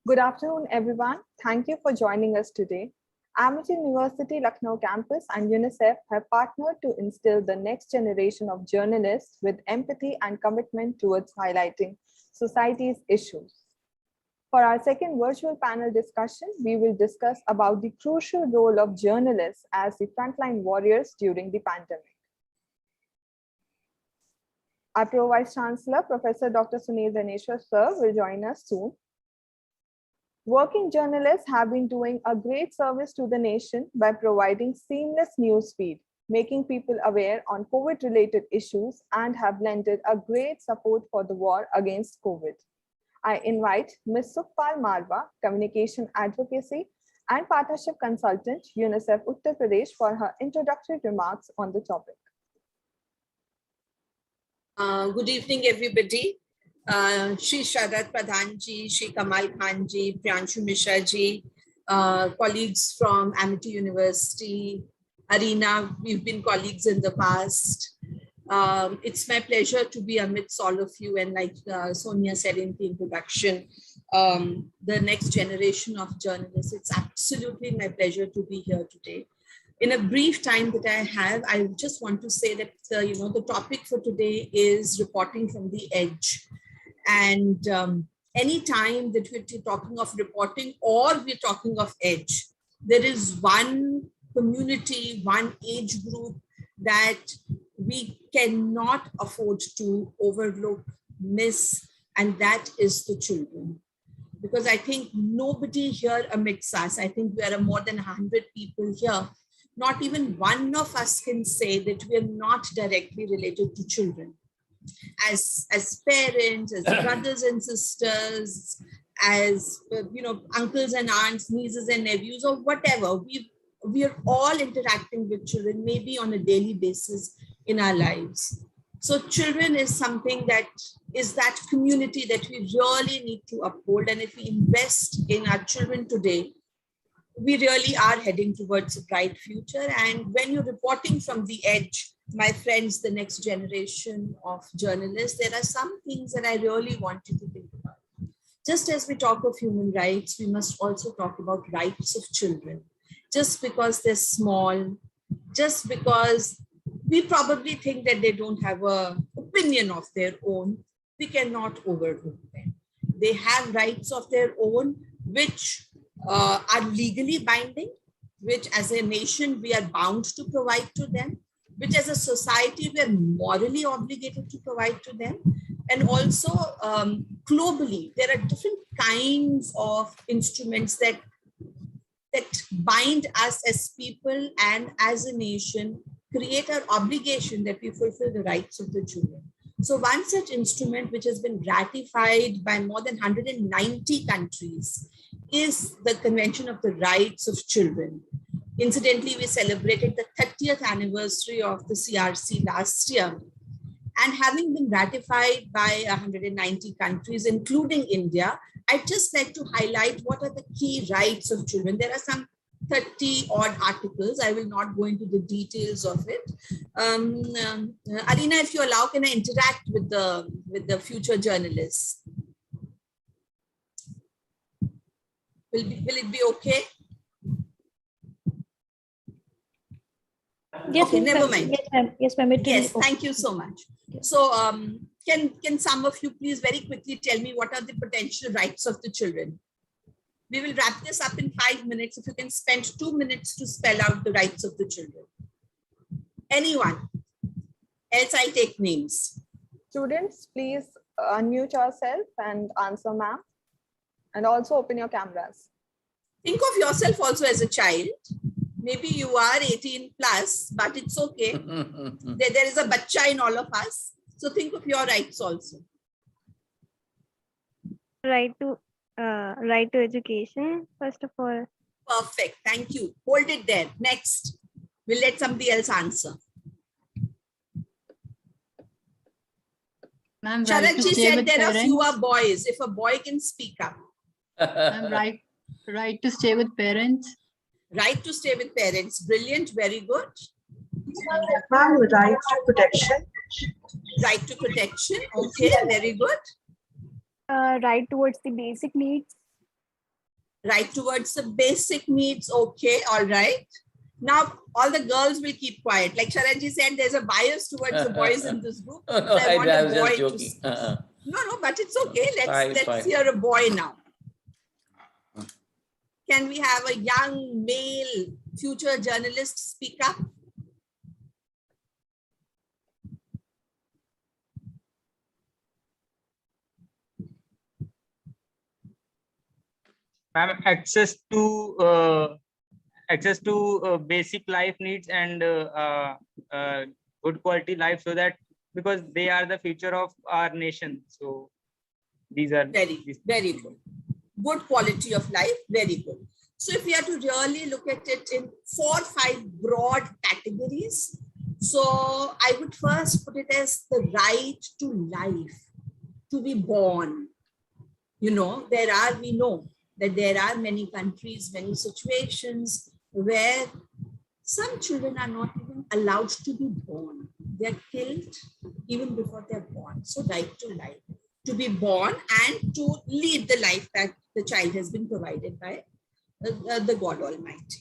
Good afternoon, everyone. Thank you for joining us today. Amity University Lucknow campus and UNICEF have partnered to instill the next generation of journalists with empathy and commitment towards highlighting society's issues. For our second virtual panel discussion, we will discuss about the crucial role of journalists as the frontline warriors during the pandemic. Our Pro Vice Chancellor, Professor Dr. Sunil Dhaneshwar sir, will join us soon. Working journalists have been doing a great service to the nation by providing seamless news feed, making people aware on COVID-related issues, and have lended a great support for the war against COVID. I invite Ms. Sukhpal Marwa, Communication Advocacy and Partnership Consultant, UNICEF Uttar Pradesh, for her introductory remarks on the topic. Good evening, everybody. Shri Sharat Pradhan ji, Shri Kamal Khan ji, Priyanshu Mishra ji, colleagues from Amity University, Arena, we've been colleagues in the past. It's my pleasure to be amidst all of you, and like Sonia said in the introduction, the next generation of journalists. It's absolutely my pleasure to be here today. In a brief time that I have, I just want to say that the topic for today is reporting from the edge. And any time that we're talking of reporting or we're talking of edge, there is one community, one age group that we cannot afford to overlook, miss, and that is the children. Because I think nobody here amidst us, I think we are more than 100 people here, not even one of us can say that we are not directly related to children. As parents, as brothers and sisters, as uncles and aunts, nieces and nephews, or whatever, we are all interacting with children, maybe on a daily basis in our lives. So children is something that is that community that we really need to uphold. And if we invest in our children today, we really are heading towards a bright future. And when you're reporting from the edge, my friends, the next generation of journalists, there are some things that I really want you to think about. Just as we talk of human rights, we must also talk about rights of children. Just because they're small, just because we probably think that they don't have an opinion of their own, we cannot overlook them. They have rights of their own, which are legally binding, which as a nation we are bound to provide to them, which as a society we are morally obligated to provide to them. And also globally, there are different kinds of instruments that bind us as people and as a nation, create our obligation that we fulfill the rights of the children. So one such instrument which has been ratified by more than 190 countries is the Convention of the Rights of Children. Incidentally, we celebrated the 30th anniversary of the CRC last year. And having been ratified by 190 countries, including India, I'd just like to highlight what are the key rights of children. There are some 30 odd articles. I will not go into the details of it. Arina, if you allow, can I interact with the future journalists? Will it be okay? Yes, okay, never mind. Yes, ma'am. Yes, thank you so much. So can some of you please very quickly tell me what are the potential rights of the children? We will wrap this up in 5 minutes. If you can spend 2 minutes to spell out the rights of the children. Anyone? Else I'll take names. Students, please unmute yourself and answer, ma'am. And also open your cameras. Think of yourself also as a child. Maybe you are 18 plus, but it's okay. There is a bacha in all of us. So think of your rights also. Right to education, first of all. Perfect. Thank you. Hold it there. Next. We'll let somebody else answer. Sharatji said there are fewer boys. If a boy can speak up. Right to stay with parents. Right to stay with parents. Brilliant. Very good. Ma'am, right to protection. Right to protection. Okay. Very good. Right towards the basic needs. Right towards the basic needs. Okay, all right. Now all the girls will keep quiet. Like Sharanji said, there's a bias towards the boys in this group. No, So I want I a was boy just to joking. speak. No, but it's okay. Let's Fine. hear a boy now. Can we have a young male future journalist speak up? Ma'am, access to basic life needs and good quality life, so that because they are the future of our nation. So these are Very good. Good quality of life, very good. So if we are to really look at it in 4 or 5 broad categories, so I would first put it as the right to life, to be born. You know, we know that there are many countries, many situations where some children are not even allowed to be born. They're killed even before they're born. So right to life, to be born and to lead the life that the child has been provided by the God Almighty.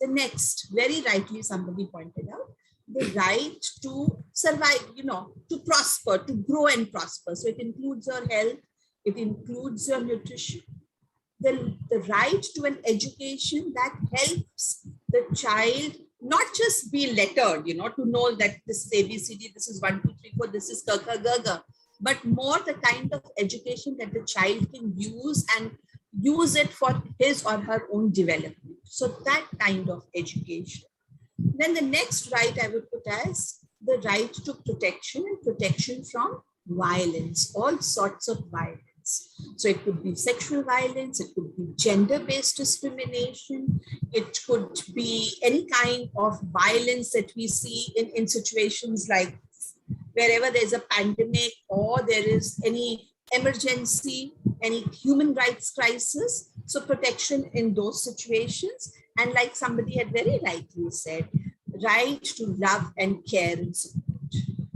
The next, very rightly somebody pointed out, the right to survive, you know, to prosper, to grow and prosper. So it includes your health, it includes your nutrition, the right to an education that helps the child not just be lettered, you know, to know that this is ABCD, this is 1, 2, 3, 4, this is Kaka Gaga, but more the kind of education that the child can use and use it for his or her own development. So that kind of education. Then the next right I would put as the right to protection and protection from violence, all sorts of violence. So it could be sexual violence, it could be gender-based discrimination, it could be any kind of violence that we see in situations like wherever there's a pandemic or there is any emergency, any human rights crisis. So protection in those situations. And like somebody had very rightly said, right to love and care and support.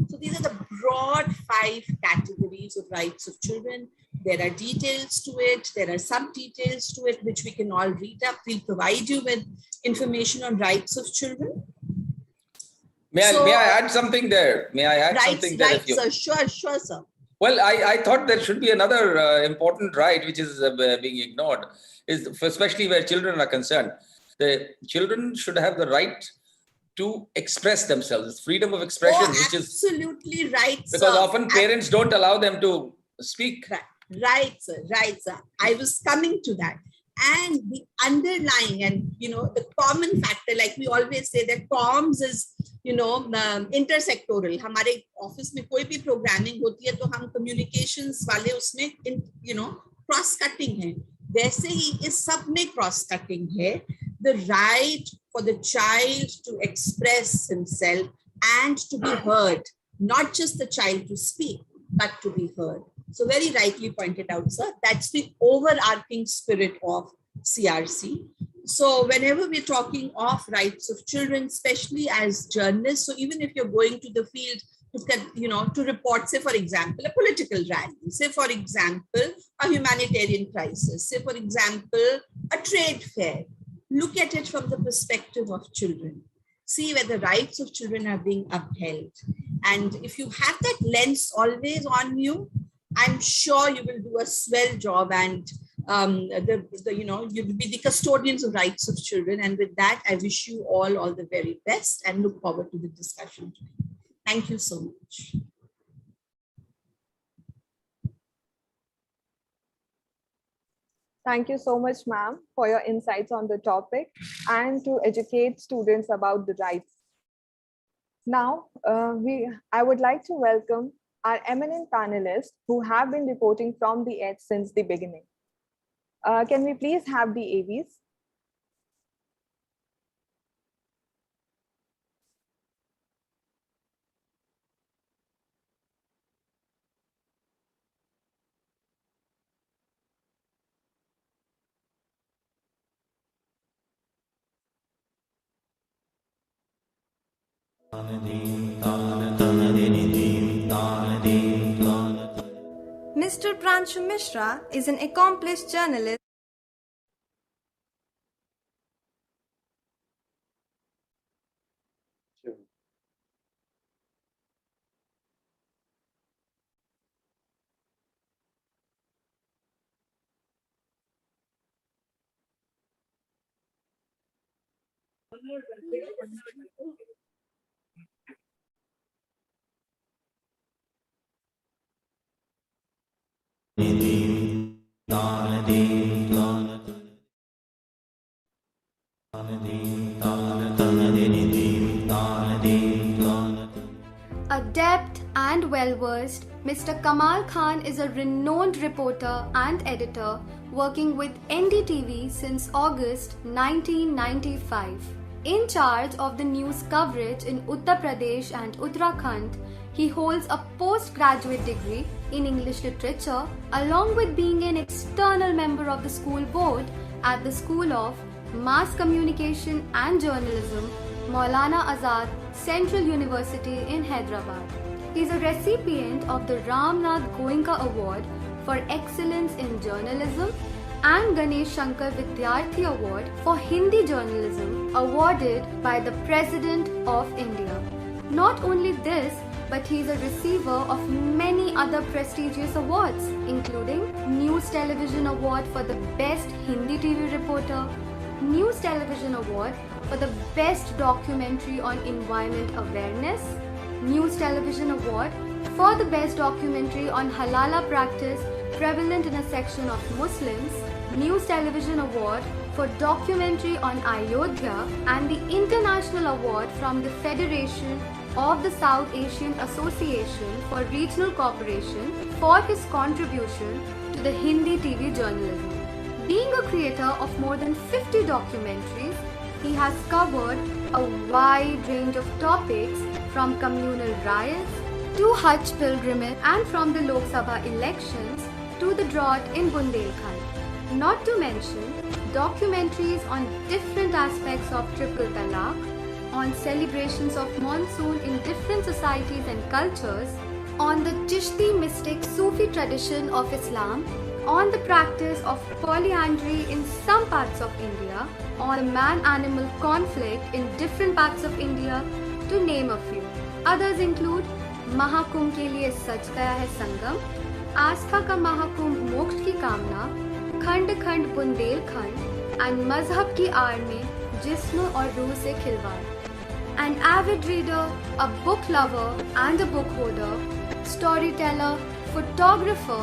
So these are the broad 5 categories of rights of children. There are details to it. There are some details to it, which we can all read up. We'll provide you with information on rights of children. May I add something there? May I add something there? Right, sir. Sure, sir. Well, I thought there should be another important right, which is being ignored, is especially where children are concerned. The children should have the right to express themselves, freedom of expression, which is absolutely right, because sir. often parents don't allow them to speak. Right, sir. I was coming to that. And the underlying and, you know, the common factor, like we always say that comms is, you know, intersectoral. हमारे office में कोई भी programming होती है तो हम communications वाले उसमें, you know, cross-cutting है. वैसे ही इस सब में cross-cutting है. The right for the child to express himself and to be heard. Not just the child to speak, but to be heard. So very rightly pointed out, sir, that's the overarching spirit of CRC. So whenever we're talking of rights of children, especially as journalists, so even if you're going to the field to, you know, to report, say, for example, a political rally, say, for example, a humanitarian crisis, say, for example, a trade fair, look at it from the perspective of children. See where the rights of children are being upheld. And if you have that lens always on you, I'm sure you will do a swell job and you know, you'll be the custodians of rights of children. And with that, I wish you all the very best and look forward to the discussion today. Thank you so much. Thank you so much, ma'am, for your insights on the topic and to educate students about the rights. Now, I would like to welcome our eminent panelists who have been reporting from the edge since the beginning. Can we please have the AVs? Mr. Pranshu Mishra is an accomplished journalist Adept and well-versed, Mr. Kamal Khan is a renowned reporter and editor working with NDTV since August 1995. In charge of the news coverage in Uttar Pradesh and Uttarakhand, he holds a postgraduate degree in English literature along with being an external member of the school board at the School of Mass Communication and Journalism, Maulana Azad Central University in Hyderabad. He is a recipient of the Ramnath Goenka Award for Excellence in Journalism and Ganesh Shankar Vidyarthi Award for Hindi Journalism awarded by the President of India. Not only this, but he is a receiver of many other prestigious awards, including News Television Award for the Best Hindi TV Reporter, News Television Award for the Best Documentary on Environment Awareness, News Television Award for the Best Documentary on Halala Practice prevalent in a section of Muslims, News Television Award for Documentary on Ayodhya, and the International Award from the Federation of the South Asian Association for Regional Cooperation for his contribution to the Hindi TV journalism. Being a creator of more than 50 documentaries, he has covered a wide range of topics from communal riots to Hajj pilgrimage and from the Lok Sabha elections to the drought in Bundelkhand. Not to mention documentaries on different aspects of triple talaq, on celebrations of monsoon in different societies and cultures, on the Chishti mystic Sufi tradition of Islam, on the practice of polyandry in some parts of India, on man-animal conflict in different parts of India, to name a few. Others include Mahakumbh के लिए सच गया है संगम, आस्था का महाकुंभ मोक्ष की कामना, खंड खंड बुंदेलखंड, and मजहब की आड़ में जिस्म और रूह से खिलवाड़. An avid reader, a book lover and a book hoarder, storyteller, photographer,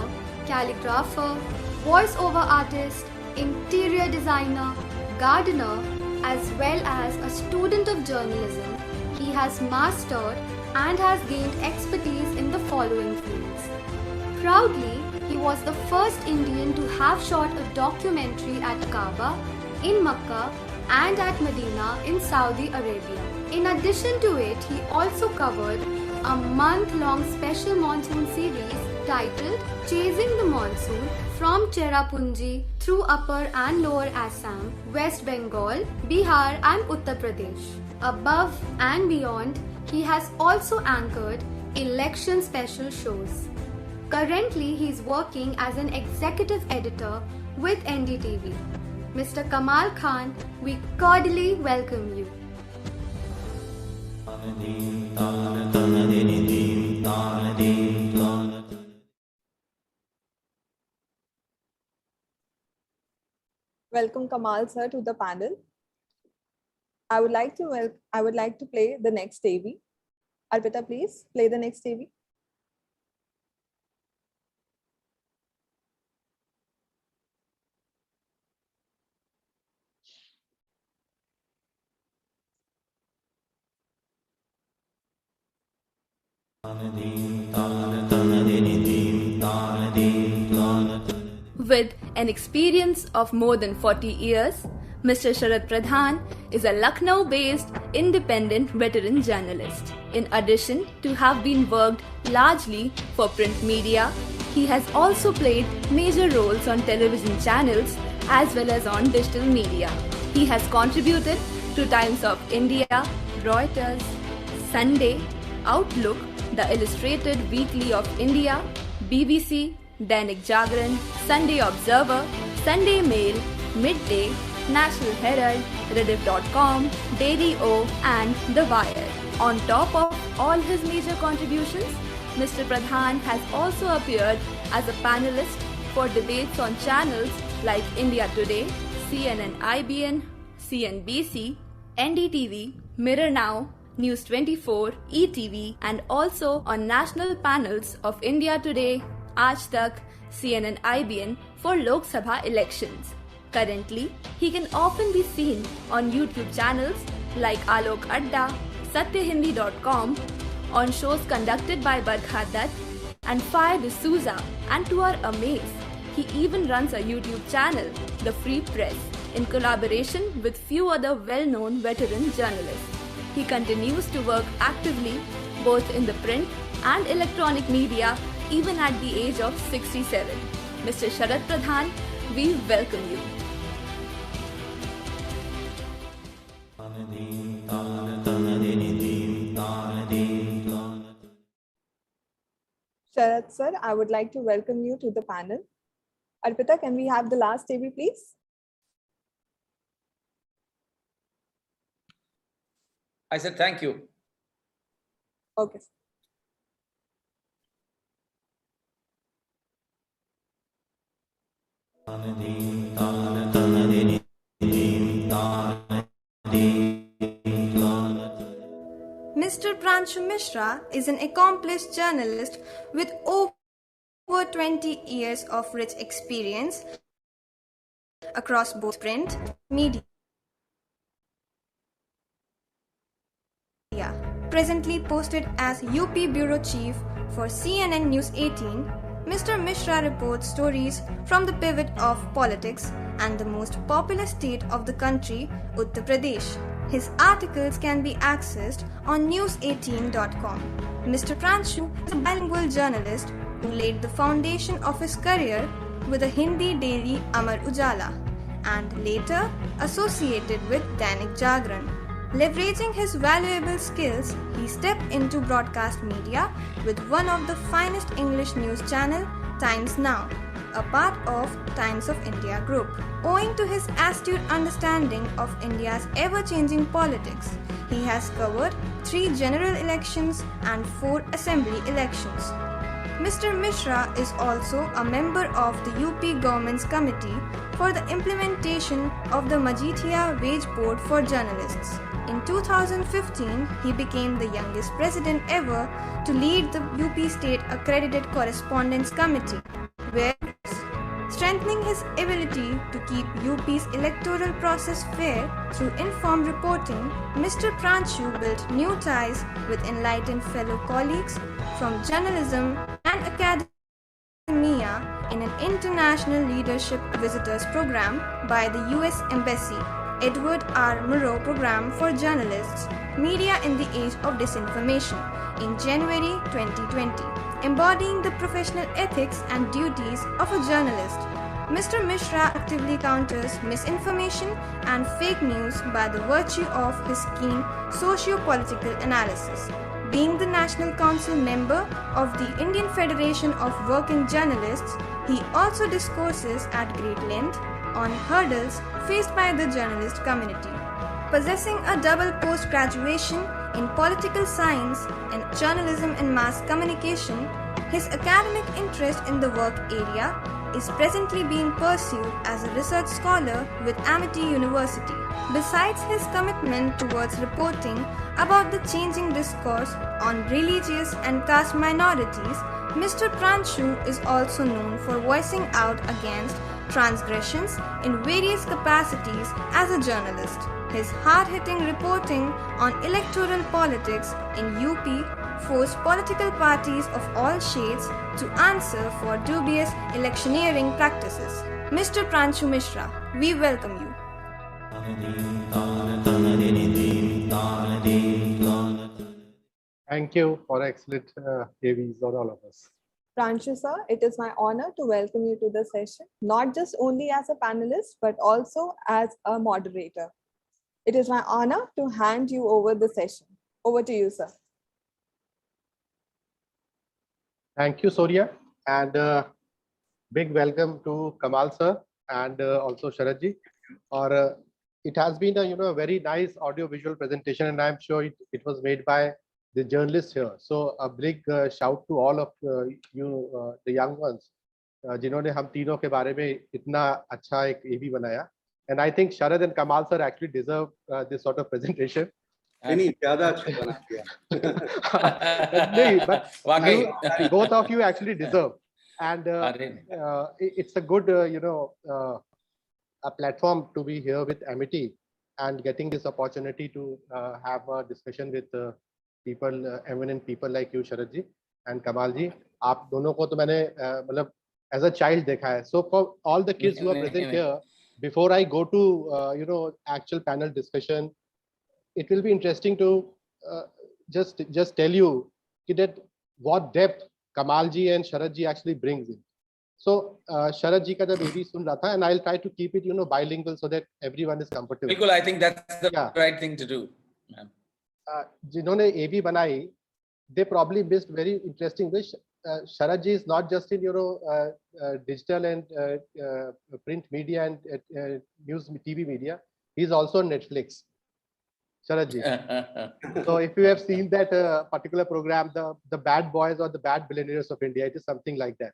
calligrapher, voice-over artist, interior designer, gardener, as well as a student of journalism, he has mastered and has gained expertise in the following fields. Proudly, he was the first Indian to have shot a documentary at Kaaba, in Makkah, and at Medina in Saudi Arabia. In addition to it, he also covered a month-long special monsoon series titled Chasing the Monsoon from Cherrapunji through Upper and Lower Assam, West Bengal, Bihar and Uttar Pradesh. Above and beyond, he has also anchored election special shows. Currently, he is working as an executive editor with NDTV. Mr. Kamal Khan, we cordially welcome you. Welcome Kamal sir to the panel. I would like to play the next AV. Arpita, please play the next AV. With an experience of more than 40 years, Mr. Sharad Pradhan is a Lucknow-based independent veteran journalist. In addition to have been worked largely for print media, he has also played major roles on television channels as well as on digital media. He has contributed to Times of India, Reuters, Sunday, Outlook, The Illustrated Weekly of India, BBC, Dainik Jagran, Sunday Observer, Sunday Mail, Midday, National Herald, Rediff.com, Daily O and The Wire. On top of all his major contributions, Mr. Pradhan has also appeared as a panelist for debates on channels like India Today, CNN IBN, CNBC, NDTV, Mirror Now, News 24, ETV, and also on national panels of India Today, Aaj Tak, CNN IBN for Lok Sabha elections. Currently, he can often be seen on YouTube channels like Alok Adda, satyahindi.com, on shows conducted by Barkha Dutt and Fire D'Souza, and to our amaze, he even runs a YouTube channel, The Free Press, in collaboration with few other well-known veteran journalists. He continues to work actively both in the print and electronic media even at the age of 67. Mr. Sharad Pradhan, we welcome you. Sharad sir, I would like to welcome you to the panel. Arpita, can we have the last AB, please? I said thank you. Okay. Mr. Pranshu Mishra is an accomplished journalist with over 20 years of rich experience across both print media. Presently posted as UP Bureau Chief for CNN News 18, Mr. Mishra reports stories from the pivot of politics and the most populous state of the country, Uttar Pradesh. His articles can be accessed on news18.com. Mr. Pranshu is a bilingual journalist who laid the foundation of his career with the Hindi daily Amar Ujala and later associated with Dainik Jagran. Leveraging his valuable skills, he stepped into broadcast media with one of the finest English news channel, Times Now, a part of Times of India Group. Owing to his astute understanding of India's ever-changing politics, he has covered 3 general elections and 4 assembly elections. Mr. Mishra is also a member of the UP government's committee for the implementation of the Majithia Wage Board for Journalists. In 2015, he became the youngest president ever to lead the UP State Accredited Correspondence Committee, where strengthening his ability to keep UP's electoral process fair through informed reporting, Mr. Pranshu built new ties with enlightened fellow colleagues from journalism and academia in an international leadership visitors program by the US Embassy, Edward R. Murrow Program for Journalists, Media in the Age of Disinformation in January 2020, embodying the professional ethics and duties of a journalist. Mr. Mishra actively counters misinformation and fake news by the virtue of his keen socio-political analysis. Being the National Council member of the Indian Federation of Working Journalists, he also discourses at great length on hurdles faced by the journalist community. Possessing a double post-graduation in political science and journalism and mass communication, his academic interest in the work area is presently being pursued as a research scholar with Amity University. Besides his commitment towards reporting about the changing discourse on religious and caste minorities, Mr. Pranshu is also known for voicing out against transgressions in various capacities as a journalist. His hard-hitting reporting on electoral politics in UP forced political parties of all shades to answer for dubious electioneering practices. Mr. Pranshu Mishra, we welcome you. Thank you for excellent AVs on all of us. Pranshu sir, it is my honor to welcome you to the session, not just only as a panelist, but also as a moderator. It is my honor to hand you over the session. Over to you, sir. Thank you, Sonia, and big welcome to Kamal sir and also Sharad ji. It has been a very nice audio-visual presentation, and I'm sure it was made by the journalists here. So a big shout to all of you, the young ones, जिन्होंने हम तीनों के बारे में इतना अच्छा एक AV बनाया. And I think Sharad and Kamal sir actually deserve this sort of presentation. नहीं ज़्यादा अच्छा बना दिया. No, but वाकई. both of you actually deserve. And it's a good, a platform to be here with Amity and getting this opportunity to have a discussion with people, eminent people like you, Sharad ji and Kamal ji. आप दोनों को तो मैंने मतलब as a child देखा है. So for all the kids who are present here, before I go to actual panel discussion, it will be interesting to just tell you that what depth Kamal ji and Sharad ji actually brings in. So Sharad ji का जब AV सुन रहा था, and I'll try to keep it bilingual so that everyone is comfortable. बिल्कुल, I think that's the right thing to do. जिन्होंने AV बनाई, they probably missed very interesting wish. Sharad ji is not just in digital and print media and news TV media. He's also on Netflix. Sharad ji. So if you have seen that particular program, the Bad Boys or the Bad Billionaires of India, it is something like that.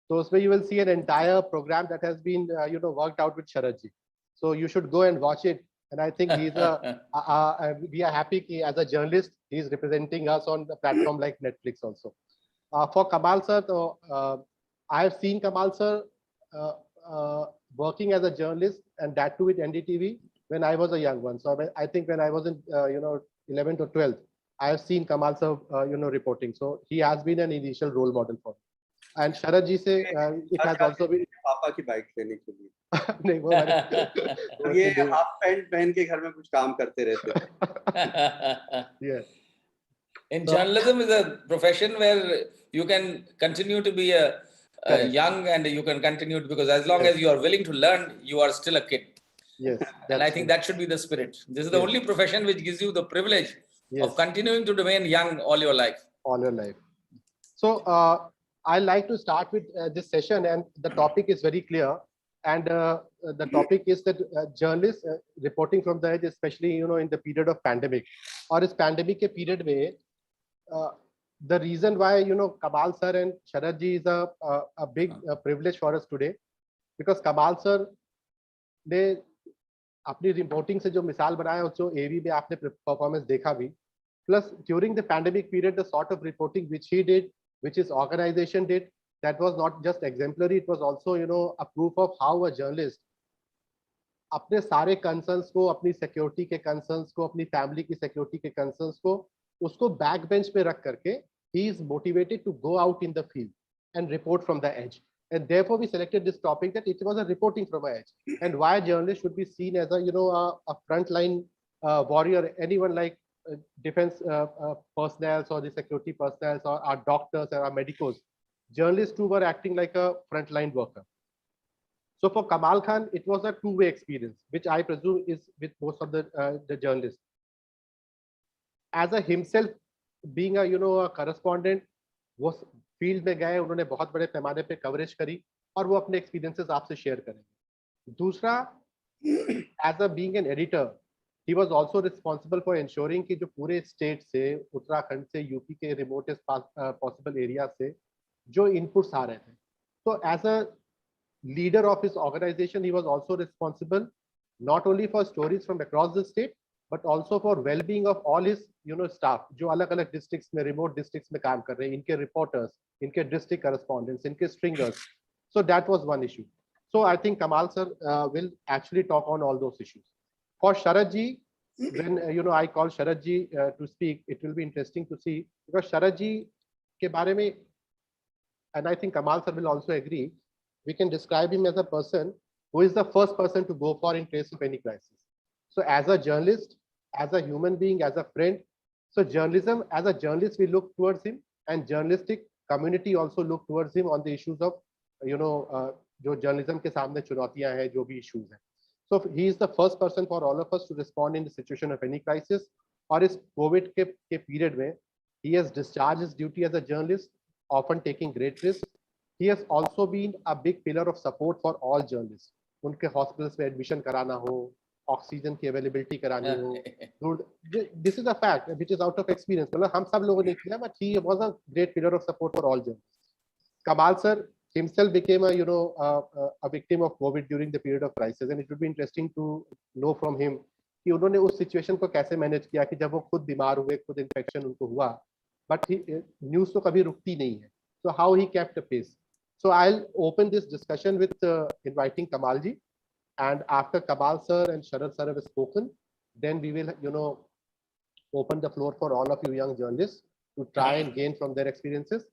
So you will see an entire program that has been worked out with Sharad ji. So you should go and watch it. And I think he's we are happy that as a journalist, he's representing us on the platform like Netflix also. For Kamal sir, I have seen Kamal sir working as a journalist, and that too with NDTV when I was a young one. So I think when I was in 11th or 12th, I have seen Kamal sir reporting. So he has been an initial role model for me. And Sharad ji se it has also been पापा की bike लेने के लिए. नहीं वो मैंने ये half pant पहन के घर में कुछ काम करते रहते. Yes. In journalism is a profession where you can continue to be a young, and you can continue because as long as you are willing to learn, you are still a kid. Yes. And I think that should be the spirit. This is the only profession which gives you the privilege of continuing to remain young all your life. All your life. So I like to start with this session, and the topic is very clear. And the topic is that journalists reporting from the edge, especially in the period of pandemic, or this pandemic ke period mein, the reason why Kamal sir and Sharad ji is a big privilege for us today, because Kamal sir ने अपनी reporting से जो मिसाल बनाया, जो AV में आपने performance देखा भी, plus during the pandemic period, the sort of reporting which he did, which his organization did, that was not just exemplary, it was also a proof of how a journalist अपने सारे concerns को, अपनी security के concerns को, अपनी family की security के concerns को, उसको back bench पे रख करके, he is motivated to go out in the field and report from the edge. And therefore we selected this topic, that it was a reporting from an edge, and why journalists should be seen as a frontline warrior. Anyone like defense personnel or the security personnel or our doctors or our medicos, journalists too were acting like a frontline worker. So for Kamal Khan, it was a two-way experience, which I presume is with most of the journalists. As a himself being a correspondent, वो field में गए, उन्होंने बहुत बड़े पैमाने पे coverage करी और वो अपने एक्सपीरियंसेस आपसे शेयर करेंगे. दूसरा, as a being an editor, he was also responsible for ensuring कि जो पूरे स्टेट से, उत्तराखंड से, यूपी के रिमोटेस्ट पॉसिबल एरिया से जो इनपुट्स आ रहे थे, तो as a leader of his organisation, he was also responsible not only for stories from across the state, but also for well-being of all his staff, जो अलग-अलग districts में, remote districts में काम कर रहे हैं, इनके रिपोर्टर्स, इनके डिस्ट्रिक्ट करेस्पॉन्डेंट्स, इनके stringers. So that was one issue. So I think Kamal sir will actually talk on all those issues. For Sharad ji, when I call Sharad ji to speak, it will be interesting to see, because Sharad ji के बारे में, and I think Kamal sir will also agree, we can describe him as a person who is the first person to go for in case of any crisis. So as a journalist, as a human being, as a friend, so journalism, as a journalist, we look towards him, and journalistic community also look towards him on the issues of जो journalism के सामने चुनौतियां हैं, जो भी issues हैं. So he is the first person for all of us to respond in the situation of any crisis. और इस COVID के period में, he has discharged his duty as a journalist, often taking great risks. He has also been a big pillar of support for all journalists. उनके hospitals में admission कराना हो, oxygen की availability करानी हो, this is a fact which is out of experience. मतलब हम सब लोगों ने किया, but he was a great pillar of support for all journalist. कमाल sir himself became a victim of COVID during the period of crisis, and it would be interesting to know from him कि उन्होंने उस situation को कैसे manage किया कि जब वो खुद बीमार हुए, खुद इन्फेक्शन उनको हुआ, बट न्यूज तो कभी रुकती नहीं है. So how he kept the pace. So I'll open this discussion with inviting Kamal ji, and after Kamal sir and Sharad sir have spoken, then we will open the floor for all of you young journalists to try and gain from their experiences.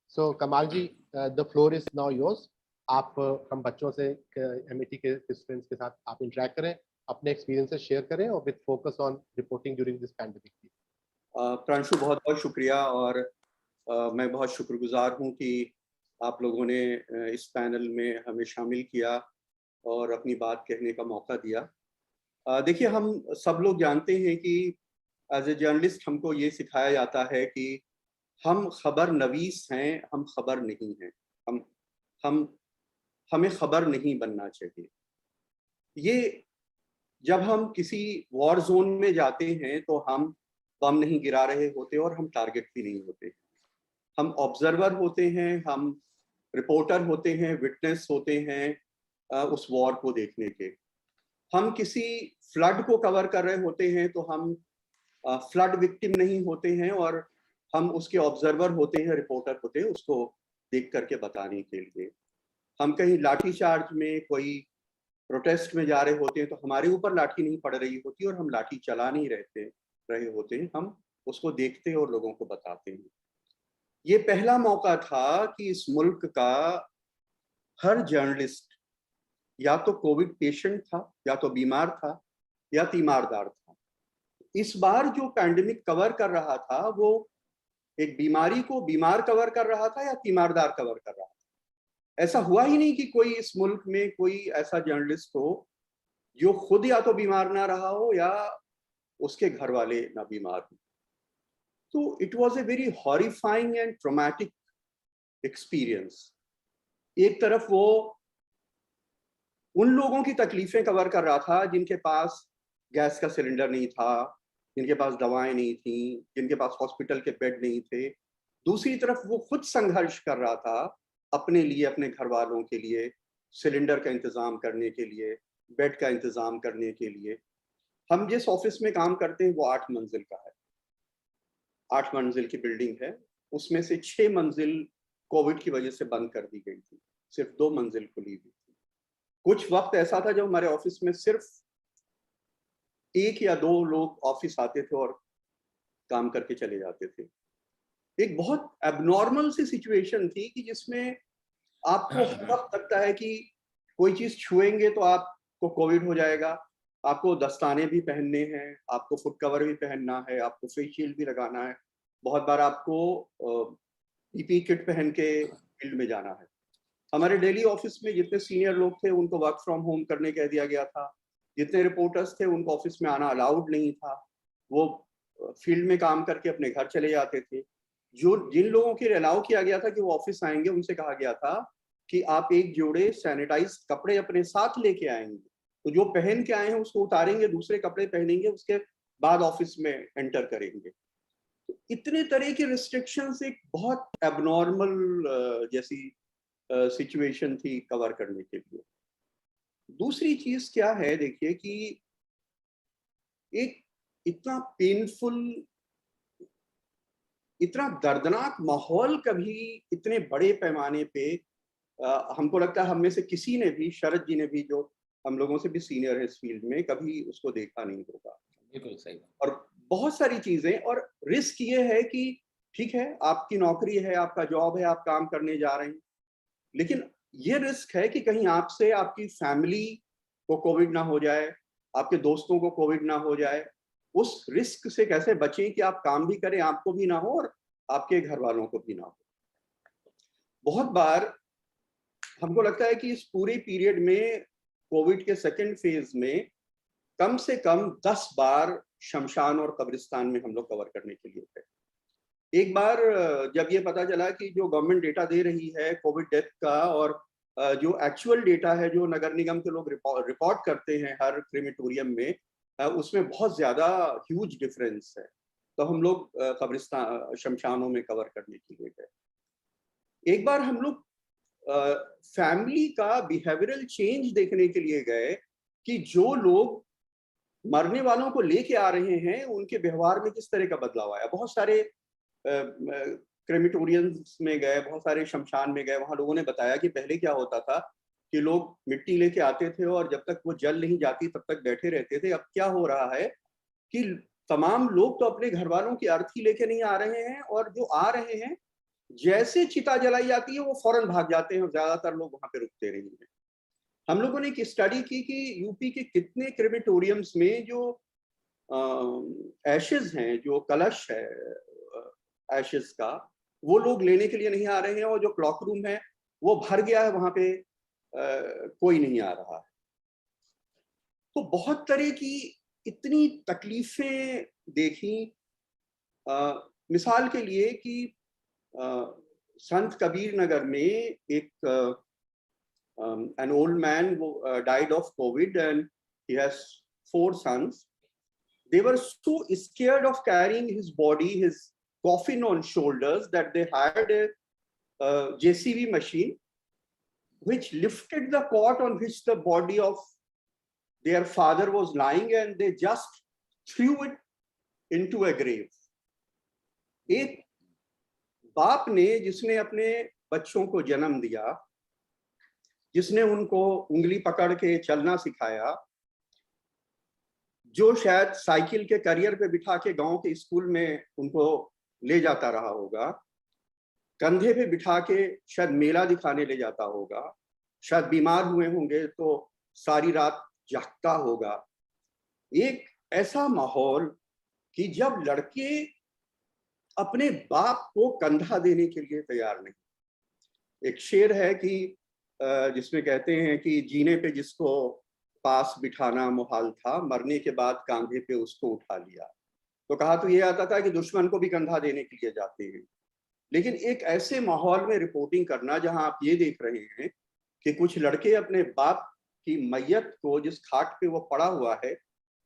So Kamal ji, the floor is now yours. आप हम बच्चों से MIT के students के साथ आप interact करें, अपने एक्सपीरियंसेस शेयर करें और with focus on reporting during this pandemic. Pranshu, बहुत बहुत शुक्रिया, और मैं बहुत शुक्रगुजार हूँ कि आप लोगों ने इस पैनल में हमें शामिल किया और अपनी बात कहने का मौका दिया. देखिए, हम सब लोग जानते हैं कि एज ए जर्नलिस्ट हमको ये सिखाया जाता है कि हम खबर नवीस हैं, हम खबर नहीं हैं, हमें खबर नहीं बनना चाहिए. ये जब हम किसी वॉर जोन में जाते हैं तो हम बम नहीं गिरा रहे होते और हम टारगेट भी नहीं होते. हम ऑब्जर्वर होते हैं, हम रिपोर्टर होते हैं, विटनेस होते हैं उस वॉर को देखने के. हम किसी फ्लड को कवर कर रहे होते हैं तो हम फ्लड विक्टिम नहीं होते हैं, और हम उसके ऑब्जर्वर होते हैं, रिपोर्टर होते हैं उसको देख करके बताने के लिए. हम कहीं लाठी चार्ज में, कोई प्रोटेस्ट में जा रहे होते हैं तो हमारे ऊपर लाठी नहीं पड़ रही होती और हम लाठी चला नहीं रहे होते हैं, हम उसको देखते और लोगों को बताते हैं. ये पहला मौका था कि इस मुल्क का हर जर्नलिस्ट या तो कोविड पेशेंट था, या तो बीमार था, या तीमारदार था. इस बार जो पैंडेमिक कवर कर रहा था वो एक बीमारी को बीमार कवर कर रहा था या तीमारदार कवर कर रहा था. ऐसा हुआ ही नहीं कि कोई इस मुल्क में कोई ऐसा जर्नलिस्ट हो जो खुद या तो बीमार ना रहा हो या उसके घर वाले ना बीमार हो. तो it was a very horrifying and traumatic experience. एक तरफ वो उन लोगों की तकलीफें कवर कर रहा था जिनके पास गैस का सिलेंडर नहीं था, जिनके पास दवाएं नहीं थी, जिनके पास हॉस्पिटल के बेड नहीं थे. दूसरी तरफ वो खुद संघर्ष कर रहा था अपने लिए, अपने घर वालों के लिए, सिलेंडर का इंतजाम करने के लिए, बेड का इंतजाम करने के लिए. हम जिस ऑफिस में काम करते हैं वो 8 मंजिल का है, 8 मंजिल की बिल्डिंग है. उसमें से 6 मंजिल कोविड की वजह से बंद कर दी गई थी, सिर्फ 2 मंजिल खुली हुई थी. कुछ वक्त ऐसा था जब हमारे ऑफिस में सिर्फ 1 या 2 लोग ऑफिस आते थे और काम करके चले जाते थे. एक बहुत एबनॉर्मल सी सिचुएशन थी कि जिसमें आपको वक्त लगता है कि कोई चीज छुएंगे तो आपको कोविड हो जाएगा, आपको दस्ताने भी पहनने हैं, आपको फुट कवर भी पहनना है, आपको फेस शील्ड भी लगाना है, बहुत बार आपको पीपी किट पहन के फील्ड में जाना है. हमारे डेली ऑफिस में जितने सीनियर लोग थे उनको वर्क फ्रॉम होम करने कह दिया गया था. जितने रिपोर्टर्स थे उनको ऑफिस में आना अलाउड नहीं था, वो फील्ड में काम करके अपने घर चले जाते थे. जिन लोगों के अलाउ किया गया था कि वो ऑफिस आएंगे उनसे कहा गया था कि आप एक जोड़े सैनिटाइज कपड़े अपने साथ लेके आएंगे, तो जो पहन के आए हैं उसको उतारेंगे, दूसरे कपड़े पहनेंगे, उसके बाद ऑफिस में एंटर करेंगे. तो इतने तरह के रिस्ट्रिक्शंस एक बहुत एबनॉर्मल जैसी सिचुएशन थी कवर करने के लिए. दूसरी चीज क्या है, देखिए कि एक इतना पेनफुल, इतना दर्दनाक माहौल कभी इतने बड़े पैमाने पे हमको लगता है हम में से किसी ने भी, शरद जी ने भी जो हम लोगों से भी सीनियर है इस फील्ड में, कभी उसको देखा नहीं होगा. बिल्कुल सही. और बहुत सारी चीजें, और रिस्क ये है कि ठीक है आपकी नौकरी है, आपका जॉब है, आप काम करने जा रहे हैं, लेकिन ये रिस्क है कि कहीं आपसे आपकी फैमिली को कोविड ना हो जाए, आपके दोस्तों को कोविड ना हो जाए. उस रिस्क से कैसे बचें कि आप काम भी करें, आपको भी ना हो और आपके घर वालों को भी ना हो. बहुत बार हमको लगता है कि इस पूरे पीरियड में, कोविड के सेकेंड फेज में, कम से कम 10 बार शमशान और कब्रिस्तान में हम लोग कवर करने के लिए थे. एक बार जब ये पता चला कि जो गवर्नमेंट डेटा दे रही है कोविड डेथ का और जो एक्चुअल डेटा है जो नगर निगम के लोग रिपोर्ट करते हैं हर क्रेमेटोरियम में, उसमें बहुत ज्यादा ह्यूज डिफरेंस है, तो हम लोग कब्रिस्तान, शमशानों में कवर करने के लिए गए. एक बार हम लोग फैमिली का बिहेवियरल चेंज देखने के लिए गए कि जो लोग मरने वालों को लेके आ रहे हैं उनके व्यवहार में किस तरह का बदलाव आया। बहुत सारे क्रेमिटोरियम्स में गए, बहुत सारे शमशान में गए, वहां लोगों ने बताया कि पहले क्या होता था कि लोग मिट्टी लेके आते थे और जब तक वो जल नहीं जाती तब तक बैठे रहते थे। अब क्या हो रहा है कि तमाम लोग तो अपने घर वालों की अर्थी लेके नहीं आ रहे हैं, और जो आ रहे हैं जैसे चिता जलाई जाती है वो फौरन भाग जाते हैं, और ज्यादातर लोग वहां पे रुकते नहीं हैं। हम लोगों ने एक स्टडी की कि यूपी के कितने क्रेमेटोरियम्स में जो एशेज हैं, जो कलश है एशेज का, वो लोग लेने के लिए नहीं आ रहे हैं, और जो क्लॉक रूम है वो भर गया है, वहां पे कोई नहीं आ रहा है। तो बहुत तरह की इतनी तकलीफें देखी। मिसाल के लिए कि संत कबीर नगर में एक an old man died of COVID, and he has 4 sons. They were so scared of carrying his body, his coffin on shoulders, that they hired a JCB machine which lifted the cot on which the body of their father was lying, and they just threw it into a grave. एक बाप ने जिसने अपने बच्चों को जन्म दिया, जिसने उनको उंगली पकड़ के चलना सिखाया, जो शायद साइकिल के करियर पे बिठा के गांव के स्कूल में उनको ले जाता रहा होगा, कंधे पे बिठा के शायद मेला दिखाने ले जाता होगा, शायद बीमार हुए होंगे तो सारी रात जागता होगा। एक ऐसा माहौल कि जब लड़के अपने बाप को कंधा देने के लिए तैयार नहीं। एक शेर है कि जिसमें कहते हैं कि जीने पे जिसको पास बिठाना मुहाल था, मरने के बाद कंधे पे उसको उठा लिया। तो कहा तो ये आता था कि दुश्मन को भी कंधा देने के लिए जाते हैं। लेकिन एक ऐसे माहौल में रिपोर्टिंग करना जहां आप ये देख रहे हैं कि कुछ लड़के अपने बाप की मैयत को, जिस खाट पे वो पड़ा हुआ है,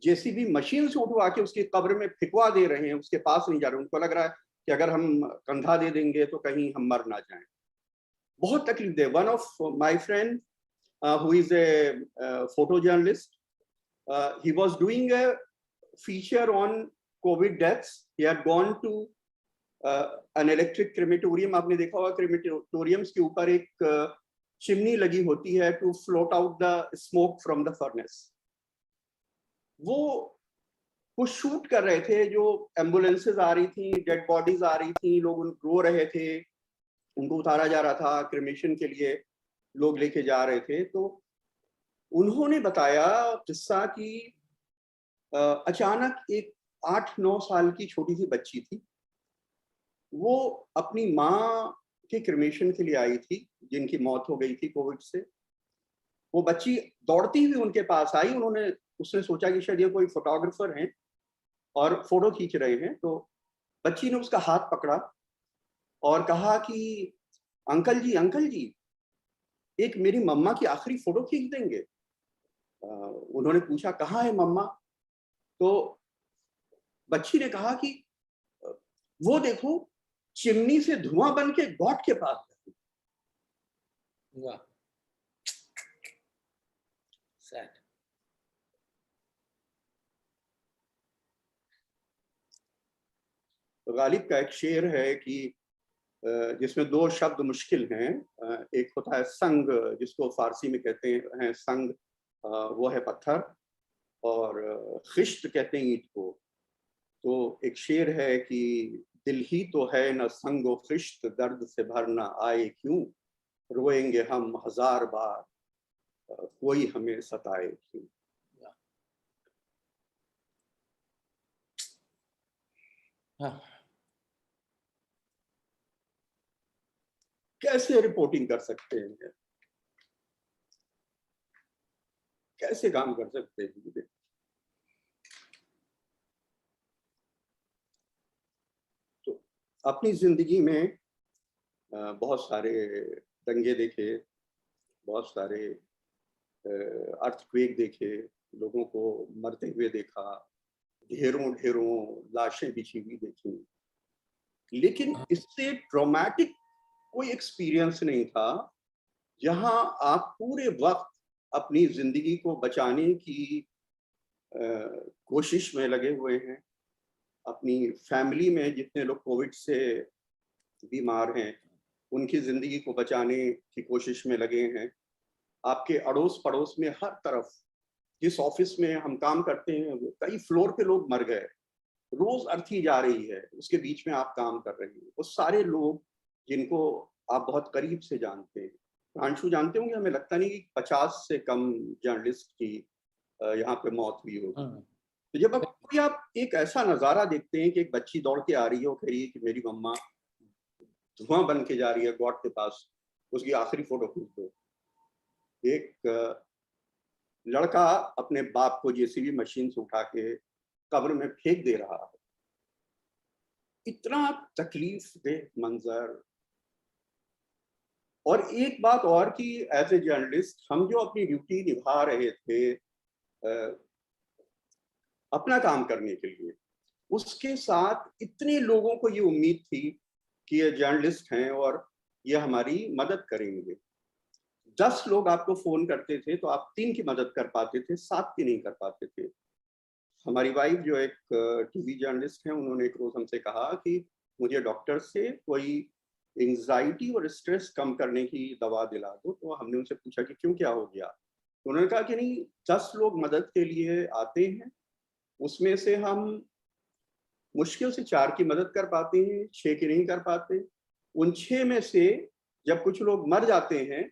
जेसीबी मशीन से उठवा के उसकी कब्र में फिकवा दे रहे हैं, उसके पास नहीं जा रहे। उनको लग रहा है कि अगर हम कंधा दे देंगे तो कहीं हम मर ना जाएं। बहुत तकलीफ दे। One of my friend who is a photo journalist, he was doing a feature on COVID deaths. He had gone to an electric crematorium. आपने देखा होगा crematoriums के ऊपर एक चिमनी लगी होती है to float out the smoke from the furnace. वो कुछ शूट कर रहे थे, जो एम्बुलेंसेज आ रही थी, डेड बॉडीज आ रही थी, लोग रो रहे थे, उनको उतारा जा रहा था, क्रिमेशन के लिए लोग लेके जा रहे थे। तो उन्होंने बताया किस्सा कि अचानक एक 8-9 साल की छोटी सी बच्ची थी, वो अपनी माँ के क्रिमेशन के लिए आई थी, जिनकी मौत हो गई थी कोविड से। वो बच्ची दौड़ती हुई उनके पास आई। उसने सोचा कि शायद ये कोई फोटोग्राफर हैं और फोटो खींच रहे हैं। तो बच्ची ने उसका हाथ पकड़ा और कहा कि अंकल जी, एक मेरी मम्मा की आखिरी फोटो खींच देंगे। उन्होंने पूछा कहाँ है मम्मा? तो बच्ची ने कहा कि वो देखो, चिमनी से धुआं बन के गॉड के पास है। वाह, सैड। तो गालिब का एक शेर है कि जिसमें 2 शब्द मुश्किल हैं। एक होता है संग, जिसको फारसी में कहते हैं संग, वो है पत्थर, और खिश्त कहते हैं ईंट को। तो एक शेर है कि दिल ही तो है न संगो खिश्त, दर्द से भरना आए क्यों, रोएंगे हम 1000 बार, कोई हमें सताए क्यों। हाँ। कैसे रिपोर्टिंग कर सकते हैं, कैसे काम कर सकते हैं? तो अपनी जिंदगी में बहुत सारे दंगे देखे, बहुत सारे अर्थक्वेक देखे, लोगों को मरते हुए देखा, ढेरों लाशें बिछी हुई देखी, लेकिन इससे ट्रॉमेटिक कोई एक्सपीरियंस नहीं था जहां आप पूरे वक्त अपनी जिंदगी को बचाने की कोशिश में लगे हुए हैं, अपनी फैमिली में जितने लोग कोविड से बीमार हैं उनकी जिंदगी को बचाने की कोशिश में लगे हैं। आपके अड़ोस पड़ोस में हर तरफ, जिस ऑफिस में हम काम करते हैं कई फ्लोर पे लोग मर गए, रोज अर्थी जा रही है, उसके बीच में आप काम कर रहे हैं। वो सारे लोग जिनको आप बहुत करीब से जानते हैं, प्रांशु जानते होंगे, हमें लगता नहीं कि 50 से कम जर्नलिस्ट की यहाँ पे मौत हुई होगी। तो जब आप एक ऐसा नजारा देखते हैं कि एक बच्ची दौड़ के आ रही है, वो कह रही है कि मेरी मम्मा धुआं बन के जा रही है गॉड के पास, उसकी आखिरी फोटो खींच दो। एक लड़का अपने बाप को जेसीबी मशीन से उठा के कब्र में फेंक दे रहा है। इतना तकलीफ दे मंजर। और एक बात और कि एज ए जर्नलिस्ट हम जो अपनी ड्यूटी निभा रहे थे अपना काम करने के लिए, उसके साथ इतने लोगों को ये उम्मीद थी कि ये जर्नलिस्ट हैं और ये हमारी मदद करेंगे। 10 लोग आपको फोन करते थे तो आप 3 की मदद कर पाते थे, 7 की नहीं कर पाते थे। हमारी वाइफ जो एक टीवी जर्नलिस्ट है, उन्होंने एक रोज हमसे कहा कि मुझे डॉक्टर से कोई एंजाइटी और स्ट्रेस कम करने की दवा दिला दो। तो हमने उनसे पूछा कि क्यों, क्या हो गया? तो उन्होंने कहा कि नहीं, 10 लोग मदद के लिए आते हैं, उसमें से हम मुश्किल से 4 की मदद कर पाते हैं, 6 की नहीं कर पाते। उन 6 में से जब कुछ लोग मर जाते हैं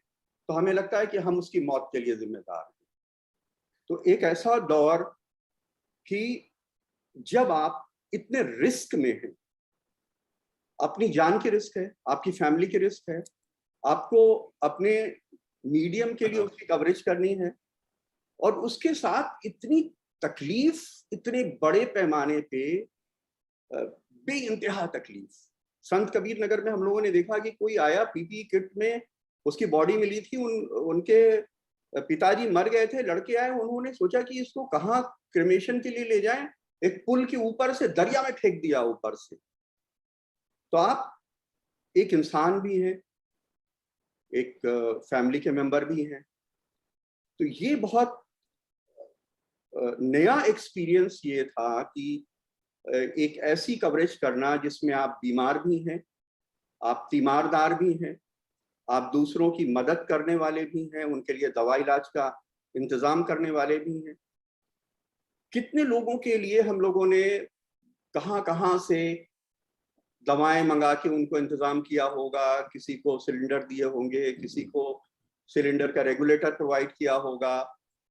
तो हमें लगता है कि हम उसकी मौत के लिए जिम्मेदार हैं। तो एक ऐसा दौर कि जब आप इतने रिस्क में हैं, अपनी जान की रिस्क है, आपकी फैमिली की रिस्क है, आपको अपने मीडियम के लिए उसकी कवरेज करनी है, और उसके साथ इतनी तकलीफ, इतने बड़े पैमाने पे बेइंतहा तकलीफ। संत कबीर नगर में हम लोगों ने देखा कि कोई आया पीपी किट में, उसकी बॉडी मिली थी, उनके पिताजी मर गए थे, लड़के आए, उन्होंने सोचा कि इसको कहाँ क्रिमेशन के लिए ले जाएं, एक पुल के ऊपर से दरिया में फेंक दिया ऊपर से। तो आप एक इंसान भी हैं, एक फैमिली के मेंबर भी हैं। तो ये बहुत नया एक्सपीरियंस ये था कि एक ऐसी कवरेज करना जिसमें आप बीमार भी हैं, आप तीमारदार भी हैं, आप दूसरों की मदद करने वाले भी हैं, उनके लिए दवा इलाज का इंतजाम करने वाले भी हैं। कितने लोगों के लिए हम लोगों ने कहां से दवाएं मंगा के उनको इंतजाम किया होगा, किसी को सिलेंडर दिए होंगे, किसी को सिलेंडर का रेगुलेटर प्रोवाइड किया होगा,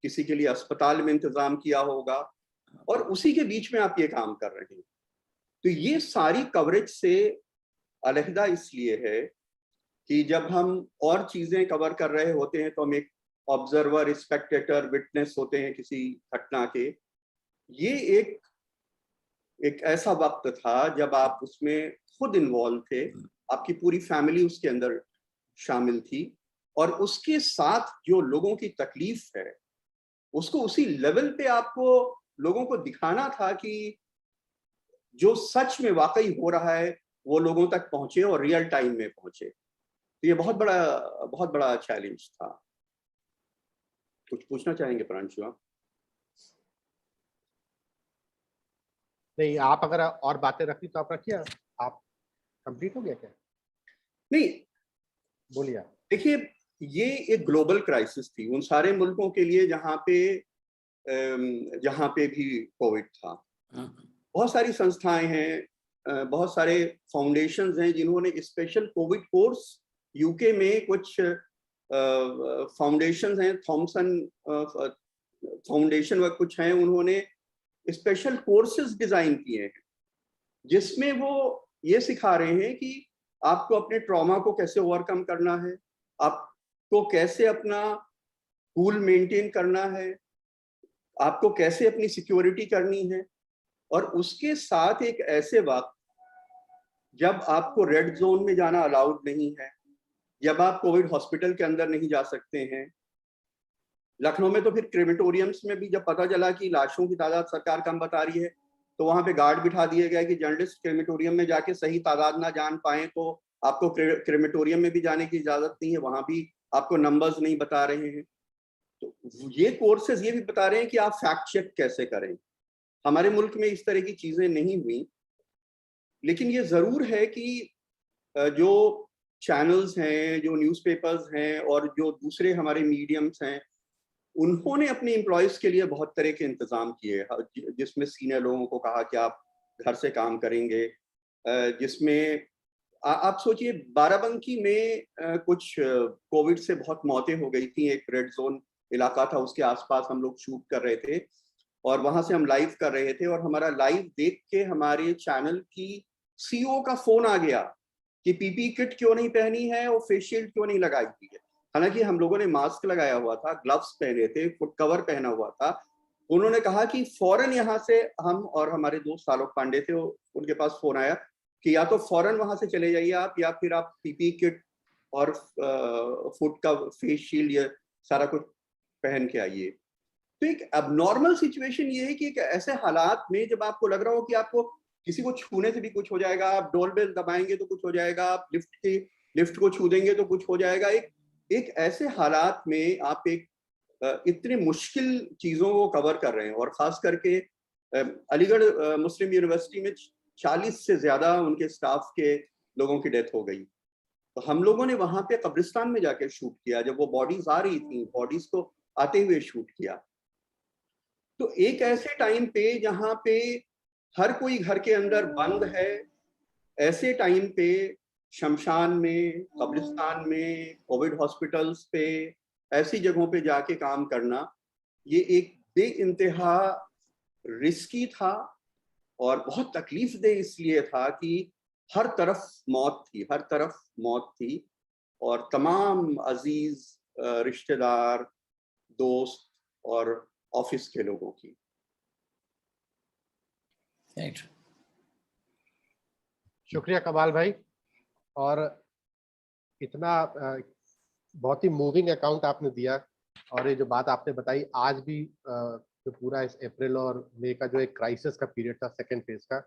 किसी के लिए अस्पताल में इंतजाम किया होगा, और उसी के बीच में आप ये काम कर रहे हैं। तो ये सारी कवरेज से अलहदा इसलिए है कि जब हम और चीजें कवर कर रहे होते हैं तो हम एक ऑब्जर्वर, स्पेक्टेटर, विटनेस होते हैं किसी घटना के। ये एक ऐसा वक्त था जब आप उसमें खुद इन्वॉल्व थे, आपकी पूरी फैमिली उसके अंदर शामिल थी, और उसके साथ जो लोगों की तकलीफ है उसको उसी लेवल पे आपको लोगों को दिखाना था कि जो सच में वाकई हो रहा है वो लोगों तक पहुंचे और रियल टाइम में पहुंचे। तो ये बहुत बड़ा चैलेंज था। कुछ पूछना चाहेंगे प्रांशु आप? नहीं, आप अगर और बातें रखी तो आप रखिए। आप कंप्लीट हो गया क्या? नहीं, बोलिए आप। देखिए, ये एक ग्लोबल क्राइसिस थी उन सारे मुल्कों के लिए जहाँ पे भी कोविड था। बहुत सारी संस्थाएं हैं, बहुत सारे फाउंडेशंस हैं जिन्होंने स्पेशल कोविड कोर्स, यूके में कुछ फाउंडेशंस हैं, थॉमसन फाउंडेशन व कुछ हैं, उन्होंने स्पेशल कोर्सेज डिजाइन किए हैं जिसमें वो ये सिखा रहे हैं कि आपको अपने ट्रॉमा को कैसे ओवरकम करना है, आपको कैसे अपना कूल मेंटेन करना है, आपको कैसे अपनी सिक्योरिटी करनी है। और उसके साथ एक ऐसे वक्त जब आपको रेड जोन में जाना अलाउड नहीं है, जब आप कोविड हॉस्पिटल के अंदर नहीं जा सकते हैं। लखनऊ में तो फिर क्रेमेटोरियम्स में भी जब पता चला कि लाशों की तादाद सरकार कम बता रही है तो वहां पे गार्ड बिठा दिए गए कि जर्नलिस्ट क्रेमेटोरियम में जाके सही तादाद ना जान पाए तो आपको क्रेमेटोरियम में भी जाने की इजाजत नहीं है, वहां भी आपको नंबर्स नहीं बता रहे हैं। तो ये कोर्सेज ये भी बता रहे हैं कि आप फैक्ट चेक कैसे करें। हमारे मुल्क में इस तरह की चीजें नहीं हुई, लेकिन ये जरूर है कि जो चैनल्स हैं, जो न्यूज़पेपर्स हैं और जो दूसरे हमारे मीडियम्स हैं, उन्होंने अपने एम्प्लॉयज के लिए बहुत तरह के इंतजाम किए, जिसमें सीनियर लोगों को कहा कि आप घर से काम करेंगे, जिसमें आप सोचिए बाराबंकी में कुछ कोविड से बहुत मौतें हो गई थी। एक रेड जोन इलाका था, उसके आसपास हम लोग शूट कर रहे थे और वहां से हम लाइव कर रहे थे, और हमारा लाइव देख के हमारे चैनल की सीईओ का फोन आ गया कि पीपी किट क्यों नहीं पहनी है और फेस शील्ड क्यों नहीं लगाई हुई है। हालांकि हम लोगों ने मास्क लगाया हुआ था, ग्लव्स पहने थे, फुट कवर पहना हुआ था। उन्होंने कहा कि फौरन यहाँ से हम और हमारे दोस्त आलोक पांडे थे, उनके पास फोन आया कि या तो फौरन वहां से चले जाइए आप, या फिर आप पीपी किट और फुट का फेस शील्ड ये सारा कुछ पहन के आइए। तो एक अबनॉर्मल सिचुएशन ये है कि एक ऐसे हालात में जब आपको लग रहा हो कि आपको किसी को छूने से भी कुछ हो जाएगा, आप डोर बेल दबाएंगे तो कुछ हो जाएगा, आप लिफ्ट को छू देंगे तो कुछ हो जाएगा, एक ऐसे हालात में आप एक इतनी मुश्किल चीजों को कवर कर रहे हैं। और खास करके अलीगढ़ मुस्लिम यूनिवर्सिटी में 40 से ज्यादा उनके स्टाफ के लोगों की डेथ हो गई। तो हम लोगों ने वहां पे कब्रिस्तान में जाके शूट किया, जब वो बॉडीज आ रही थी, बॉडीज को आते हुए शूट किया। तो एक ऐसे टाइम पे जहाँ पे हर कोई घर के अंदर बंद है, ऐसे टाइम पे शमशान में, कब्रिस्तान में, कोविड हॉस्पिटल्स पे, ऐसी जगहों पे जाके काम करना, ये एक बेइंतहा रिस्की था और बहुत तकलीफ दे इसलिए था कि हर तरफ मौत थी, हर तरफ मौत थी, और तमाम अजीज रिश्तेदार, दोस्त और ऑफिस के लोगों की। शुक्रिया कमाल भाई, और इतना बहुत ही मूविंग अकाउंट आपने दिया। और ये जो बात आपने बताई आज भी, जो पूरा इस अप्रैल और मई का जो एक क्राइसिस का पीरियड था सेकेंड फेज का,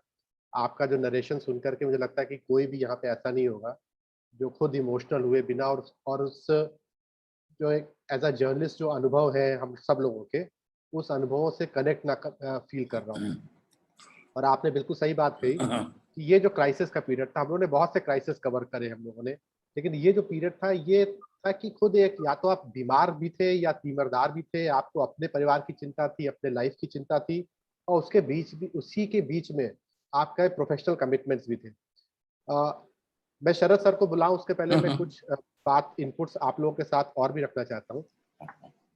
आपका जो नरेशन सुन करके मुझे लगता है कि कोई भी यहाँ पे ऐसा नहीं होगा जो खुद इमोशनल हुए बिना, और उस जो एक एज अ जर्नलिस्ट जो अनुभव है हम सब लोगों के, उस अनुभवों से कनेक्ट ना फील कर रहा हूँ। और आपने बिल्कुल सही बात कही कि ये जो क्राइसिस का पीरियड था, हम लोगों ने बहुत से क्राइसिस कवर करे हम लोगों ने, लेकिन ये जो पीरियड था ये था कि खुद एक, या तो आप बीमार भी थे या तीमरदार भी थे, आपको अपने परिवार की चिंता थी, अपने लाइफ की चिंता थी, और उसके बीच भी, उसी के बीच में आपका प्रोफेशनल कमिटमेंट्स भी थे। मैं शरद सर को बुलाऊं उसके पहले मैं कुछ बात इनपुट्स आप लोगों के साथ और भी रखना चाहता हूँ।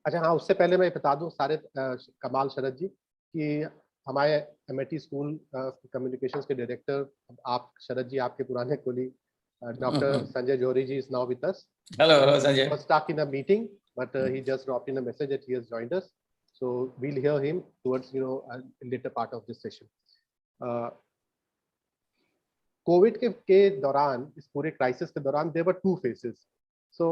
अच्छा हाँ, उससे पहले मैं बता दूं सारे कमाल शरद जी कि हमारे एमआईटी स्कूल कम्युनिकेशंस के डायरेक्टर, आप शरद जी, आपके पुराने colleague doctor Sanjay Johri ji is now with us. Hello Sanjay. Was stuck in a meeting, but he just dropped in a message that he has joined us. So we'll hear him towards later part of this session. Covid के दौरान, इस पूरे crisis के दौरान there were 2 phases. So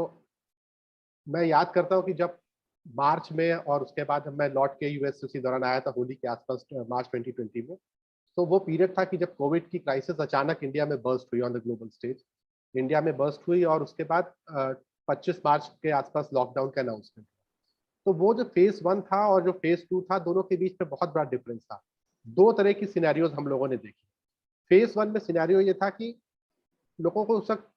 मैं याद करता हूँ कि जब मार्च में और उसके बाद मैं लौट के यूएस उसी दौरान आया था होली के आसपास मार्च 2020 में, तो वो पीरियड था कि जब कोविड की क्राइसिस अचानक इंडिया में बर्स्ट हुई on the global stage, India में बर्स्ट हुई, और उसके बाद 25 मार्च के आसपास लॉकडाउन का अनाउंसमेंट। तो वो जो फेज 1 था और जो फेज 2 था, दोनों के बीच में बहुत बड़ा डिफरेंस था। 2 तरह की सिनेरियोज हम लोगों ने देखी। फेज 1 में सिनेरियो ये था कि लोगों को उस वक्त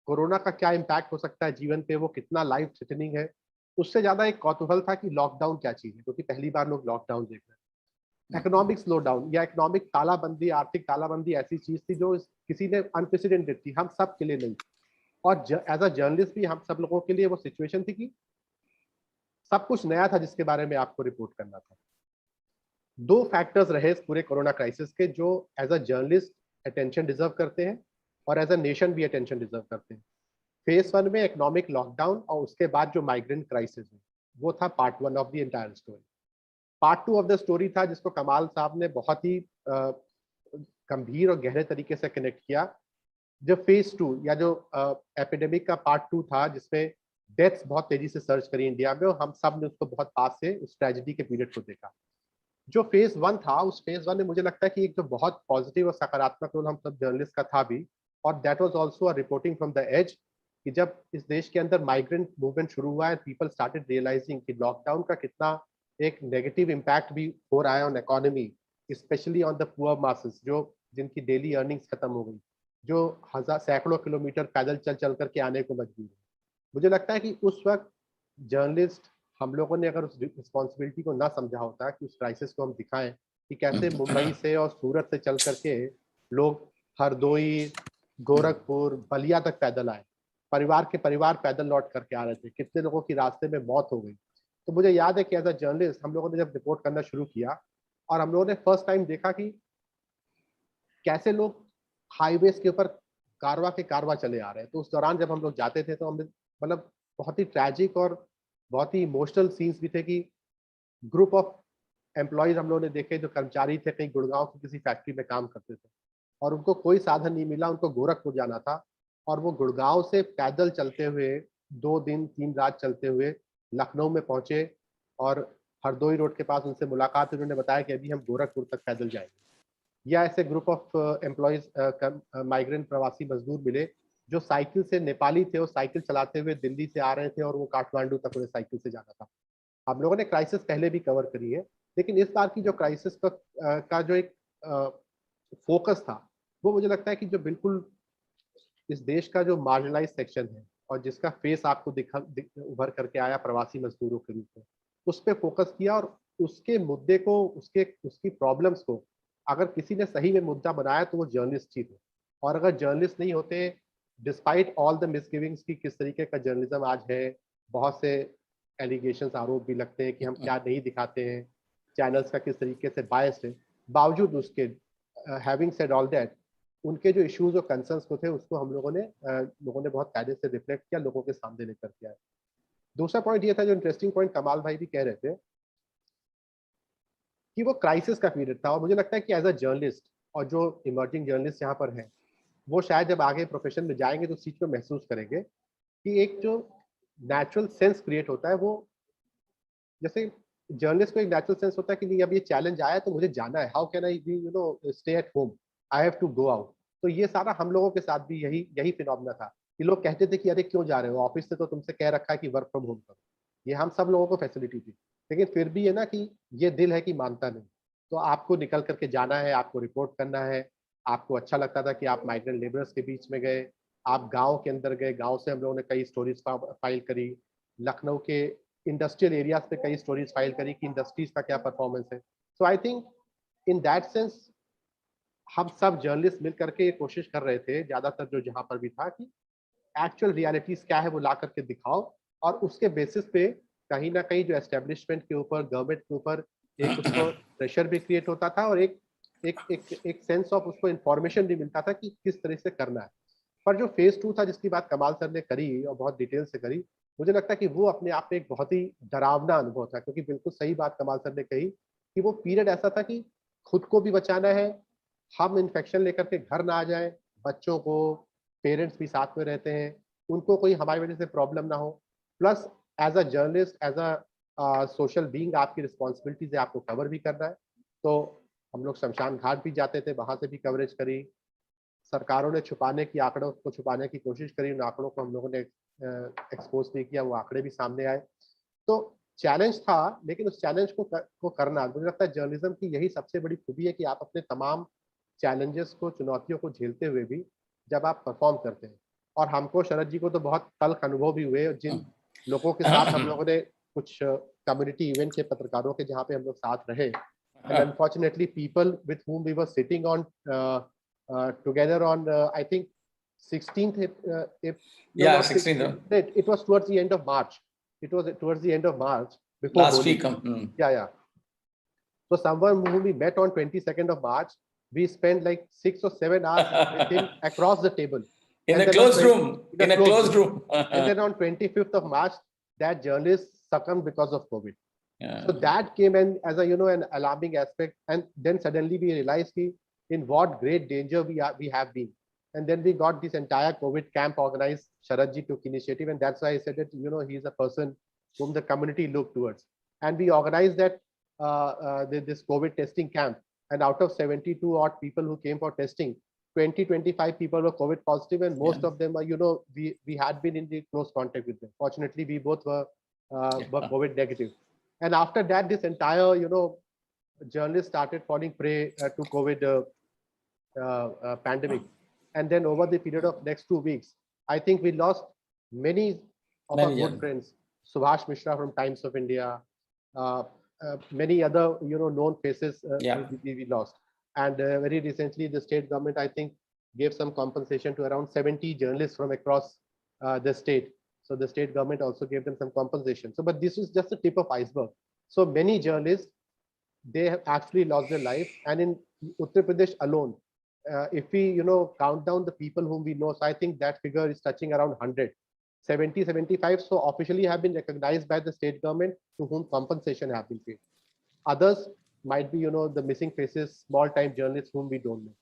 कोरोना का क्या इम्पैक्ट हो सकता है जीवन पे, वो कितना लाइफ थ्रेटनिंग है, उससे ज्यादा एक कौतूहल था कि लॉकडाउन क्या चीज है, क्योंकि पहली बार लोग लॉकडाउन देख रहे हैं। इकोनॉमिक स्लो डाउन या इकोनॉमिक तालाबंदी, आर्थिक तालाबंदी ऐसी चीज थी जो किसी ने अनप्रेसिडेंटेड थी, हम सब के लिए नहीं। और एज अ जर्नलिस्ट भी हम सब लोगों के लिए वो सिचुएशन थी कि सब कुछ नया था जिसके बारे में आपको रिपोर्ट करना था। 2 फैक्टर्स रहे इस पूरे कोरोना क्राइसिस के जो as a journalist attention deserve करते हैं और एज अ नेशन भी अटेंशन डिजर्व करते हैं। फेज 1 में इकोनॉमिक लॉकडाउन और उसके बाद जो माइग्रेंट क्राइसिस है, वो था part 1 of the entire story. Part 2 of the story था जिसको कमाल साहब ने बहुत ही गंभीर और गहरे तरीके से कनेक्ट किया। जो फेज 2 या जो एपिडेमिक का पार्ट 2 था, जिसमें डेथ्स बहुत तेजी से सर्च करी इंडिया में, और हम सब ने उसको बहुत पास से उस ट्रेजेडी के पीरियड को देखा। जो फेज 1 था, उस फेज 1 में मुझे लगता है कि एक जो बहुत पॉजिटिव और सकारात्मक रोल हम सब जर्नलिस्ट का था भी, और that was also a reporting from the edge कि जब इस देश के अंदर माइग्रेंट मूवमेंट शुरू हुआ है, पीपल स्टार्टेड रियलाइजिंग कि लॉकडाउन का कितना एक नेगेटिव इम्पैक्ट भी हो रहा है on economy, specially on the poor masses, जो जिनकी डेली अर्निंग्स खत्म हो गई, जो सैकड़ों किलोमीटर पैदल चल चल करके आने को मजबूर है। मुझे लगता है कि उस वक्त जर्नलिस्ट, हम लोगों ने अगर उस रिस्पॉन्सिबिलिटी को ना समझा होता कि उस क्राइसिस को हम दिखाएं कि कैसे मुंबई से और सूरत से चल करके लोग हरदोई, गोरखपुर, बलिया तक पैदल आए, परिवार के परिवार पैदल लौट करके आ रहे थे, कितने लोगों की रास्ते में मौत हो गई। तो मुझे याद है कि एज अ जर्नलिस्ट हम लोगों ने जब रिपोर्ट करना शुरू किया और हम लोगों ने फर्स्ट टाइम देखा कि कैसे लोग हाईवेज के ऊपर कारवा चले आ रहे हैं। तो उस दौरान जब हम लोग जाते थे तो हमने मतलब बहुत ही ट्रैजिक और बहुत ही इमोशनल सीन्स भी थे कि ग्रुप ऑफ एम्प्लॉयज हम लोगों ने देखे जो कर्मचारी थे, कहीं गुड़गांव की किसी फैक्ट्री में काम करते थे और उनको कोई साधन नहीं मिला, उनको गोरखपुर जाना था और वो गुड़गांव से पैदल चलते हुए 2 दिन 3 रात चलते हुए लखनऊ में पहुंचे और हरदोई रोड के पास उनसे मुलाकात हुई। उन्होंने बताया कि अभी हम गोरखपुर तक पैदल जाएंगे। या ऐसे ग्रुप ऑफ एम्प्लॉयज माइग्रेंट प्रवासी मजदूर मिले जो साइकिल से, नेपाली थे, वो साइकिल चलाते हुए दिल्ली से आ रहे थे और वो काठमांडू तक उन्हें साइकिल से जाना था। हम लोगों ने क्राइसिस पहले भी कवर करी है, लेकिन इस बार की जो क्राइसिस का जो एक फोकस था वो मुझे लगता है कि जो बिल्कुल इस देश का जो मार्जिनलाइज सेक्शन है और जिसका फेस आपको उभर करके आया प्रवासी मजदूरों के रूप में, उस पर फोकस किया और उसके मुद्दे को, उसकी प्रॉब्लम्स को अगर किसी ने सही में मुद्दा बनाया तो वो जर्नलिस्ट ही थे। और अगर जर्नलिस्ट नहीं होते, डिस्पाइट ऑल द मिसगिविंग्स की किस तरीके का जर्नलिज्म आज है, बहुत से एलिगेशंस, आरोप भी लगते हैं कि हम क्या नहीं दिखाते हैं, चैनल्स का किस तरीके से बायस्ड है, बावजूद उसके हैविंग सेड ऑल दैट, उनके जो इश्यूज और कंसर्न्स को थे उसको हम लोगों ने बहुत कायदे से रिफ्लेक्ट किया, लोगों के सामने लेकर के आए। दूसरा पॉइंट ये था, जो इंटरेस्टिंग पॉइंट कमाल भाई भी कह रहे थे, कि वो क्राइसिस का पीरियड था और मुझे लगता है कि एज अ जर्नलिस्ट और जो इमर्जिंग जर्नलिस्ट यहाँ पर हैं, वो शायद जब आगे प्रोफेशन में जाएंगे तो उस चीज को महसूस करेंगे कि एक जो नेचुरल सेंस क्रिएट होता है, वो जैसे जर्नलिस्ट को एक नेचुरल सेंस होता है कि नहीं अब ये चैलेंज आया तो मुझे जाना है, how can I be stay at home, I have to go out. तो ये सारा हम लोगों के साथ भी यही फिनोमेना था कि लोग कहते थे कि अरे क्यों जा रहे हो, ऑफिस से तो तुमसे कह रखा है कि वर्क फ्रॉम होम करो, ये हम सब लोगों को फैसिलिटी थी, लेकिन फिर भी है ना कि ये दिल है कि मानता नहीं। तो आपको निकल करके जाना है, आपको रिपोर्ट करना है, आपको अच्छा लगता था कि आप माइग्रेंट लेबरर्स के बीच में गए, आप गाँव के अंदर गए, गाँव से हम लोगों ने कई स्टोरीज फाइल करी, लखनऊ के इंडस्ट्रियल एरियाज पे कई स्टोरीज फाइल करी कि इंडस्ट्रीज का क्या परफॉर्मेंस है। So I think in that sense हम सब जर्नलिस्ट मिल करके ये कोशिश कर रहे थे, ज्यादातर जो जहां पर भी था, कि एक्चुअल रियलिटीज क्या है वो ला करके दिखाओ और उसके बेसिस पे कहीं ना कहीं जो एस्टेब्लिशमेंट के ऊपर, गवर्नमेंट के ऊपर एक उसको प्रेशर भी क्रिएट होता था और एक सेंस ऑफ उसको इंफॉर्मेशन भी मिलता था कि किस तरह से करना है। पर जो फेज 2 था जिसकी बात कमाल सर ने करी और बहुत डिटेल से करी, मुझे लगता है कि वो अपने आप में एक बहुत ही डरावना अनुभव था, क्योंकि बिल्कुल सही बात कमाल सर ने कही कि वो पीरियड ऐसा था कि खुद को भी बचाना है, हम इन्फेक्शन लेकर के घर ना आ जाए, बच्चों को, पेरेंट्स भी साथ में रहते हैं, उनको कोई हमारी वजह से प्रॉब्लम ना हो, plus as a journalist, as a social being आपकी रिस्पॉन्सिबिलिटीज है, आपको कवर भी करना है। तो हम लोग शमशान घाट भी जाते थे, वहां से भी कवरेज करी, सरकारों ने छुपाने की, आंकड़ों को छुपाने की कोशिश करी, उन आंकड़ों को हम लोगों ने एक्सपोज नहीं किया, वो आंकड़े भी सामने आए। तो चैलेंज था, लेकिन उस चैलेंज को करना, मुझे लगता है जर्नलिज्म की यही सबसे बड़ी खूबी है कि आप अपने तमाम चैलेंजेस को, चुनौतियों को झेलते हुए भी जब आप परफॉर्म करते हैं, और हमको, शरद जी को तो बहुत तल्ख अनुभव भी हुए, जिन लोगों के साथ हम लोगों ने कुछ कम्युनिटी इवेंट के पत्रकारों के जहाँ पे हम लोग साथ रहे, and unfortunately people with whom we were sitting on together on I think 16th yeah, 16th. It was towards the end of March. It was towards the end of March before last Holi. week. Yeah. So someone whom we met on 22nd of March, we spent like 6 or 7 hours with him across the table. In a closed room. In a closed room. And then on 25th of March, that journalist succumbed because of COVID. Yeah. So that came in as a an alarming aspect, and then suddenly we realized in what great danger we have been, and then we got this entire COVID camp organized. Sharad ji took initiative, and that's why I said that he is a person whom the community looked towards, and we organized that this COVID testing camp, and out of 72 odd people who came for testing, 20-25 people were COVID positive, and most of them are, we had been in the close contact with them. Fortunately, we both were COVID negative. And after that, this entire, journalists started falling prey to COVID pandemic. And then over the period of next 2 weeks, I think we lost many of our good friends. Subhash Mishra from Times of India, many other, known faces we lost. And very recently, the state government, I think, gave some compensation to around 70 journalists from across the state. So the state government also gave them some compensation. So, but this is just the tip of iceberg. So many journalists, they have actually lost their life. And in Uttar Pradesh alone, if we, count down the people whom we know, so I think that figure is touching around 100, 70, 75. So officially have been recognized by the state government, to whom compensation have been paid. Others might be, the missing faces, small-time journalists whom we don't know.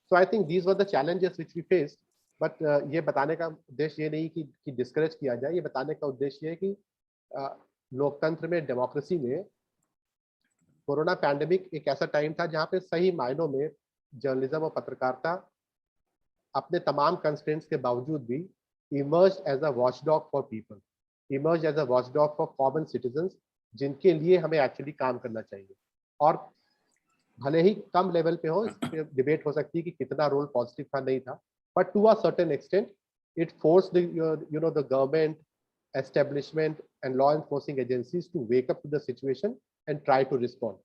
So I think these were the challenges which we faced. But ये बताने का उद्देश्य ये नहीं कि discourage किया जाए, ये बताने का उद्देश्य है कि लोकतंत्र में, डेमोक्रेसी में, कोरोना पैंडेमिक एक ऐसा टाइम था जहाँ पे सही मायनों में जर्नलिज्म और पत्रकारिता अपने तमाम कंस्ट्रेंट्स के बावजूद भी emerged as a watchdog for people, emerged as a watchdog for common citizens, जिनके लिए हमें एक्चुअली काम करना चाहिए. और भले ही कम लेवल पे हो, डिबेट हो सकती है कि कितना रोल पॉजिटिव था, नहीं था, but to a certain extent it forced the the government, establishment and law enforcing agencies to wake up to the situation and try to respond.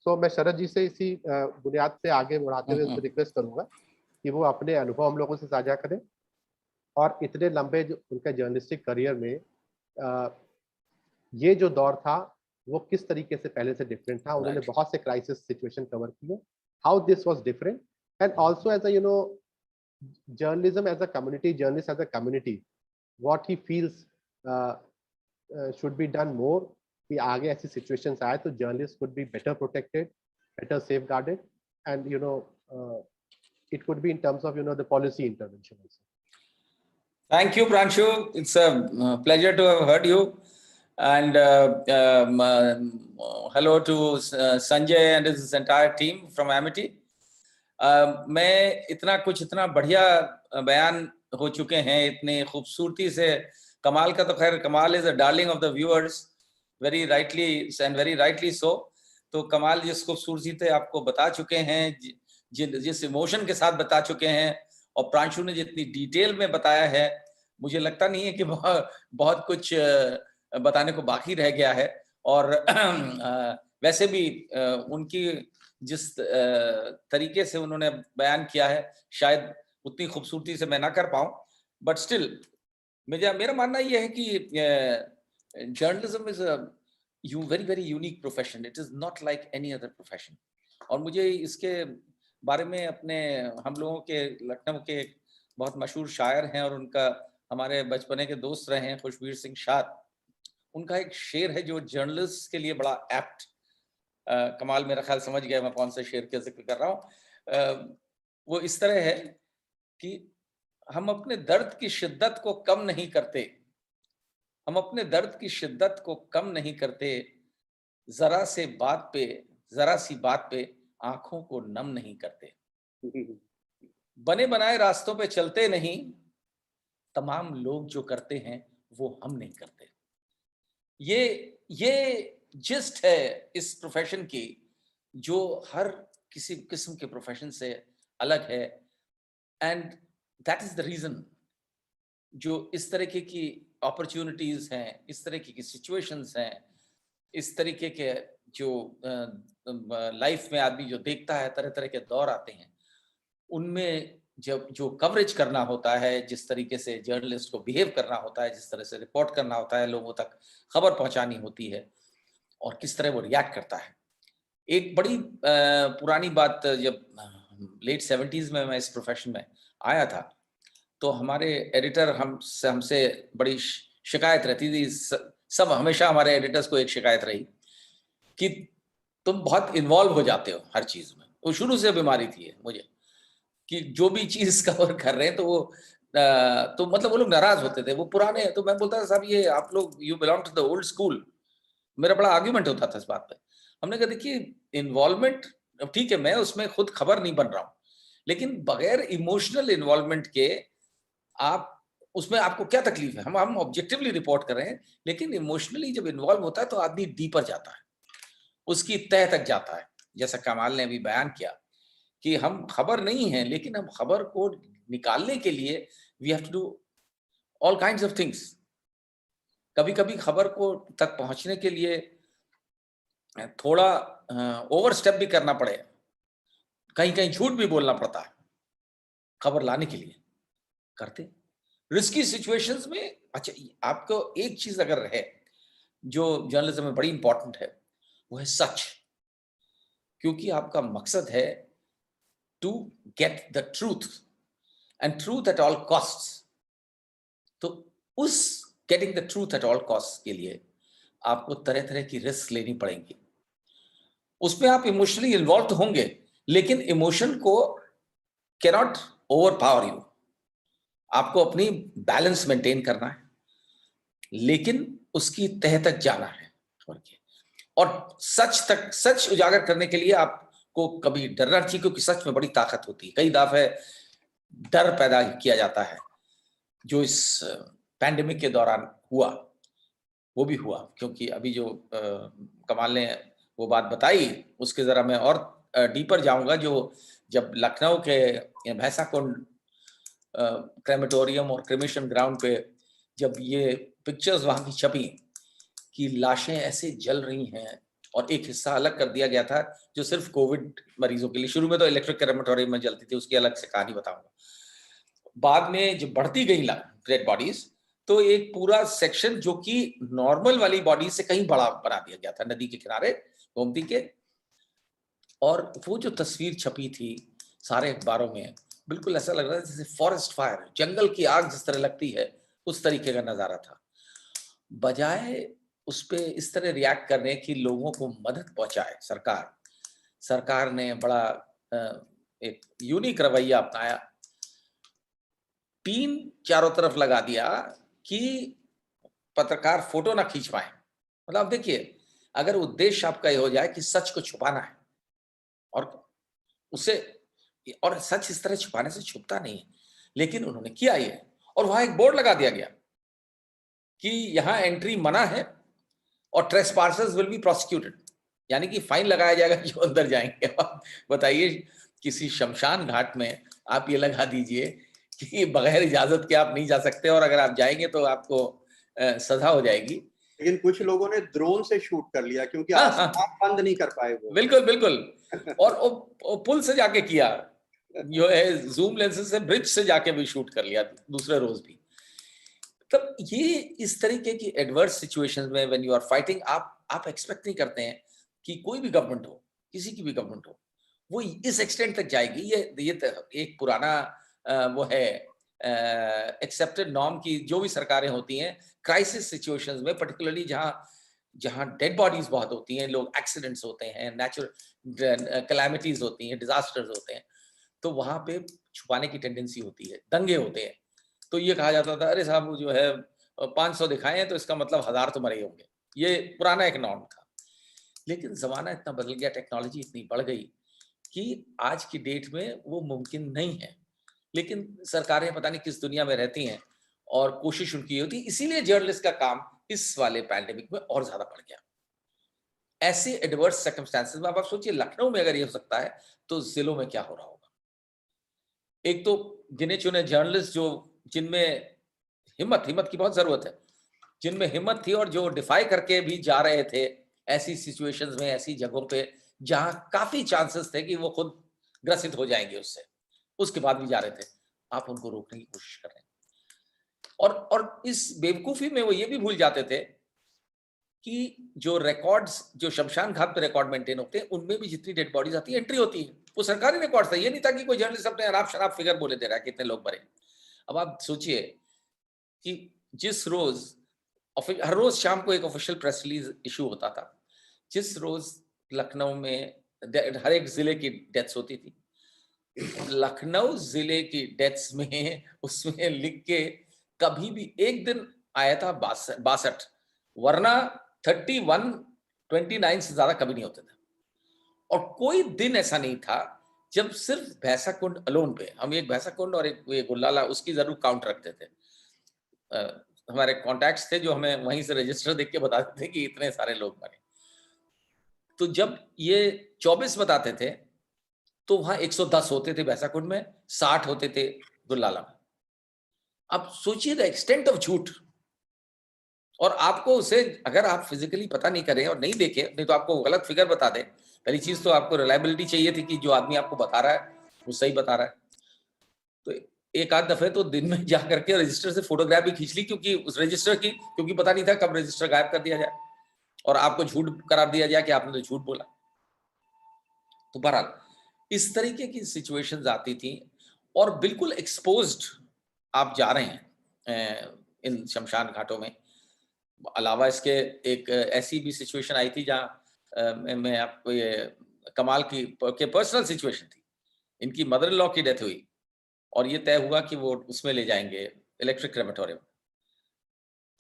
So मैं शरद जी से इसी बुनियाद से आगे बढ़ाते हुए रिक्वेस्ट करूंगा कि वो अपने अनुभव हम लोगों से साझा करें, और इतने लंबे जो उनके जर्नलिस्टिक करियर में ये जो दौर था वो किस तरीके से पहले से डिफरेंट था. उन्होंने बहुत से क्राइसिस सिचुएशन कवर किए, how this was different, and also as a journalism as a community, journalists as a community, what he feels should be done more कि आगे ऐसी situations आए तो journalists could be better protected, better safeguarded, and it could be in terms of the policy intervention also. Thank you, Pranshu. It's a pleasure to have heard you, and hello to Sanjay and his entire team from Amity. मैं इतना बढ़िया बयान हो चुके हैं, इतनी खूबसूरती से. कमाल का तो खैर, कमाल is a darling of the viewers, very rightly and very rightly so. तो कमाल जिस खूबसूरती से आपको बता चुके हैं, जिस इमोशन के साथ बता चुके हैं, और प्रांशु ने जितनी डिटेल में बताया है, मुझे लगता नहीं है कि बहुत कुछ बताने को बाकी रह गया है. और वैसे भी उनकी जिस तरीके से उन्होंने बयान किया है, शायद उतनी खूबसूरती से मैं ना कर पाऊं, बट स्टिल मेरा मानना यह है कि journalism is a very very unique profession. It is not like any other profession. और मुझे इसके बारे में अपने, हम लोगों के लखनऊ के एक बहुत मशहूर शायर हैं और उनका हमारे बचपने के दोस्त रहे हैं, खुशबीर सिंह शाद, उनका एक शेर है जो जर्नलिस्ट के लिए बड़ा एप्ट. कमाल मेरा ख्याल समझ गया मैं कौन से शेर का जिक्र कर रहा हूँ. वो इस तरह है कि हम अपने दर्द की शिद्दत को कम नहीं करते, हम अपने दर्द की शिद्दत को कम नहीं करते, जरा सी बात पे आंखों को नम नहीं करते, बने बनाए रास्तों पे चलते नहीं, तमाम लोग जो करते हैं वो हम नहीं करते. ये जिस्ट है इस प्रोफेशन की, जो हर किसी किस्म के प्रोफेशन से अलग है. And that is the reason जो इस तरीके की अपॉर्चुनिटीज हैं, इस तरीके की सिचुएशंस हैं, इस तरीके के जो लाइफ में आदमी जो देखता है, तरह तरह के दौर आते हैं, उनमें जब जो कवरेज करना होता है, जिस तरीके से जर्नलिस्ट को बिहेव करना होता है, जिस तरह से रिपोर्ट करना होता है, लोगों तक खबर पहुंचानी होती है, और किस तरह वो रिएक्ट करता है. एक बड़ी पुरानी बात, जब लेट 70s में मैं इस प्रोफेशन में आया था, तो हमारे एडिटर हमसे बड़ी शिकायत रहती थी. सब हमेशा हमारे एडिटर्स को एक शिकायत रही कि तुम बहुत इन्वॉल्व हो जाते हो हर चीज में. वो शुरू से बीमारी थी मुझे कि जो भी चीज कवर कर रहे हैं तो वो तो मतलब वो लोग नाराज होते थे, वो पुराने. तो मैं बोलता था, साहब ये आप लोग you belong to the old school. मेरा बड़ा आर्ग्यूमेंट होता था इस बात पे. हमने कहा देखिए इन्वॉल्वमेंट ठीक है, मैं उसमें खुद खबर नहीं बन रहा हूँ, लेकिन बगैर इमोशनल इन्वॉल्वमेंट के आप उसमें आपको क्या तकलीफ है? हम ऑब्जेक्टिवली रिपोर्ट कर रहे हैं, लेकिन इमोशनली जब इन्वॉल्व होता है तो आदमी डीपर जाता है, उसकी तह तक जाता है। जैसा कमाल ने अभी बयान किया कि हम खबर नहीं है, लेकिन हम खबर को निकालने के लिए we have to do all kinds of things. कभी कभी खबर को तक पहुंचने के लिए थोड़ा ओवर स्टेप भी करना पड़े, कहीं कहीं झूठ भी बोलना पड़ता है खबर लाने के लिए, करते रिस्की सिचुएशंस में। अच्छा, आपको एक चीज अगर है जो जर्नलिज्म में बड़ी इंपॉर्टेंट है, वो है सच, क्योंकि आपका मकसद है to get the truth and truth at all costs. तो उस getting the truth at all cost के लिए आपको तरह तरह की रिस्क लेनी पड़ेंगी। उसमें आप इमोशनली इन्वॉल्व तो होंगे, लेकिन इमोशन को कैनॉट ओवर पावर यू। आपको अपनी बैलेंस मेंटेन करना है, लेकिन उसकी तह तक जाना है। और सच उजागर करने के लिए आपको कभी डरना चाहिए, क्योंकि सच में बड़ी ताकत होती है। कई दफे डर पैदा किया जाता है, जो इस पैंडेमिक के दौरान हुआ वो भी हुआ, क्योंकि अभी जो कमाल ने वो बात बताई उसके जरा मैं और डीपर जाऊंगा। जो जब लखनऊ के भैंसाकुंड क्रेमेटोरियम और क्रेमेशन ग्राउंड पे जब ये पिक्चर्स वहां की छपी कि लाशें ऐसे जल रही हैं, और एक हिस्सा अलग कर दिया गया था जो सिर्फ कोविड मरीजों के लिए, शुरू में तो इलेक्ट्रिक क्रेमेटोरियम में जलती थी, उसकी अलग से कहानी बताऊंगा। बाद में जब बढ़ती गई डेड बॉडीज, तो एक पूरा सेक्शन जो कि नॉर्मल वाली बॉडी से कहीं बड़ा बना दिया गया था नदी के किनारे गोमती के। और वो जो तस्वीर छपी थी सारे अखबारों में, बिल्कुल ऐसा लग रहा था जैसे फॉरेस्ट फायर, जंगल की आग जिस तरह लगती है उस तरीके का नजारा था। बजाय उस पे इस तरह रिएक्ट करने की लोगों को मदद पहुंचाए सरकार ने बड़ा एक यूनिक रवैया अपनाया। टीम चारों तरफ लगा दिया कि पत्रकार फोटो ना खींच पाए। मतलब देखिए, अगर उद्देश्य आपका ये हो जाए कि सच को छुपाना है, और सच इस तरह छुपाने से छुपता नहीं है, लेकिन उन्होंने किया ये, और वहां एक बोर्ड लगा दिया गया कि यहाँ एंट्री मना है और ट्रेसपासर्स विल बी प्रोसिक्यूटेड, यानी कि फाइन लगाया जाएगा जो अंदर जाएंगे। आप बताइए, किसी शमशान घाट में आप ये लगा दीजिए कि बगैर इजाजत के आप नहीं जा सकते, और अगर आप जाएंगे तो आपको सजा हो जाएगी। लेकिन कुछ लोगों ने ड्रोन से शूट कर लिया, क्योंकि आसमान बंद नहीं कर पाए वो। बिल्कुल और पुल से जाके किया, जो है जूम लेंसेज से ब्रिज से जाके भी शूट कर लिया दूसरे रोज भी। तब ये इस तरीके की एडवर्स सिचुएशंस में व्हेन यू आर फाइटिंग, आप एक्सपेक्ट नहीं करते हैं कि कोई भी गवर्नमेंट हो, किसी की भी गवर्नमेंट हो, वो इस एक्सटेंट तक जाएगी। ये एक पुराना वो है एक्सेप्टेड नॉर्म की जो भी सरकारें होती हैं क्राइसिस सिचुएशंस में, पर्टिकुलरली जहां डेड बॉडीज बहुत होती हैं, लोग एक्सीडेंट्स होते हैं, नेचुरल कैलामिटीज होती हैं, डिजास्टर्स होते हैं, तो वहां पे छुपाने की टेंडेंसी होती है, दंगे होते हैं। तो ये कहा जाता था, अरे साहब जो है 500 दिखाए हैं तो इसका मतलब 1000 तो मरे होंगे। ये पुराना एक नॉर्म था। लेकिन जमाना इतना बदल गया, टेक्नोलॉजी इतनी बढ़ गई कि आज की डेट में वो मुमकिन नहीं है। लेकिन सरकारें पता नहीं किस दुनिया में रहती हैं, और कोशिश उनकी होती है। इसीलिए जर्नलिस्ट का काम इस वाले पैंडेमिक में और ज्यादा बढ़ गया। ऐसे एडवर्स सर्कमस्टेंसेस में आप सोचिए, लखनऊ में अगर ये हो सकता है तो जिलों में क्या हो रहा होगा। एक तो गिने चुने जर्नलिस्ट जो जिनमें हिम्मत की बहुत जरूरत है, जिनमें हिम्मत थी और जो डिफाई करके भी जा रहे थे ऐसी सिचुएशंस में, ऐसी जगहों पे जहां काफी चांसेस थे कि वो खुद ग्रसित हो जाएंगे उससे, उसके बाद भी जा रहे थे। आप उनको रोकने की कोशिश कर रहे हैं, और इस बेवकूफी में वो ये भी भूल जाते थे कि जो रिकॉर्ड्स, जो शमशान घाट पे रिकॉर्ड मेंटेन होते हैं, उनमें भी जितनी डेड बॉडीज आती है एंट्री होती है, वो सरकारी रिकॉर्ड था। ये नहीं था कि कोई जर्नलिस्ट अपने अनाप शनाप फिगर बोले दे रहा है कितने लोग मरे। अब आप सोचिए कि जिस रोज हर रोज शाम को एक ऑफिशियल प्रेस रिलीज इशू होता था, जिस रोज लखनऊ में हर एक जिले की डेथ्स होती थी, लखनऊ जिले की डेथ्स में उसमें लिख के कभी भी एक दिन आया था 62, वरना 31, 29 से ज्यादा कभी नहीं होते थे। और कोई दिन ऐसा नहीं था जब सिर्फ भैंसा कुंड अलोन पे हम एक भैंसा कुंड और एक ये गुल्लाला उसकी जरूर काउंट रखते थे। हमारे कॉन्टैक्ट्स थे जो हमें वहीं से रजिस्टर देख के बताते थे कि इतने सारे लोग मरे। तो जब ये 24 बताते थे तो वहां 110 होते थे भैंसा कुंड में, 60 होते थे गुल्लाला में। अब सोचिए द एक्सटेंट ऑफ झूठ। और आपको उसे अगर आप फिजिकली पता नहीं करें और नहीं देखें, नहीं तो आपको गलत फिगर बता दे। पहली चीज तो आपको रिलायबिलिटी चाहिए थी कि जो आदमी आपको बता रहा है वो सही बता रहा है। तो एक आध दफे तो दिन में जा करके रजिस्टर से फोटोग्राफ भी खींच ली, क्योंकि उस रजिस्टर की, क्योंकि पता नहीं था कब रजिस्टर गायब कर दिया जाए और आपको झूठ करार दिया जाए कि आपने तो झूठ बोला। तो बहरहाल इस तरीके की सिचुएशंस आती थी और बिल्कुल एक्सपोज्ड आप जा रहे हैं इन शमशान घाटों में। अलावा इसके एक ऐसी भी सिचुएशन आई थी जहाँ मैं आपको ये कमाल की पर्सनल सिचुएशन थी। इनकी मदर इन लॉ की डेथ हुई और ये तय हुआ कि वो उसमें ले जाएंगे इलेक्ट्रिक क्रेमेटोरियम।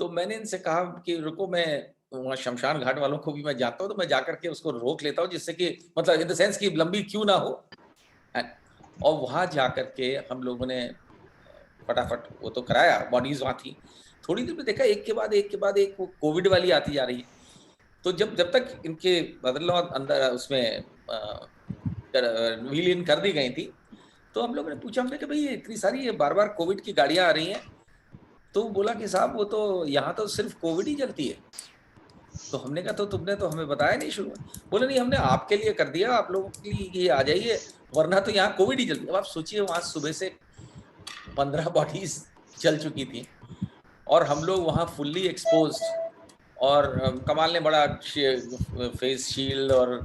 तो मैंने इनसे कहा कि रुको, मैं वहाँ शमशान घाट वालों को भी मैं जानता हूँ, तो मैं जाकर के उसको रोक लेता हूँ, जिससे कि मतलब इन द सेंस कि लंबी क्यों ना हो। और वहाँ जाकर के हम लोगों ने फटाफट वो तो कराया, बॉडीज वहाँ थी। थोड़ी देर में देखा एक के बाद एक वो कोविड वाली आती जा रही है। तो जब तक इनके मदर लॉ अंदर उसमें व्हील इन कर दी गई थी, तो हम लोगों ने पूछा, हमने कि भाई इतनी सारी ये बार बार कोविड की गाड़ियां आ रही हैं। तो बोला कि साहब वो तो यहाँ तो सिर्फ कोविड ही चलती है। तो हमने कहा तो तुमने तो हमें बताया नहीं शुरू में। बोले नहीं, हमने आपके लिए कर दिया, आप लोगों के लिए आ जाइए, वरना तो यहाँ कोविड ही चलती है। अब आप सोचिए वहाँ सुबह से 15 बॉडीज चल चुकी थी और हम लोग वहाँ फुल्ली एक्सपोज्ड। और कमाल ने बड़ा फेस शील्ड और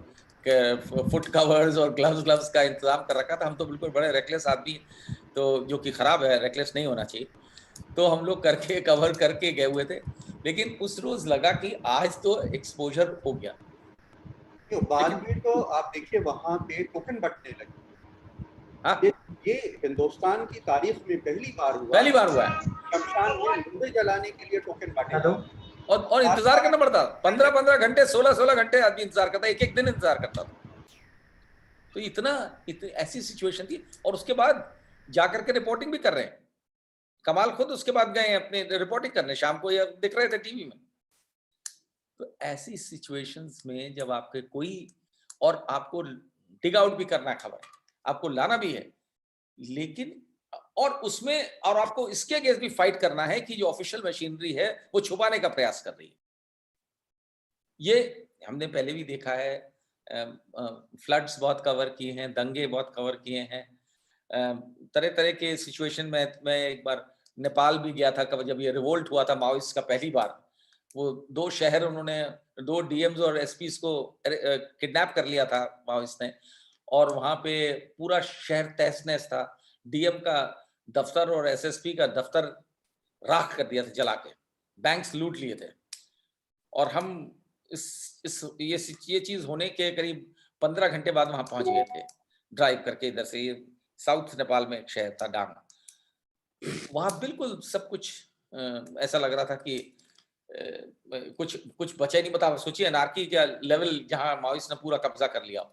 फुट कवर्स और ग्लव्स का इंतजाम कर रखा था। हम तो बिल्कुल बड़े रेकलेस आदमी, तो जो कि खराब है, रेकलेस नहीं होना चाहिए। तो हम लोग करके कवर करके गए हुए थे, लेकिन उस रोज लगा कि आज तो एक्सपोजर हो गया। तो बाद में तो आप देखिए वहां पे टोकन बंटने लगे। हाँ, ये हिंदुस्तान की तारीख में पहली बार हुआ है शमशान में मुर्दे जलाने के लिए टोकन बांटे। और इंतजार करना पड़ता, 15 घंटे 16 घंटे आदमी इंतजार करता, एक दिन इंतजार करता था। तो इतनी ऐसी सिचुएशन थी। और उसके बाद जाकर के रिपोर्टिंग भी कर रहे हैं। कमाल खुद उसके बाद गए अपने रिपोर्टिंग करने, शाम को ये दिख रहे थे टीवी में। तो ऐसी सिचुएशंस में जब आपके कोई, और आपको डिग आउट भी करना है खबर, आपको लाना भी है, लेकिन और उसमें और आपको इसके अगेंस्ट भी फाइट करना है कि जो ऑफिशियल मशीनरी है वो छुपाने का प्रयास कर रही है। ये हमने पहले भी देखा है, फ्लड्स बहुत कवर किए हैं, दंगे बहुत कवर किए हैं, तरह तरह के सिचुएशन में। मैं एक बार नेपाल भी गया था, कब जब ये रिवोल्ट हुआ था माओइस्ट का पहली बार। वो 2 शहर उन्होंने 2 डीएम्स और एसपीस को किडनैप कर लिया था माओइस्ट ने, और वहां पे पूरा शहर तहस नहस था। डीएम का दफ्तर और एसएसपी का दफ्तर राख कर दिया था जला के, बैंक्स लूट लिए थे। और हम ये चीज होने के करीब 15 घंटे बाद वहां पहुंच गए थे ड्राइव करके। इधर से साउथ नेपाल में एक शहर था डांग, वहां बिल्कुल सब कुछ ऐसा लग रहा था कि कुछ बचा ही नहीं। बता सोचिए अनार्की का लेवल जहां माओइस्ट ने पूरा कब्जा कर लिया।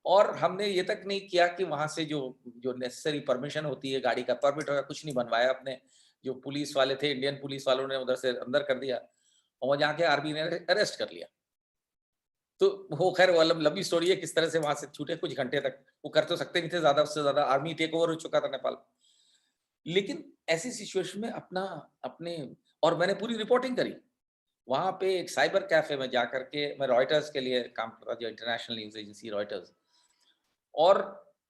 और हमने ये तक नहीं किया कि वहां से जो नेसेसरी परमिशन होती है, गाड़ी का परमिट वगैरह कुछ नहीं बनवाया। अपने जो पुलिस वाले थे, इंडियन पुलिस वालों ने उधर से अंदर कर दिया और जाके आर्मी ने अरेस्ट कर लिया। तो वो खैर वो लंबी स्टोरी है, किस तरह से वहां से छूटे कुछ घंटे तक। वो कर तो सकते नहीं थे ज्यादा, उससे ज्यादा आर्मी टेक ओवर हो चुका था नेपाल। लेकिन ऐसी सिचुएशन में अपने और मैंने पूरी रिपोर्टिंग करी। वहां पे एक साइबर कैफे में जाकर के, मैं रॉयटर्स के लिए काम करता, जो इंटरनेशनल न्यूज एजेंसी रॉयटर्स, और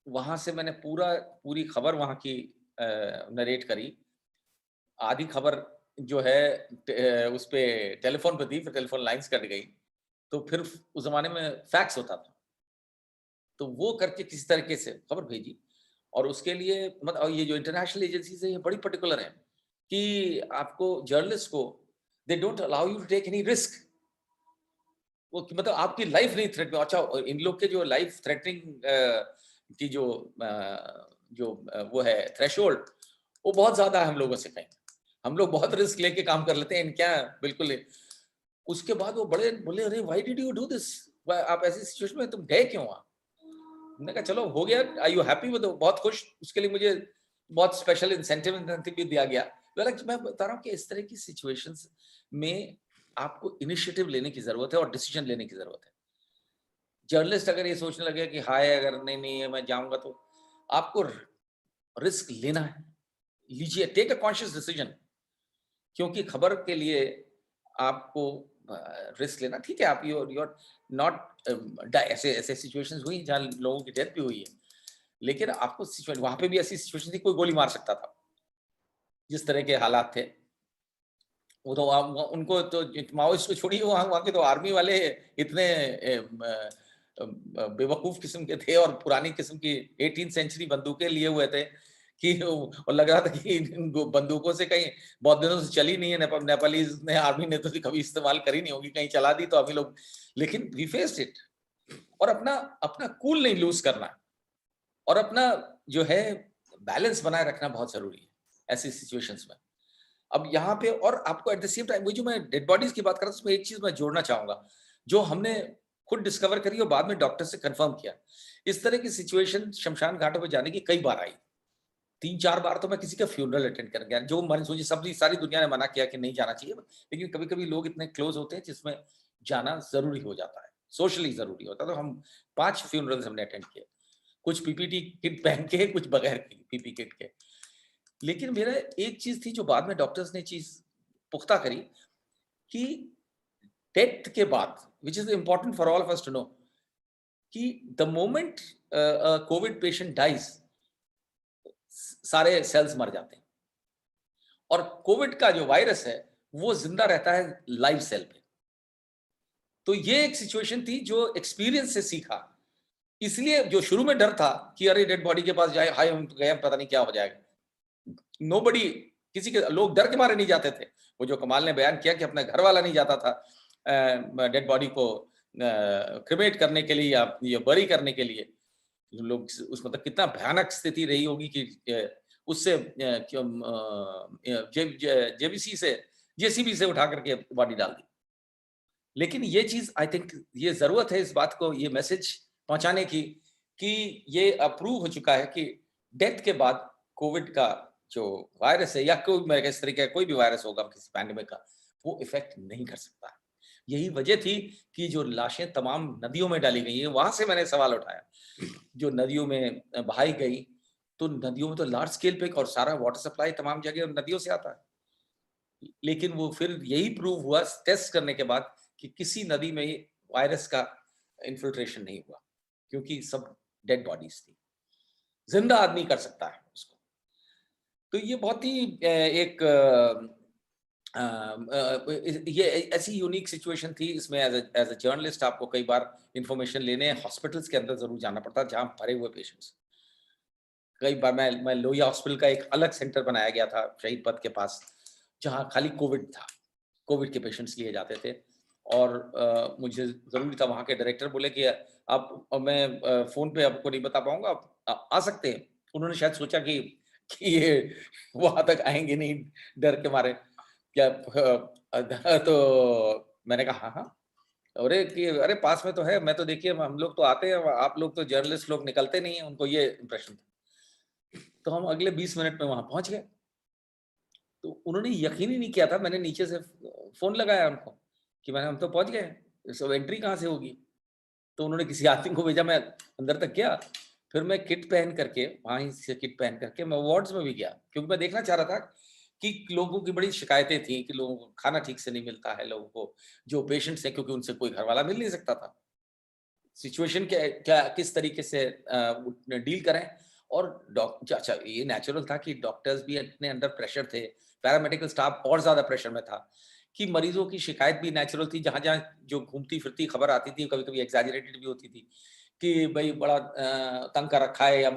वहां से मैंने पूरी खबर वहां की नरेट करी। आधी खबर जो है उस पे टेलीफोन पे दी, फिर टेलीफोन लाइंस कट गई। तो फिर उस जमाने में फैक्स होता था, तो वो करके किसी तरीके से खबर भेजी। और उसके लिए मतलब ये जो इंटरनेशनल एजेंसीज है ये बड़ी पर्टिकुलर है कि आपको जर्नलिस्ट को they don't allow you to take any risk. वो मतलब आपकी लाइफ नहीं थ्रेट में। अच्छा, इन लोग के जो लाइफ थ्रेटनिंग की जो वो है थ्रेशोल्ड, वो बहुत ज्यादा है हम लोगों से। कहीं हम लोग बहुत रिस्क लेके काम कर लेते हैं, इनका बिल्कुल। उसके बाद वो बड़े बोले, अरे why did you do this, आप ऐसी सिचुएशन में तुम गए क्यों वहां? मैंने कहा चलो हो गया, आर यू हैप्पी विद, बहुत खुश, उसके लिए मुझे बहुत स्पेशल इंसेंटिव भी दिया गया। मैं बता रहा हूँ कि इस तरह की सिचुएशंस में आपको इनिशिएटिव लेने की जरूरत है और डिसीजन लेने की जरूरत है। जर्नलिस्ट अगर ये सोचने लगे कि हाय अगर नहीं मैं जाऊंगा, तो आपको रिस्क लेना है, लीजिए, टेक अ कॉन्शियस डिसीजन, क्योंकि खबर के लिए आपको रिस्क लेना, ठीक है। आप you're नॉट ऐसे सिचुएशंस हुई जहां लोगों की डेथ भी हुई है, लेकिन आपको सिचुएशन, वहां पे भी ऐसी सिचुएशन थी कोई गोली मार सकता था, जिस तरह के हालात थे वो तो उनको तो माओइस्ट को छोड़िए, वहां के तो आर्मी वाले इतने बेवकूफ किस्म के थे और पुरानी किस्म की 18th सेंचुरी बंदूकें लिए हुए थे कि, और लग रहा था कि इन बंदूकों से कहीं बहुत दिनों से चली नहीं है, नेपालीज ने, आर्मी ने तो कभी इस्तेमाल करी नहीं होगी, कहीं चला दी तो अभी लोग, लेकिन वी फेस्ड इट। और अपना कूल नहीं लूज करना, और अपना जो है बैलेंस बनाए रखना बहुत जरूरी है ऐसी सिचुएशंस में। अब यहाँ पे, और आपको एट द सेम टाइम, वो जो मैं डेड बॉडीज की बात कर रहा था, उसमें एक चीज मैं जोड़ना चाहूंगा जो हमने खुद डिस्कवर करी और बाद में डॉक्टर से कंफर्म किया। इस तरह की सिचुएशन शमशान घाटों पे जाने की कई बार आई, 3-4 बार तो मैं किसी का फ्यूनरल अटेंड कर गया, जो मरीज मुझे सारी दुनिया ने मना किया कि नहीं जाना चाहिए, लेकिन कभी कभी लोग इतने क्लोज होते हैं जिसमें जाना जरूरी हो जाता है, सोशली जरूरी होता है। तो हम 5 फ्यूनरल्स हमने अटेंड किए, कुछ पीपीटी किट पहन के, कुछ बगैर पीपी किट के। लेकिन मेरा एक चीज थी जो बाद में डॉक्टर्स ने चीज पुख्ता करी कि डेथ के बाद, which is important for all of us to know, कि the moment COVID patient dies, सारे सेल्स मर जाते हैं, और कोविड का जो वायरस है वो जिंदा रहता है लाइव सेल पे। तो ये एक सिचुएशन थी जो एक्सपीरियंस से सीखा, इसलिए जो शुरू में डर था कि अरे डेड बॉडी के पास जाए, हाय हम गए, पता नहीं क्या हो जाएगा, नोबडी, किसी के, लोग डर के मारे नहीं जाते थे। वो जो कमाल ने बयान किया कि अपना घर वाला नहीं जाता था डेड बॉडी को क्रिमेट करने के लिए या बरी करने के लिए, लोग उस मतलब कितना भयानक स्थिति रही होगी कि उससे जेबीसी से, जेसीबी से उठा करके बॉडी डाल दी। लेकिन ये चीज, आई थिंक ये जरूरत है इस बात को, ये मैसेज पहुंचाने की कि ये अप्रूव हो चुका है कि डेथ के बाद कोविड का जो वायरस है, या कोई इस तरीके का कोई भी वायरस होगा किसी पैंडेमिक का, वो इफेक्ट नहीं कर सकता। यही वजह थी कि जो लाशें तमाम नदियों में डाली गई हैं, वहां से मैंने सवाल उठाया, जो नदियों में बहाई गई, तो नदियों में तो लार्ज स्केल पे, और सारा वाटर सप्लाई तमाम जगह नदियों से आता है। लेकिन वो फिर यही प्रूव हुआ टेस्ट करने के बाद कि किसी नदी में वायरस का इन्फिल्ट्रेशन नहीं हुआ, क्योंकि सब डेड बॉडीज थी, जिंदा आदमी कर सकता है उसको। तो ये बहुत ही एक ये ऐसी यूनिक सिचुएशन थी। इसमें एज अ जर्नलिस्ट आपको कई बार इंफॉर्मेशन लेने हॉस्पिटल्स के अंदर जरूर जाना पड़ता, जहां भरे हुए पेशेंट्स। कई बार मैं लोहिया हॉस्पिटल का एक अलग सेंटर बनाया गया था शहीद पथ के पास, जहां खाली कोविड था, कोविड के पेशेंट्स लिए जाते थे। और मुझे जरूरी था, वहां के डायरेक्टर बोले कि आप, मैं फोन पे आपको नहीं बता पाऊंगा, आप आ सकते हैं। उन्होंने शायद सोचा कि ये वहां तक आएंगे नहीं डर के मारे क्या। तो मैंने कहा हाँ, अरे पास में तो है, मैं तो देखिए हम लोग तो आते हैं, आप लोग तो जर्नलिस्ट लोग निकलते नहीं है, उनको ये इंप्रेशन था। तो हम अगले 20 मिनट में वहां पहुंच गए। तो उन्होंने यकीन ही नहीं किया था, मैंने नीचे से फोन लगाया उनको कि हम तो पहुंच गए, सब एंट्री कहाँ से होगी। तो उन्होंने किसी आदमी को भेजा, मैं अंदर तक गया, फिर मैं किट पहन करके, वहीं से किट पहन करके मैं वार्ड्स में भी गया, क्योंकि मैं देखना चाह रहा था कि लोगों की बड़ी शिकायतें थी कि लोगों को खाना ठीक से नहीं मिलता है, लोगों को जो पेशेंट्स हैं, क्योंकि उनसे कोई घर वाला मिल नहीं सकता था। सिचुएशन क्या किस तरीके से डील करें। और डॉक्टर, अच्छा ये नेचुरल था कि डॉक्टर्स भी इतने अंडर प्रेशर थे, पैरामेडिकल स्टाफ और ज्यादा प्रेशर में था, कि मरीजों की शिकायत भी नेचुरल थी। जहां जहां जो घूमती फिरती खबर आती थी, कभी कभी एग्जैजरेटेड भी होती थी कि भाई बड़ा तंग कर रखा है, या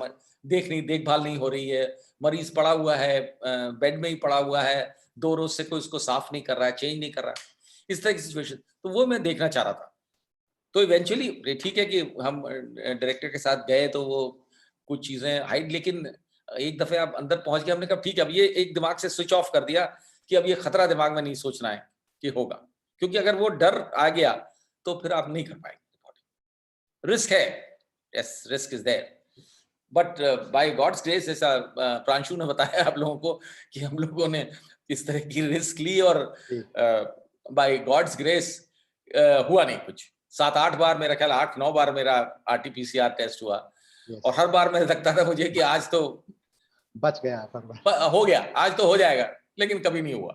देखभाल नहीं हो रही है, मरीज पड़ा हुआ है, बेड में ही पड़ा हुआ है, 2 रोज से कोई उसको साफ नहीं कर रहा है, चेंज नहीं कर रहा है, इस तरह की सिचुएशन। तो वो मैं देखना चाह रहा था। तो इवेंचुअली ठीक है कि हम डायरेक्टर के साथ गए, तो वो कुछ चीजें हाइड, लेकिन एक दफे आप अंदर पहुंच गए, हमने कहा ठीक है, अब ये एक दिमाग से स्विच ऑफ कर दिया कि अब ये खतरा दिमाग में नहीं सोचना है कि होगा, क्योंकि अगर वो डर आ गया तो फिर आप नहीं कर पाएंगे। रिस्क है, yes, risk is there. But by God's grace, जैसा प्रांशु ने बताया आप लोगों को कि हम लोगों ने इस तरह की रिस्क ली और by God's grace हुआ नहीं कुछ. 7-8 बार, मेरा ख्याल 8-9 बार मेरा RT-PCR टेस्ट हुआ. और हर बार मैं लगता था मुझे कि आज तो बच गया, हो गया, आज तो हो जाएगा, लेकिन कभी नहीं हुआ.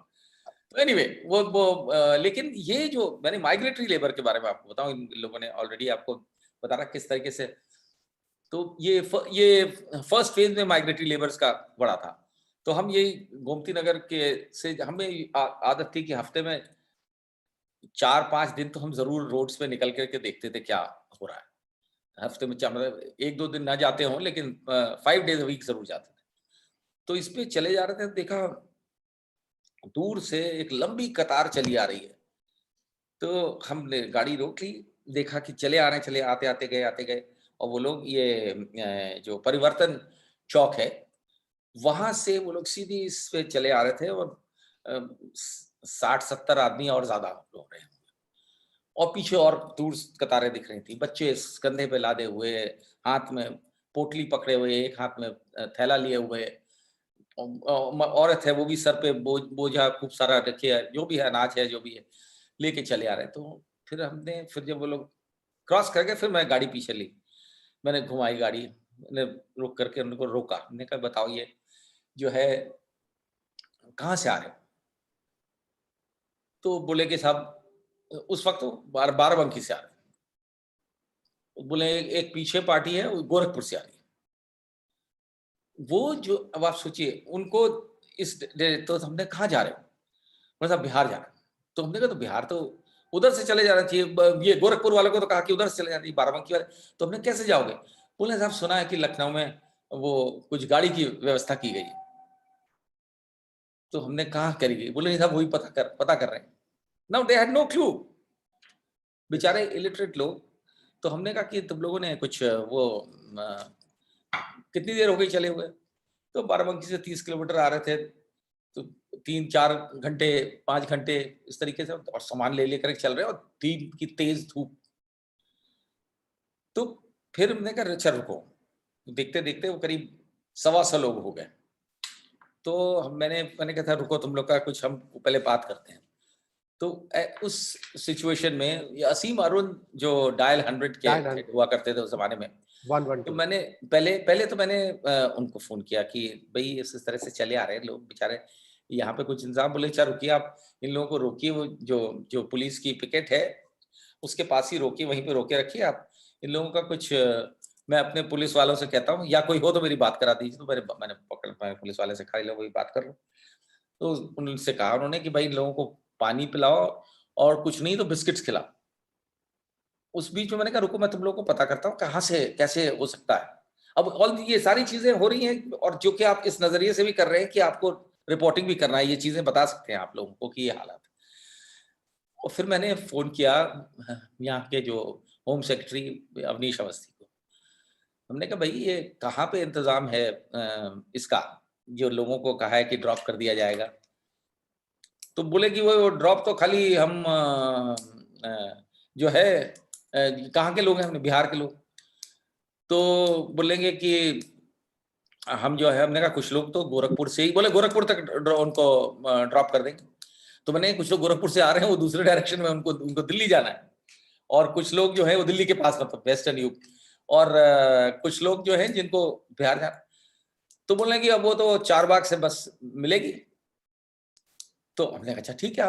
तो एनीवे, वो लेकिन ये जो मैंने माइग्रेटरी लेबर के बारे में आपको बताऊं, इन लोगों ने ऑलरेडी आपको बता रहा किस तरीके से. तो ये फर्स्ट फेज में माइग्रेटरी लेबर्स का बड़ा था. तो हम ये गोमती नगर के से हमें आदत थी कि हफ्ते में 4-5 दिन तो हम जरूर रोड्स पे निकल करके देखते थे क्या हो रहा है. हफ्ते में मतलब 1-2 दिन ना जाते हों, लेकिन 5 days a week जरूर जाते थे. तो इस पे चले जा रहे थे, देखा दूर से एक लंबी कतार चली आ रही है. तो हमने गाड़ी रोक ली, देखा कि चले आ रहे हैं, चले आते गए. और वो लोग ये जो परिवर्तन चौक है वहां से वो लोग सीधी इस पे चले आ रहे थे. और 60-70 आदमी और ज्यादा लोग रहे. और पीछे और दूर कतारें दिख रही थी. बच्चे कंधे पे लादे हुए, हाथ में पोटली पकड़े हुए, एक हाथ में थैला लिए हुए. औरत है वो भी सर पे बोझा खूब सारा रखे है, जो भी है अनाज है जो भी है लेके चले आ रहे. तो फिर जब वो लोग क्रॉस कर गए, फिर मैं गाड़ी पीछे ली, मैंने घुमाई गाड़ी, मैंने रुक करके उनको रोका. मैंने कहा बताओ ये जो है कहाँ से आ रहे हो? तो बोले कि साहब उस वक्त तो बाराबंकी से आ रहे. बोले एक पीछे पार्टी है वो गोरखपुर से आ रही है. वो जो, अब आप सोचिए उनको तो हमने कहाँ जा रहे हो? बोले साहब बिहार जा रहे हैं. तो हमने कहा तो बिहार तो उधर से चले जाना चाहिए. ये गोरखपुर वालों को तो कहा कि उधर से चले जाना चाहिए, बाराबंकी वाले. तो हमने कैसे जाओगे? बोले साहब सुना है कि लखनऊ में वो कुछ गाड़ी की व्यवस्था की गई है. तो हमने कहा करी गई? बोले साहब वही पता कर रहे हैं. Now they had no clue, बेचारे इलिटरेट लोग. तो हमने कहा कि तुम लोगों ने कुछ वो कितनी देर हो गई चले हुए? तो बाराबंकी से 30 किलोमीटर आ रहे थे, तो 3-4 घंटे 5 घंटे इस तरीके से, और सामान ले लेकर चल रहे, और दिन की तेज धूप. तो फिर हमने कहा चल रुको. देखते देखते वो करीब 125 लोग हो गए. तो मैंने कहा था रुको तुम लोग का कुछ हम पहले बात करते हैं. तो उस सिचुएशन में ये असीम अरुण जो डायल 100 के हुआ करते थे उस जमाने में, 112. तो मैंने पहले तो मैंने उनको फोन किया कि भाई इस तरह से चले आ रहे हैं लोग बेचारे, यहाँ पे कुछ इंतजाम. बोले अच्छा रुकिए, आप इन लोगों को रोकिए, वो जो पुलिस की पिकेट है उसके पास ही रोकिए, वहीं पे रोके रखिए. आप इन लोगों का कुछ, मैं अपने पुलिस वालों से कहता हूँ, या कोई हो तो मेरी बात करा दीजिए. तो मैंने पकड़ पुलिस वाले से कहा वही बात कर लो. तो उनसे कहा उन्होंने कि भाई इन लोगों को पानी पिलाओ और कुछ नहीं तो बिस्किट्स खिलाओ. उस बीच में मैंने कहा रुको मैं तुम लोगों को पता करता हूँ कहाँ से कैसे हो सकता है. अब ऑल ये सारी चीजें हो रही हैं, और जो कि आप इस नजरिए से भी कर रहे हैं कि आपको रिपोर्टिंग भी करना है, ये चीजें बता सकते हैं आप लोगों को कि ये हालात. और फिर मैंने फोन किया यहाँ के जो होम सेक्रेटरी अवनीश अवस्थी को. हमने कहा भाई ये कहाँ पे इंतजाम है इसका, जो लोगों को कहा है कि ड्रॉप कर दिया जाएगा. तो बोले कि वो ड्रॉप तो खाली हम जो है कहाँ के लोग हैं, हमने बिहार के लोग. तो बोलेंगे कि हम जो है, हमने कहा कुछ लोग तो गोरखपुर से ही, बोले गोरखपुर तक उनको ड्रॉप कर देंगे. तो मैंने कुछ लोग गोरखपुर से आ रहे हैं, वो दूसरे डायरेक्शन में, उनको दिल्ली जाना है. और कुछ लोग जो है वो दिल्ली के पास, मतलब वेस्टर्न यूप. और कुछ लोग जो है जिनको बिहार जाना. तो बोले कि अब वो तो चारबाग से बस मिलेगी. तो हमने कहा अच्छा ठीक है.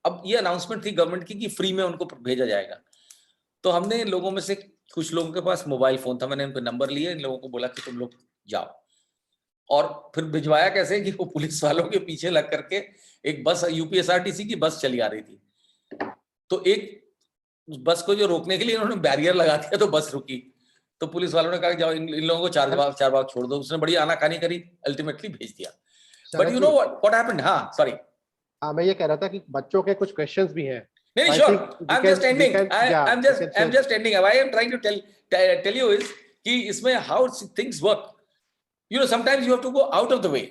अब ये अनाउंसमेंट थी गवर्नमेंट की कि फ्री में उनको भेजा जाएगा. तो हमने लोगों में से कुछ लोगों के पास मोबाइल फोन था, मैंने उनके नंबर लिए, इन लोगों को बोला कि तुम लोग जाओ. और फिर भिजवाया कैसे कि वो पुलिस वालों के पीछे लग करके एक बस, यूपीएसआरटीसी की बस चली आ रही थी. तो एक बस को जो रोकने के लिए उन्होंने बैरियर लगा दिया, तो बस रुकी. तो पुलिस वालों ने कहा जाओ इन लोगों को चार बाग छोड़ दो. उसने बड़ी आनाकानी करी, अल्टीमेटली भेज दिया. But you know what happened. हाँ सॉरी, मैं ये कह रहा था कि बच्चों के कुछ क्वेश्चंस भी हैं. नहीं, sure. I'm just ending. I'm just ending. Why I'm trying to tell you is कि इसमें how things work. You know, sometimes you have to go out of the way.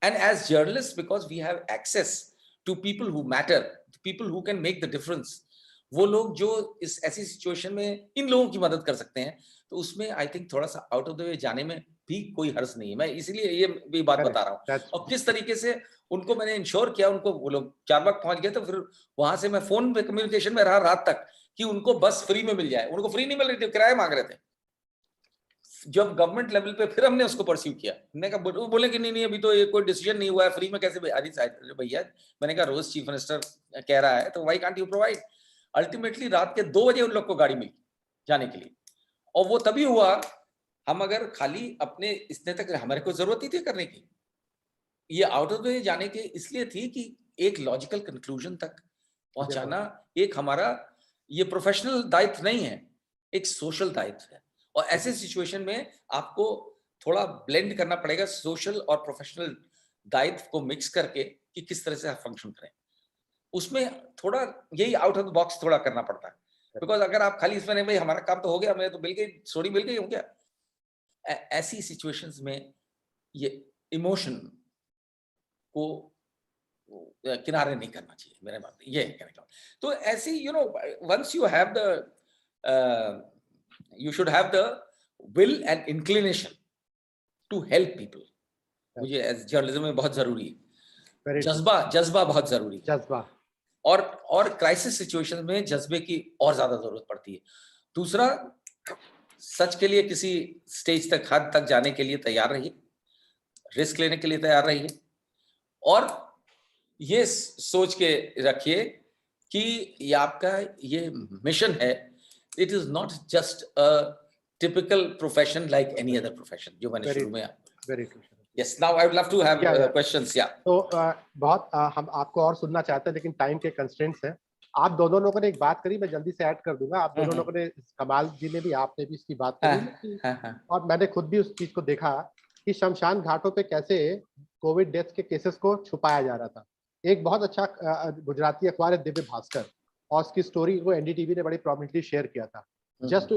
And as journalists, because we have access to people who matter, people who can make the difference, वो लोग जो इस ऐसी situation में इन लोगों की मदद कर सकते हैं, तो उसमें आई थिंक थोड़ा सा आउट ऑफ द वे जाने में भी कोई हर्ज नहीं है। मैं इसीलिए ये भी बात Correct. बता रहा हूँ। That's और किस तरीके से उनको मैंने इंश्योर किया, उनको वो लोग चारबाग पहुंच गए, तो फिर वहां से मैं फोन पे कम्युनिकेशन में रहा रात तक कि उनको बस फ्री में मिल जाए। उनको फ्री नहीं मिल रही थी, किराया मांग रहे थे। जब गवर्नमेंट लेवल पे फिर हमने उसको परस्यू किया, हमने कहा, वो बोले कि नहीं अभी तो ये कोई डिसीजन नहीं हुआ है, फ्री में कैसे भैया। मैंने कहा रोज चीफ मिनिस्टर कह रहा है, तो why can't you provide. Ultimately रात के 2 बजे उन लोग को गाड़ी मिली जाने के लिए, और वो तभी हुआ, हम अगर खाली अपने इतने तक, हमारे को जरूरत ही थी करने की, ये आउट ऑफ द वे जाने के इसलिए थी कि एक लॉजिकल कंक्लूजन तक पहुंचाना एक हमारा ये प्रोफेशनल दायित्व नहीं है, एक सोशल दायित्व है। और ऐसे सिचुएशन में आपको थोड़ा ब्लेंड करना पड़ेगा सोशल और प्रोफेशनल दायित्व को मिक्स करके कि किस तरह से आप फंक्शन करें। उसमें थोड़ा यही आउट ऑफ द बॉक्स थोड़ा करना पड़ता है, बिकॉज अगर आप खाली इसमें नहीं भाई हमारा काम तो हो गया, मैं तो मिल गई, स्टोरी मिल गई, हो गया, ऐसी सिचुएशंस में ये इमोशन को किनारे नहीं करना चाहिए, मेरे बात ये है कहने का। तो ऐसी once you have the you should have the will and inclination to help people. मुझे एज जर्नलिज्म में बहुत जरूरी है, जज्बा बहुत जरूरी है, जज्बा। और क्राइसिस सिचुएशन में जज्बे की और ज्यादा जरूरत पड़ती है। दूसरा, सच के लिए किसी स्टेज तक, हद तक जाने के लिए तैयार रहिए, रिस्क लेने के लिए तैयार रहिए, और ये सोच के रखिए कि ये आपका ये मिशन है। It is not just a typical profession like any other profession. जो मैंने शुरू में Very true. Yes, now I would love to have questions. Yeah. तो बहुत हम आपको और सुनना चाहते हैं, लेकिन टाइम के कंस्ट्रेंट्स हैं। आप दोनों लोगों ने एक बात करी, मैं जल्दी से ऐड कर दूंगा। आप दोनों लोगों ने, कमाल जी ने भी, आपने भी इसकी बात करी, और मैंने खुद भी उस चीज को देखा कि शमशान घाटों पे कैसे कोविड डेथ के केसेस को छुपाया जा रहा था। एक बहुत अच्छा गुजराती अखबार है दिव्य भास्कर, और उसकी स्टोरी को एनडीटीवी ने बड़ी प्रॉमिनेंटली शेयर किया था। जस्ट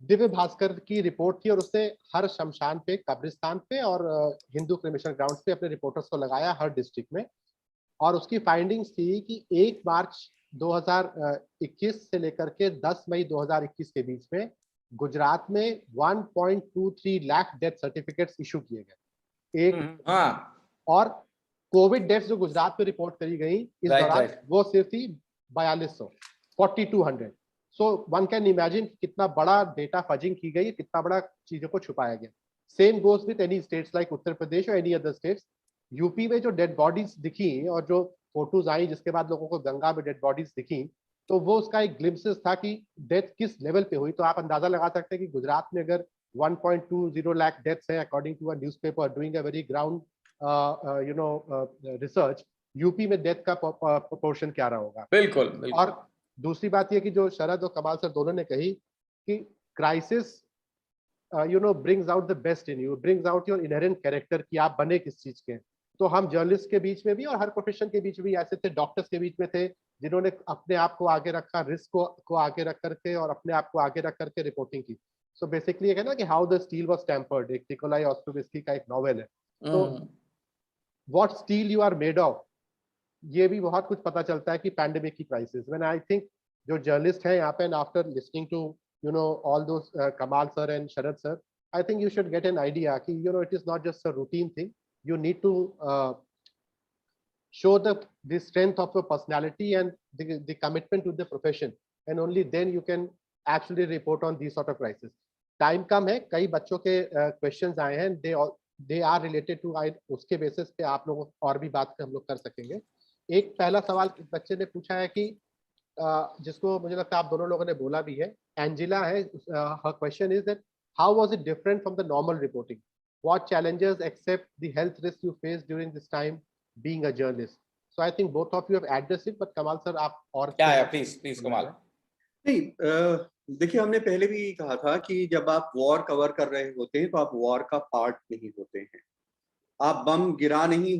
दिव्य भास्कर की रिपोर्ट थी, और उसने हर शमशान पे, कब्रिस्तान पे और हिंदू क्रिमेशन ग्राउंड्स पे अपने रिपोर्टर्स को लगाया हर डिस्ट्रिक्ट में, और उसकी फाइंडिंग्स थी कि 1 मार्च 2021 से लेकर के 10 मई 2021 के बीच में गुजरात में 1.23 लाख डेथ सर्टिफिकेट्स इशू किए गए। और कोविड डेथ्स जो गुजरात में रिपोर्ट करी गई इस दौरान वो सिर्फ थी 4200, 4200। सो वन कैन इमेजिन कितना बड़ा डेटा फजिंग की गई, कितना बड़ा चीजों को छुपाया गया। Same goes with any states like Uttar Pradesh और एनी अदर स्टेट्स। यूपी में जो डेड बॉडीज दिखी और जो फोटोज आई, जिसके बाद लोगों को गंगा में डेड बॉडीज दिखी, तो वो उसका एक ग्लिम्पसेस था कि डेथ किस लेवल पे हुई। तो आप अंदाजा लगा सकते हैं कि गुजरात में अगर 1.20 लाख डेथ्स है according to a newspaper doing a very ground research, UP में डेथ का प्रोपोर्शन क्या रहा होगा। बिल्कुल। और दूसरी बात ये कि जो शरद और कमाल सर दोनों ने कही कि crisis brings out the best in you, brings out your inherent character कि आप बने किस चीज के। तो हम जर्नलिस्ट के बीच में भी और हर प्रोफेशन के बीच में ऐसे थे, डॉक्टर्स के बीच में थे जिन्होंने अपने आप को आगे रखा, रिस्क को आगे रख करके और अपने आप को आगे रख करके रिपोर्टिंग की। सो बेसिकली ये कहना कि how the steel was tempered, एक निकोलाई ऑस्ट्रोविस्की का एक नॉवेल है। तो what steel you are made of, ये भी बहुत कुछ पता चलता है कि पैंडेमिक की क्राइसिस। व्हेन आई थिंक जो जर्नलिस्ट है यहाँ पे, and after listening to all those Kamal sir and Sharad sir, I think you should get an idea कि it is not just a routine thing. You need to show the strength of your personality and the commitment to the profession, and only then you can actually report on these sort of crises. Time कम है, कई बच्चों के questions आए हैं, they are related to, उसके basis पे आप लोग और भी बात हम लोग कर सकेंगे। एक पहला सवाल बच्चे ने पूछा है कि जिसको मुझे लगता है आप दोनों लोगों ने बोला भी है, एंजिला है, her question is that how was it different from the normal reporting? What challenges except the health risks you faced during this time being a journalist? So I think both of you have addressed it, but Kamal sir, आप और क्या है? Please Kamal। नहीं, देखिए हमने पहले भी कहा था कि जब आप वॉर कवर कर रहे होते हैं तो आप वॉर का पार्ट नहीं होते हैं, आप बम गिरा नहीं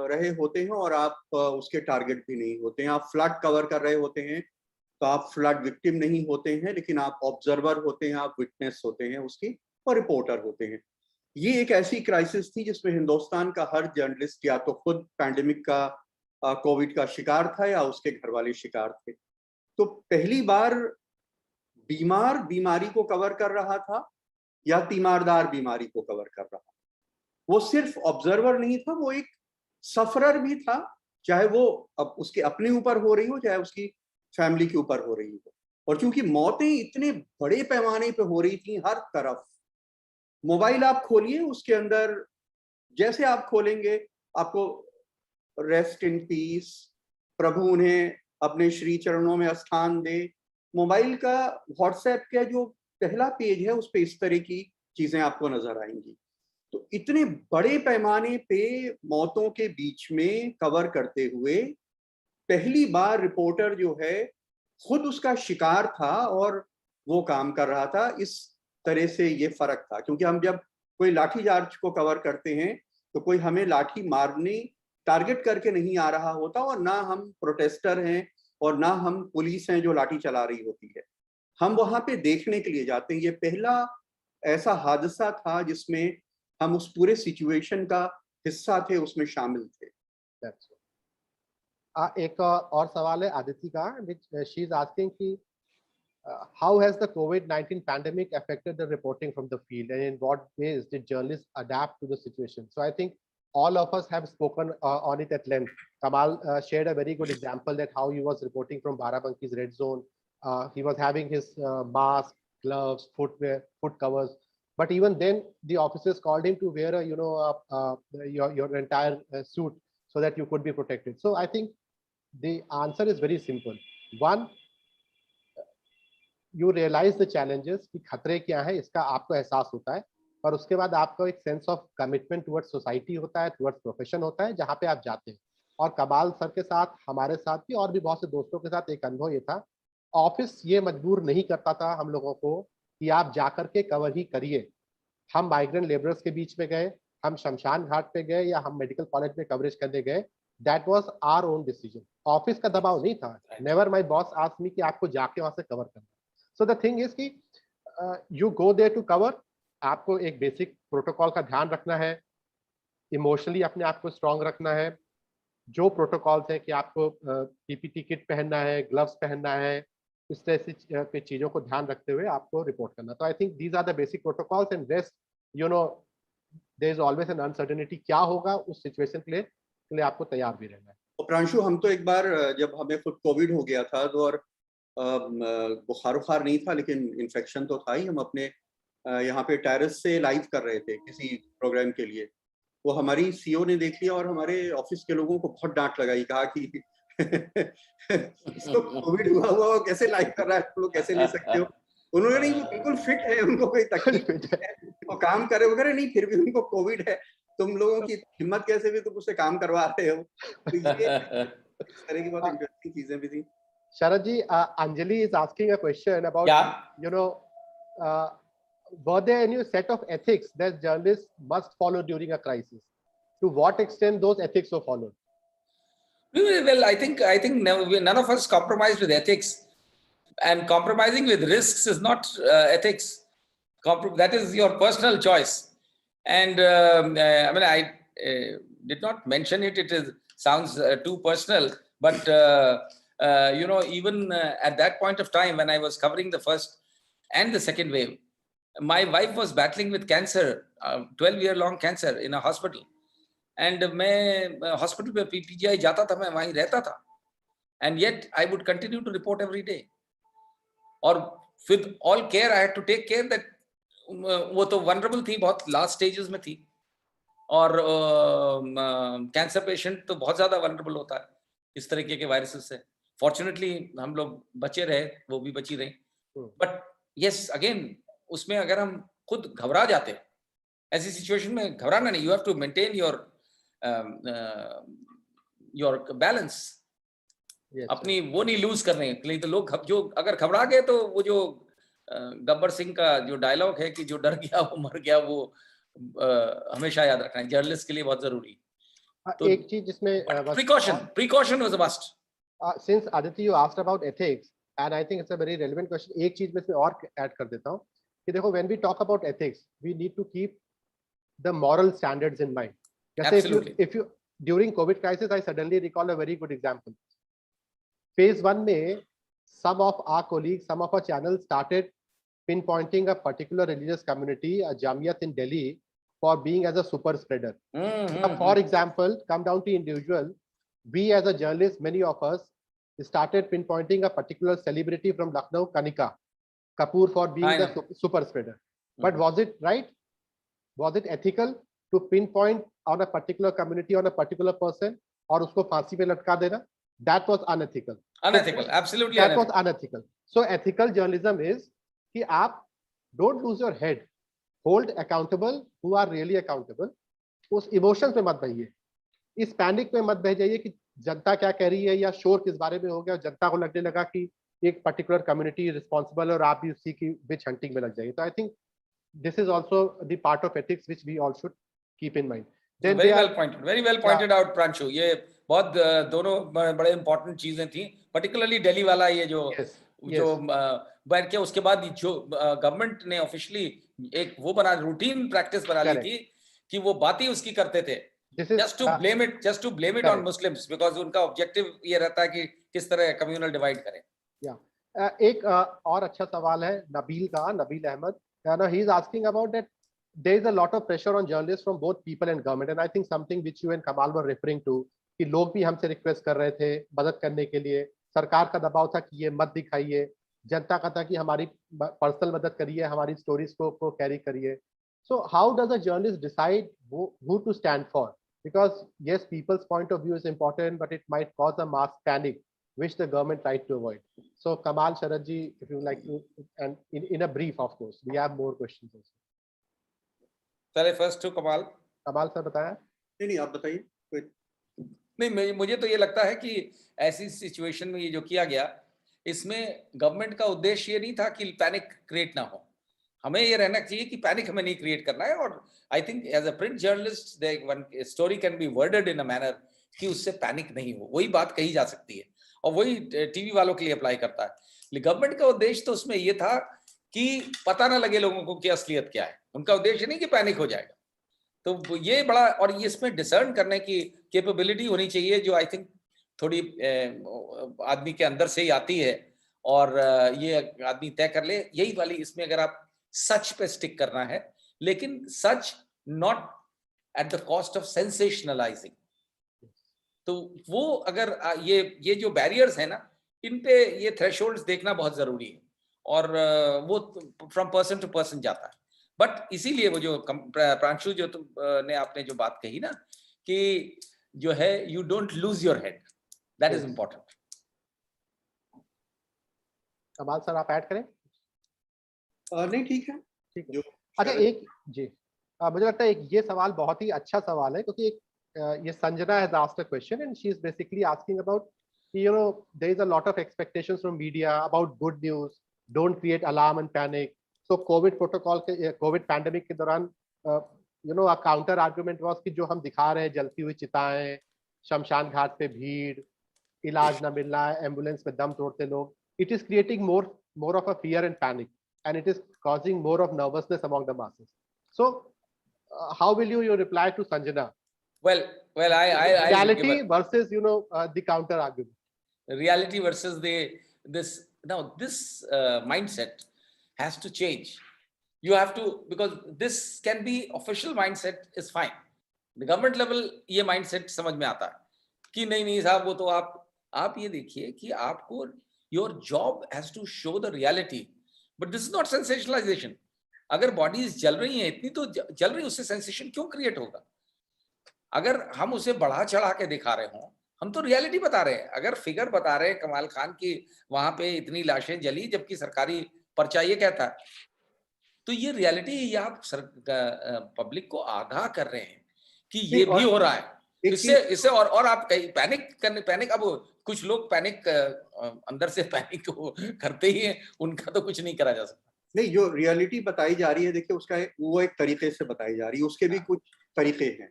रहे होते हैं और आप उसके टारगेट भी नहीं होते हैं। आप फ्लड कवर कर रहे होते हैं तो आप फ्लड विक्टिम नहीं होते हैं, लेकिन आप ऑब्जर्वर होते हैं, आप विटनेस होते हैं उसकी, और रिपोर्टर होते हैं। ये एक ऐसी क्राइसिस थी जिसमें हिंदुस्तान का हर जर्नलिस्ट या तो खुद पैंडेमिक का, कोविड का शिकार था या उसके घर वाले शिकार थे। तो पहली बार बीमार बीमारी को कवर कर रहा था या तीमारदार बीमारी को कवर कर रहा था। वो सिर्फ ऑब्जर्वर नहीं था, वो एक सफरर भी था, चाहे वो अब उसके अपने ऊपर हो रही हो, चाहे उसकी फैमिली के ऊपर हो रही हो। और क्योंकि मौतें इतने बड़े पैमाने पे हो रही थी हर तरफ, मोबाइल आप खोलिए, उसके अंदर जैसे आप खोलेंगे आपको रेस्ट इन पीस, प्रभु उन्हें अपने श्री चरणों में स्थान दे, मोबाइल का व्हाट्सएप का जो पहला पेज है उस पे इस तरह की चीजें आपको नजर आएंगी। तो इतने बड़े पैमाने पे मौतों के बीच में कवर करते हुए पहली बार रिपोर्टर जो है खुद उसका शिकार था और वो काम कर रहा था। इस तरह से ये फर्क था, क्योंकि हम जब कोई लाठीचार्ज को कवर करते हैं तो कोई हमें लाठी मारने टारगेट करके नहीं आ रहा होता, और ना हम प्रोटेस्टर हैं और ना हम पुलिस हैं जो लाठी चला रही होती है। हम वहां पे देखने के लिए जाते हैं। ये पहला ऐसा हादसा था जिसमें हम उस पूरे सिचुएशन का हिस्सा थे, उसमें शामिल थे। एक और सवाल है आदिति का, which she is asking कि how has the COVID-19 pandemic affected the reporting from the field, and in what ways did journalists adapt to the situation? So I think all of us have spoken on it at length. Kamal shared a very good example that how he was reporting from Barabanki's red zone. He was having his mask, gloves, footwear, foot covers. But even then, the officers called him to wear your entire suit so that you could be protected. So I think the answer is very simple. One, you realize the challenges कि खतरे क्या है, इसका आपको एहसास होता है, और उसके बाद आपको एक sense of commitment towards society होता है, टुवर्ड्स प्रोफेशन होता है, जहाँ पे आप जाते हैं। और कमाल सर के साथ, हमारे साथ भी और भी बहुत से दोस्तों के साथ एक अनुभव ये था, ऑफिस ये मजबूर नहीं करता था हम लोगों को कि आप जाकर के कवर ही करिए। हम माइग्रेंट लेबरर्स के बीच में गए, हम शमशान घाट पे गए, या हम मेडिकल कॉलेज में कवरेज करने गए, that was our own decision. Office का दबाव नहीं था। Never my boss asked me कि आपको जाके वहां से कवर करना। सो द थिंग इज कि you go there to cover. आपको एक बेसिक प्रोटोकॉल का ध्यान रखना है, इमोशनली अपने आप को स्ट्रांग रखना है। जो प्रोटोकॉल्स हैं कि आपको पीपीटी किट पहनना है, ग्लव्स पहनना है, इस तरह से चीजों को ध्यान रखते हुए आपको रिपोर्ट करना। तो I think these are the basic protocols, and rest you know there is always an uncertainty, क्या होगा उस सिचुएशन के लिए आपको तैयार भी रहना है। तो प्रांशु, हम तो एक बार जब हमें खुद कोविड हो गया था तो, और बुखार नहीं था लेकिन इन्फेक्शन तो था ही, हम अपने यहाँ पे टेरेस से लाइव कर रहे थे किसी प्रोग्राम के लिए। वो हमारी सीईओ ने देख लिया और हमारे ऑफिस के लोगों को बहुत डांट लगाई, कहा कि इसको कोविड हुआ वो कैसे लाइव कर रहा है, तुम लोग कैसे ले सकते हो। उन्होंने नहीं, वो बिल्कुल फिट है, उनको कोई तकलीफ है, वो काम करे वगैरह नहीं, फिर भी उनको कोविड है, तुम लोगों की हिम्मत कैसे भी तुम उससे काम करवा रहे हो। तो ये इस तरह की बहुत इंटरेस्टिंग चीजें भी थी। Sharad ji, Anjali is asking a question about, were there any set of ethics that journalists must follow during a crisis? To what extent those ethics were followed? Well, I think none of us compromised with ethics, and compromising with risks is not ethics. That is your personal choice. And I mean, I did not mention it. It sounds too personal, but even at that point of time when I was covering the first and the second wave, my wife was battling with cancer, 12-year-long cancer in a hospital. And मैं hospital पे PGI जाता था, मैं वहीं रहता था, and yet I would continue to report every day. और with all care I had to take care that वो तो vulnerable थी, बहुत last stages में थी, और कैंसर पेशेंट तो बहुत ज्यादा vulnerable होता है इस तरीके के वायरसेस से। Fortunately हम लोग बचे रहे, वो भी बची रही। But yes, again उसमें अगर हम खुद घबरा जाते, ऐसी सिचुएशन में घबराना नहीं, you have to maintain your balance. Yes, अपनी वो नहीं लूज करने के लिए। तो लोग जो अगर घबरा गए तो वो जो गब्बर सिंह का जो डायलॉग है कि जो डर गया वो मर गया, वो हमेशा याद रखना है, जर्नलिस्ट के लिए बहुत जरूरी। तो एक चीज जिसमें precaution was a must. Since Aditi you asked about ethics, and I think it's a very relevant question, एक चीज मैं इसमें और ऐड कर देता हूँ कि देखो, when we talk about ethics, we need to keep the moral standards in mind. Absolutely. if you during COVID crisis, I suddenly recall a very good example. Phase 1 में some of our colleagues, some of our channels started pinpointing a particular religious community, a Jamiat in Delhi, for being as a super spreader. For example, come down to individual, we as a journalist, many of us started pinpointing a particular celebrity from Lucknow, Kanika Kapoor, for being the super spreader. But was it right? Was it ethical to pinpoint on a particular community, on a particular person, और उसको फांसी पे लटका देना? That was unethical. Unethical, absolutely. That was unethical. So ethical journalism is कि आप don't lose your head, hold accountable who are really accountable. उस emotions में मत बहिए, इस पैनिक में मत बह जाइए कि जनता क्या कह रही है या शोर किस बारे में हो गया, जनता को लगने लगा कि एक पर्टिकुलर कम्युनिटी रिस्पॉन्सिबल और आप भी उसी की विच हंटिंग में लग जाइए. तो I think this is also the part of ethics which we all should keep in mind. Very well pointed out Pranshu. ये बहुत दोनों बड़े इंपॉर्टेंट चीजें थी, पर्टिकुलरली दिल्ली वाला ये जो बैठ के उसके बाद जो गवर्नमेंट ने ऑफिशियली एक वो बना रूटीन प्रैक्टिस बना ली थी कि वो बातें उसकी करते थे just to blame it on Muslims, because उनका ऑब्जेक्टिव ये रहता है कि किस तरह कम्युनल डिवाइड करें. एक और अच्छा सवाल है Nabeel Ahmad. He is asking about that there is a lot of pressure on journalists from both people and government, and I think something which you and Kamal were referring to कि लोग भी हमसे रिक्वेस्ट कर रहे थे मदद करने के लिए, सरकार का दबाव था कि ये मत दिखाइए, जनता का था कि हमारी पर्सनल मदद करिए, हमारी स्टोरीज को कैरी करिए. So how does a journalist decide who to stand for? Because yes, people's point of view is important, but it might cause a mass panic, which the government tried to avoid. So Kamal, Sharad ji, if you like to, and in a brief, of course, we have more questions also. चले first to Kamal. Kamal sir बताया? नहीं आप बताइए. नहीं, मुझे तो ये लगता है कि ऐसी सिचुएशन में ये जो किया गया, इसमें गवर्नमेंट का उद्देश्य ये नहीं था कि पैनिक क्रिएट ना हो. हमें ये रहना चाहिए कि पैनिक हमें नहीं क्रिएट करना है. और I think as a print journalist one story can be worded in a manner कि उससे पैनिक नहीं हो, वही बात कही जा सकती है और वही टीवी वालों के लिए अप्लाई करता है. गवर्नमेंट का उद्देश्य तो उसमें ये था कि पता ना लगे लोगों को कि असलियत क्या है. उनका उद्देश्य नहीं कि पैनिक हो जाएगा. तो ये बड़ा, और ये इसमें डिसर्न करने की कैपेबिलिटी होनी चाहिए जो आई थिंक थोड़ी आदमी के अंदर से ही आती है, और ये आदमी तय कर ले. यही वाली इसमें अगर आप सच पे स्टिक करना है, लेकिन such not at the cost of sensationalising. तो वो अगर ये जो बैरियर्स है ना, इन पे ये थ्रेशोल्ड्स देखना बहुत जरूरी है, और वो फ्रॉम पर्सन टू पर्सन जाता है. बट इसीलिए वो जो प्रांशु जो ने आपने जो बात कही ना कि जो है you don't lose your head, that is important. कमाल सर आप ऐड करें? नहीं ठीक है. अच्छा एक जी मुझे लगता है ये सवाल बहुत ही अच्छा सवाल है, क्योंकि एक ये Sanjana has asked a question and she is basically asking about, you know, there is a lot of expectations from media about good news, don't create alarm and panic. So COVID protocol के COVID pandemic के दौरान you know a counter argument was कि जो हम दिखा रहे हैं जलती हुई चिताएं, शमशान घाट पे भीड़, इलाज न मिलना, एम्बुलेंस में दम तोड़ते लोग, it is creating more of a fear and panic, and it is causing more of nervousness among the masses. So how will you reply to Sanjana? Well, I reality versus the counter argument. Reality versus this mindset has to change. You have to, because this can be official mindset is fine. The government level ये mindset समझ में आता है कि नहीं साहब, वो तो आप ये देखिए कि आपको your job has to show the reality, but this is not sensationalization. अगर बॉडीज जल रही हैं इतनी तो जल रही, उससे सेंसेशन क्यों क्रिएट होगा? अगर हम उसे बढ़ा चढ़ा के दिखा रहे हों, हम तो रियलिटी बता रहे हैं. अगर फिगर बता रहे हैं कमाल खान की वहां पे इतनी लाशें जली जबकि सरकारी पर्चा ये कहता है, तो ये रियलिटी है. आप पब्लिक को आगाह कर रहे हैं कि ये भी हो रहा है. इससे और आप पैनिक अब कुछ लोग पैनिक अंदर से पैनिक करते ही हैं, उनका तो कुछ नहीं करा जा सकता. नहीं, जो रियलिटी बताई जा रही है देखिए उसका वो एक तरीके से बताई जा रही है, उसके भी कुछ तरीके हैं.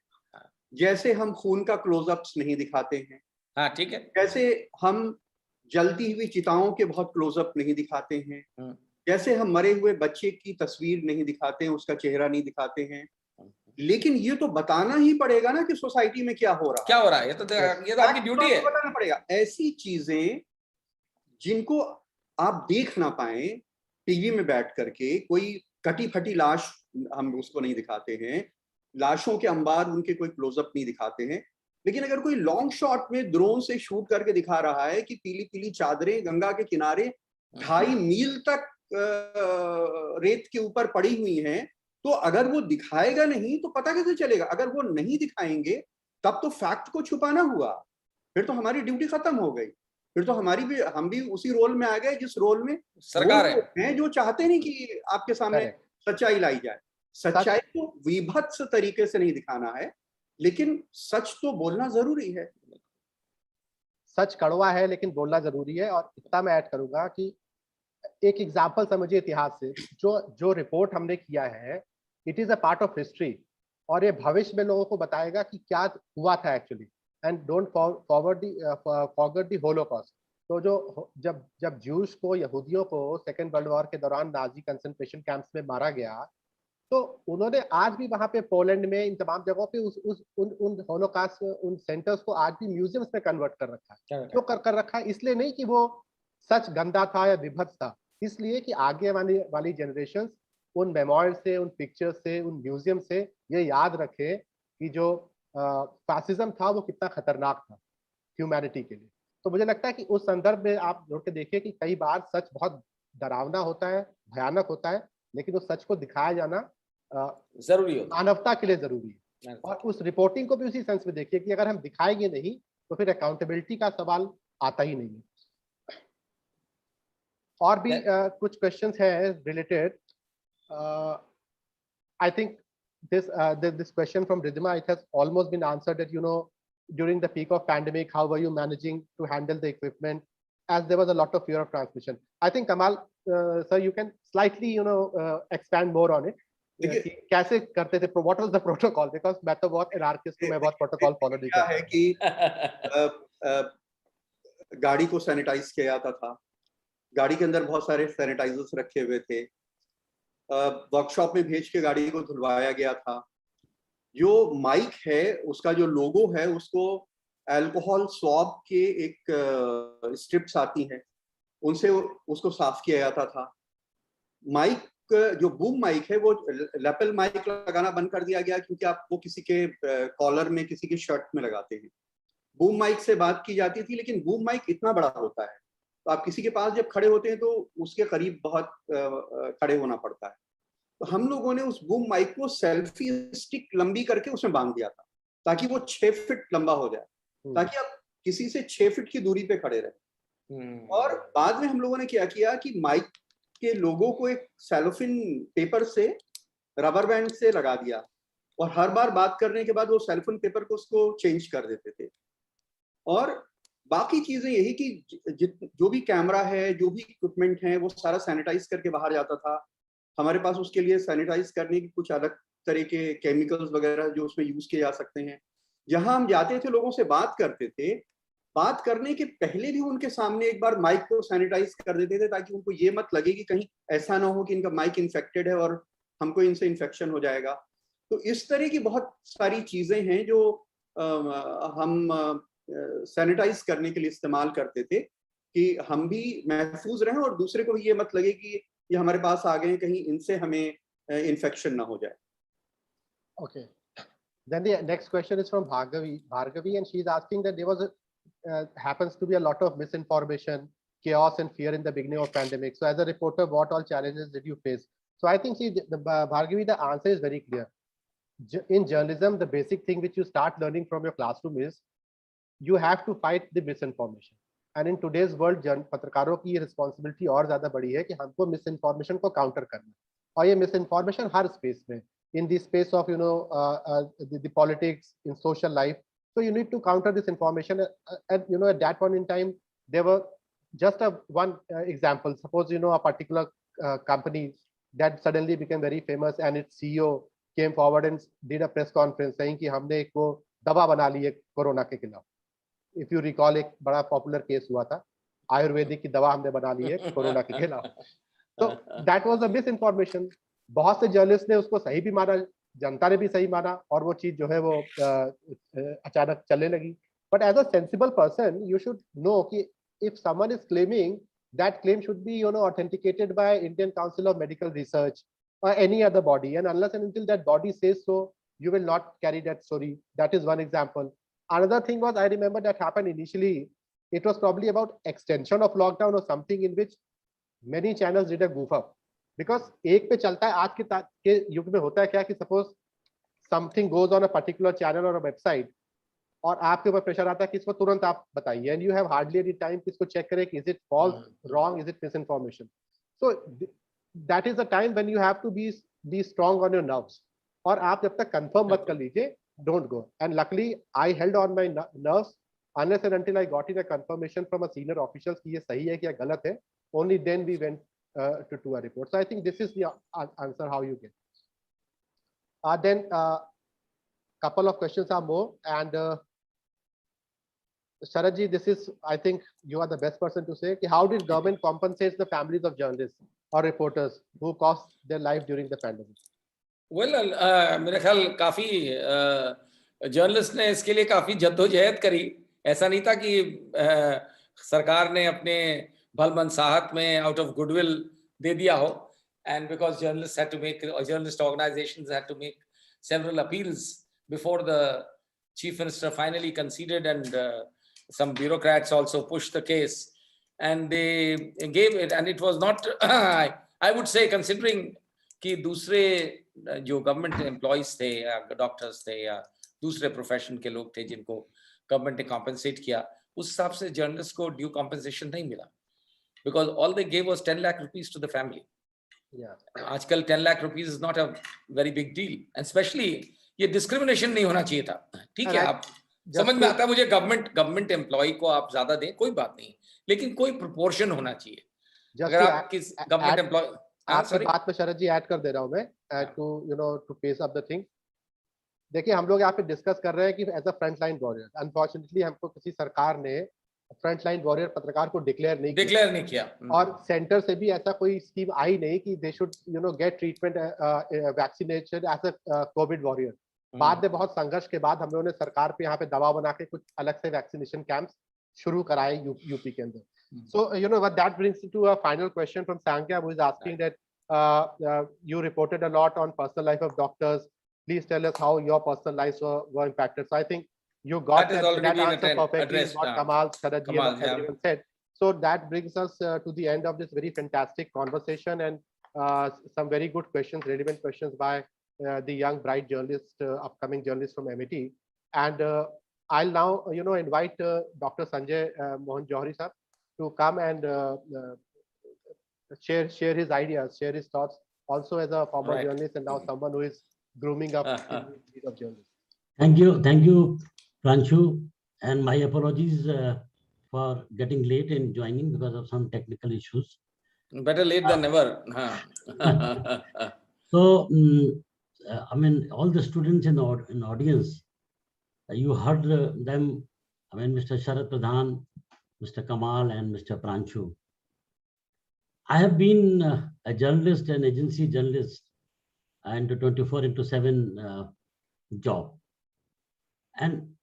जैसे हम खून का क्लोजअप्स नहीं दिखाते हैं, हाँ ठीक है, जैसे हम जलती हुई चिताओं के बहुत क्लोजअप नहीं दिखाते हैं, जैसे हम मरे हुए बच्चे की तस्वीर नहीं दिखाते हैं, उसका चेहरा नहीं दिखाते हैं. लेकिन ये तो बताना ही पड़ेगा ना कि सोसाइटी में क्या हो रहा है. ये तो आपकी ड्यूटी है. बताना पड़ेगा ऐसी चीजें जिनको आप देख ना पाए टीवी में बैठ करके, कोई कटी फटी लाश हम उसको नहीं दिखाते हैं, लाशों के अंबार उनके कोई क्लोजअप नहीं दिखाते हैं, लेकिन अगर कोई लॉन्ग शॉट में ड्रोन से शूट करके दिखा रहा है कि पीली पीली चादरें गंगा के किनारे 2.5 मील तक रेत के ऊपर पड़ी हुई हैं, तो अगर वो दिखाएगा नहीं तो पता कैसे चलेगा? अगर वो नहीं दिखाएंगे तब तो फैक्ट को छुपाना हुआ, फिर तो हमारी ड्यूटी खत्म हो गई, फिर तो हम भी उसी रोल में आ गए जिस रोल में सरकार है जो चाहते नहीं कि आपके सामने सच्चाई लाई जाए। सच्चाई को विभत्स तरीके से नहीं दिखाना है, लेकिन सच तो बोलना जरूरी है। सच कड़वा है लेकिन बोलना जरूरी है। और इतना मैं ऐड करूंगा कि एक एग्जाम्पल समझिए इतिहास से, जो रिपोर्ट हमने किया है, it is a part of history, और ये भविष्य में लोगों को बताएगा कि क्या हुआ था actually. And don't forget the Holocaust. तो जब ज्यूज को, यहूदियों को सेकेंड वर्ल्ड वॉर के दौरान नाजी कंसंट्रेशन कैंप्स में मारा गया, तो उन्होंने आज भी वहां पे पोलैंड में इन तमाम जगहों पे उन होलोकॉस्ट, उन सेंटर्स को आज भी म्यूजियम्स में कन्वर्ट कर रखा है। क्यों कर रखा है? इसलिए नहीं कि वो सच गंदा था या विभत्स था, इसलिए कि आगे वाली जनरेशन उन मेमोयर से, उन पिक्चर्स से, उन म्यूजियम से ये याद रखे कि जो फैसिज्म था वो कितना खतरनाक था ह्यूमैनिटी के लिए। तो मुझे लगता है कि उस संदर्भ में आप जोड़ के देखिए कि कई बार सच बहुत डरावना होता है, भयानक होता है, लेकिन उस सच को दिखाया जाना जरूरी होता है, मानवता के लिए जरूरी है। और उस रिपोर्टिंग को भी उसी सेंस में देखिए कि अगर हम दिखाएंगे नहीं तो फिर अकाउंटेबिलिटी का सवाल आता ही नहीं है। और भी कुछ क्वेश्चंस हैं related. I think this question from Ridhima, it has almost been answered that, during the peak of pandemic, how were you managing to handle the equipment, as there was a lot of fear of transmission. I think Kamal, sir, you can slightly, expand more on it. कैसे करते थे? What was the protocol? Because मैं तो बहुत anarchist हूँ, मैं बहुत protocol follow नहीं करता। है कि गाड़ी को सैनिटाइज किया जाता था, गाड़ी के अंदर बहुत सारे सैनिटाइजर्स रखे हुए थे, वर्कशॉप में भेज के गाड़ी को धुलवाया गया था। जो माइक है उसका जो लोगो है उसको अल्कोहल स्वैब के एक स्ट्रिप्स आती हैं, उनसे उसको साफ किया जाता था। माइक जो बूम माइक है वो लैपल माइक लगाना बंद कर दिया गया, क्योंकि आप वो किसी के कॉलर में, किसी के शर्ट में लगाते हैं। बूम माइक से बात की जाती थी, लेकिन बूम माइक इतना बड़ा होता है तो आप किसी के पास जब खड़े होते हैं तो उसके करीब बहुत खड़े होना पड़ता है। तो हम लोगों ने उस बूम माइक को सेल्फी स्टिक लंबी करके उसमें बांध दिया था, ताकि वो 6 फीट लंबा हो जाए, ताकि आप किसी से 6 फीट की दूरी पे खड़े रहे। और बाद में हम लोगों ने क्या किया कि माइक के लोगों को एक सेलोफिन पेपर से, रबर बैंड से लगा दिया, और हर बार बात करने के बाद वो सेलोफिन पेपर को उसको चेंज कर देते थे। और बाकी चीजें यही कि जो भी कैमरा है, जो भी इक्विपमेंट है, वो सारा सैनिटाइज करके बाहर जाता था। हमारे पास उसके लिए सैनिटाइज करने की कुछ अलग तरह के केमिकल्स वगैरह जो उसमें यूज किए जा सकते हैं। जहां हम जाते थे, लोगों से बात करते थे, बात करने के पहले भी उनके सामने एक बार माइक को सैनिटाइज कर देते थे, ताकि उनको ये मत लगे कि कहीं ऐसा ना हो कि इनका माइक इन्फेक्टेड है और हमको इनसे इन्फेक्शन हो जाएगा। तो इस तरह की बहुत सारी चीजें हैं जो हम सैनिटाइज करने के लिए इस्तेमाल करते थे, कि हम भी महफूज रहें और दूसरे को भी ये मत लगे कि ये हमारे पास आ गए, कहीं इनसे हमें इन्फेक्शन ना हो जाए। Okay. Then the next question is from Bhargavi, and she's asking that there was happens to be a lot of misinformation, chaos and fear in the beginning of pandemic. So as a reporter, what all challenges did you face? So I think Bhargavi, the answer is very clear. In journalism, the basic thing which you start learning from your classroom is you have to fight the misinformation. And in today's world, पत्रकारों की ये responsibility और ज़्यादा बड़ी है कि हमको misinformation को counter करना। और ये misinformation हर space में, in the space of the politics, in social life. So you need to counter this information. And at that point in time, there were just one example. Suppose a particular company that suddenly became very famous, and its CEO came forward and did a press conference saying कि हमने एक वो दवा बना ली है corona के खिलाफ। If you recall, एक बड़ा पॉपुलर केस हुआ था, आयुर्वेदिक की दवा हमने बना ली है कोरोना के खिलाफ। तो that was a misinformation. बहुत से जर्नलिस्ट ने उसको सही भी माना, जनता ने भी सही माना, और वो चीज जो है वो अचानक चलने लगी। But as a sensible person, you should know कि if someone is claiming that claim should be, authenticated by Indian Council of Medical Research or any other body. And unless and until that body says so, you will not carry that story. That is one example. Another thing was, I remember that happened initially. It was probably about extension of lockdown or something, in which many channels did a goof up. Because एक पे चलता है, आज के युग में होता है क्या कि suppose something goes on a particular channel or a website, और आपके ऊपर प्रेशर आता है कि इसको तुरंत आप बताइए, and you have hardly any time कि इसको चेक करें कि is it false, wrong, is it misinformation. So that is the time when you have to be strong on your nerves. और आप जब तक confirm मत कर लीजिए, don't go. And luckily I held on my nerves unless and until I got in a confirmation from a senior officials कि ये सही है कि या गलत है. Only then we went to do a report. So I think this is the answer how you get. Then couple of questions are more, and Sharad ji, this is, I think you are the best person to say, how did government compensate the families of journalists or reporters who lost their life during the pandemic? Well, मेरे ख्याल काफी journalist ने इसके लिए काफी जद्दोजहद करी. ऐसा नहीं था कि सरकार ने अपने भल मनसाहत में out of goodwill दे दिया हो. And because journalists had to make, journalist organizations had to make several appeals before the chief minister finally conceded, and some bureaucrats also pushed the case, and they gave it, and it was not, I would say, considering कि दूसरे जो government employees थे या doctors थे या दूसरे profession के लोग थे जिनको गवर्नमेंट ने कॉम्पेंसेट किया, उस हिसाब से जर्नलिस्ट को ड्यू कॉम्पेंसेशन नहीं मिला, because all they gave was 10 lakh rupees to the family. आजकल 10 lakh rupees is not a very big deal, and specially ये डिस्क्रिमिनेशन नहीं होना चाहिए था. ठीक है, आप समझ में आता है मुझे, गवर्नमेंट एम्प्लॉय को आप ज्यादा दें कोई बात नहीं, लेकिन कोई प्रोपोर्शन होना चाहिए. अगर आप किस गवर्नमेंट एम्प्लॉय, आपकी बात में शरद जी ऐड कर दे रहा हूं मैं to pace up the thing. देखिए, हम लोग यहाँ पे डिस्कस कर रहे हैं कि as a front line warrior, unfortunately हमको किसी सरकार ने फ्रंट लाइन वॉरियर पत्रकार को डिक्लेयर नहीं किया. और सेंटर से भी ऐसा कोई स्कीम आई नहीं कि they should get treatment vaccination as a covid warrior. बाद में बहुत संघर्ष के बाद हम लोगों ने सरकार पे यहाँ पे दबाव बना के कुछ अलग से वैक्सीनेशन कैंप्स शुरू कराए यूपी के अंदर. So what that brings to a final question from Sankhya, who is asking that you reported a lot on personal life of doctors. Please tell us how your personal lives were impacted. So I think you got that answer perfectly. What Kamal, Sharad ji, and everyone said. So that brings us to the end of this very fantastic conversation, and some very good questions, relevant questions by the young bright journalist, upcoming journalist from MIT. And I'll now invite Dr. Sanjay Mohan Johri sir to come and share his ideas, share his thoughts, also as a former journalist and now someone who is grooming up in the field of journalism. Thank you, Pranshu, and my apologies for getting late in joining because of some technical issues. Better late than never. So, I mean, all the students in the audience, you heard them. I mean, Mr. Sharad Pradhan, Mr. Kamal, and Mr. Pranshu. I have been a journalist, an agency journalist, and a 24/7 job. And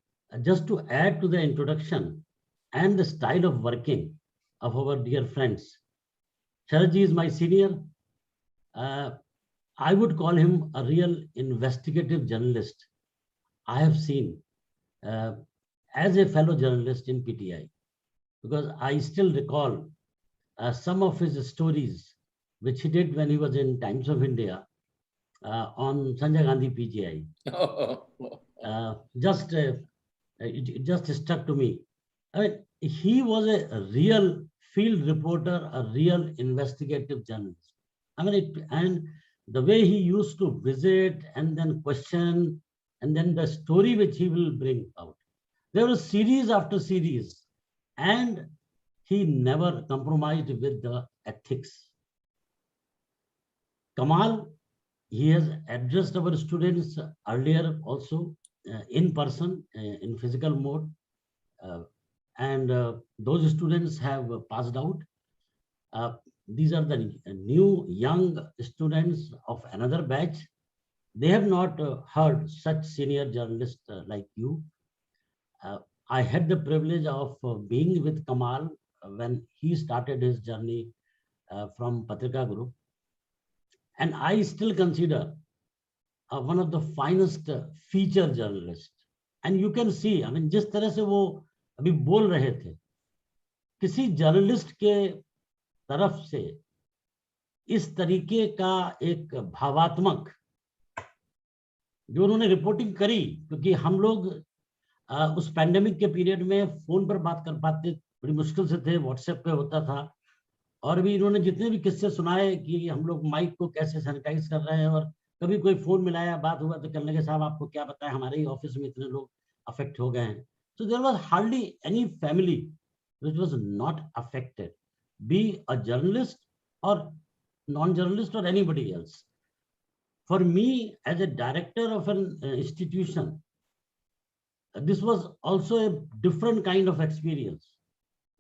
just to add to the introduction and the style of working of our dear friends, Sharadji is my senior. I would call him a real investigative journalist. I have seen as a fellow journalist in PTI, because I still recall some of his stories, which he did when he was in Times of India on Sanjay Gandhi PGI. It just stuck to me. I mean, he was a real field reporter, a real investigative journalist. I mean, and the way he used to visit and then question, and then the story which he will bring out. There was series after series, and he never compromised with the ethics. Kamal, he has addressed our students earlier also in person, in physical mode, and those students have passed out. These are the new young students of another batch. They have not heard such senior journalists like you. I had the privilege of being with Kamal when he started his journey from Patrika Group. And I still consider one of the finest feature journalists. And you can see, I mean, जिस तरह से वो अभी बोल रहे थे, किसी journalist के तरफ से इस तरीके का एक भावात्मक जो उन्होंने रिपोर्टिंग करी, क्योंकि हम लोग उस पैंडेमिक के पीरियड में फोन पर बात कर पाते बड़ी मुश्किल से थे, व्हाट्सएप पे होता था, और भी इन्होंने जितने भी किस्से सुनाए कि हम लोग माइक को कैसे सैनिटाइज कर रहे हैं, और कभी कोई फोन मिलाया, बात हुआ तो कहने लगे साहब आपको क्या पता है, हमारे ही ऑफिस में इतने लोग अफेक्ट हो गए हैं. So there was hardly any family which was not affected, be a journalist or non-journalist or anybody else. For me, as a director of an institution, this was also a different kind of experience.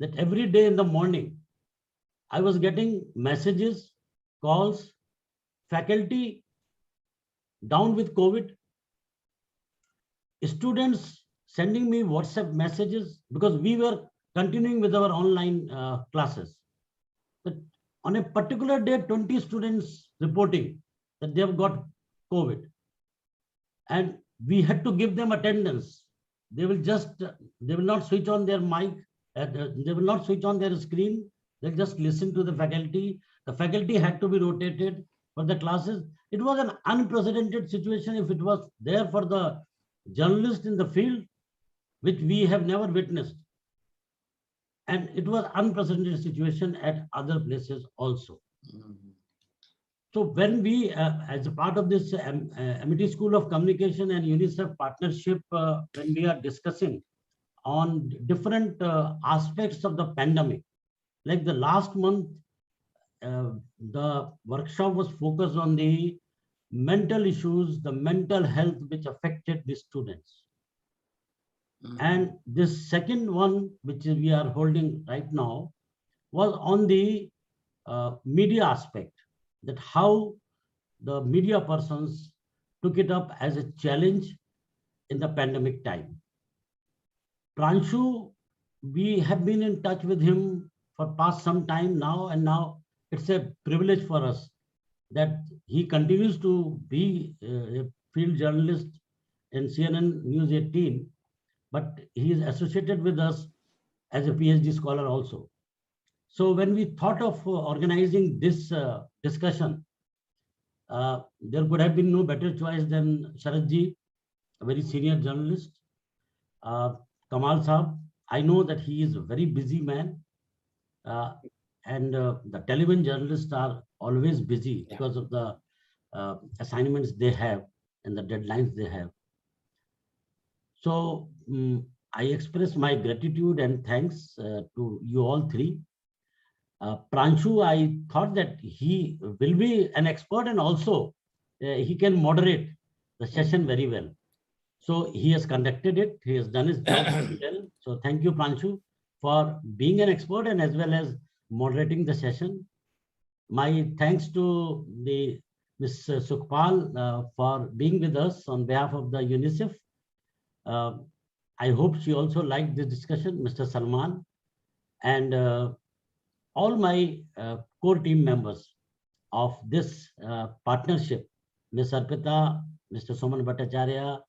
That every day in the morning, I was getting messages, calls, faculty down with COVID, students sending me WhatsApp messages because we were continuing with our online classes. But on a particular day, 20 students reporting that they have got COVID. And we had to give them attendance. They will not switch on their mic, they will not switch on their screen, they'll just listen to the faculty. The faculty had to be rotated for the classes. It was an unprecedented situation if it was there for the journalist in the field, which we have never witnessed. And it was unprecedented situation at other places also. So when we, as a part of this Amity School of Communication and UNICEF partnership, when we are discussing on different aspects of the pandemic, like the last month, the workshop was focused on the mental issues, the mental health which affected the students. And this second one, which we are holding right now, was on the media aspect, that how the media persons took it up as a challenge in the pandemic time. Pranshu, we have been in touch with him for past some time now, and now it's a privilege for us that he continues to be a field journalist in CNN News 18, but he is associated with us as a PhD scholar also. So when we thought of organizing this discussion, there could have been no better choice than Sharadji, a very senior journalist. Kamal Saab, I know that he is a very busy man, and the television journalists are always busy because of the assignments they have and the deadlines they have. So I express my gratitude and thanks to you all three. Pranshu, I thought that he will be an expert, and also he can moderate the session very well. So he has conducted it. He has done his job very well. So thank you, Pranshu, for being an expert and as well as moderating the session. My thanks to the Ms. Sukhpal for being with us on behalf of the UNICEF. I hope she also liked this discussion, Mr. Salman, and all my core team members of this partnership, Ms. Arpita, Mr. Soman Bhattacharya,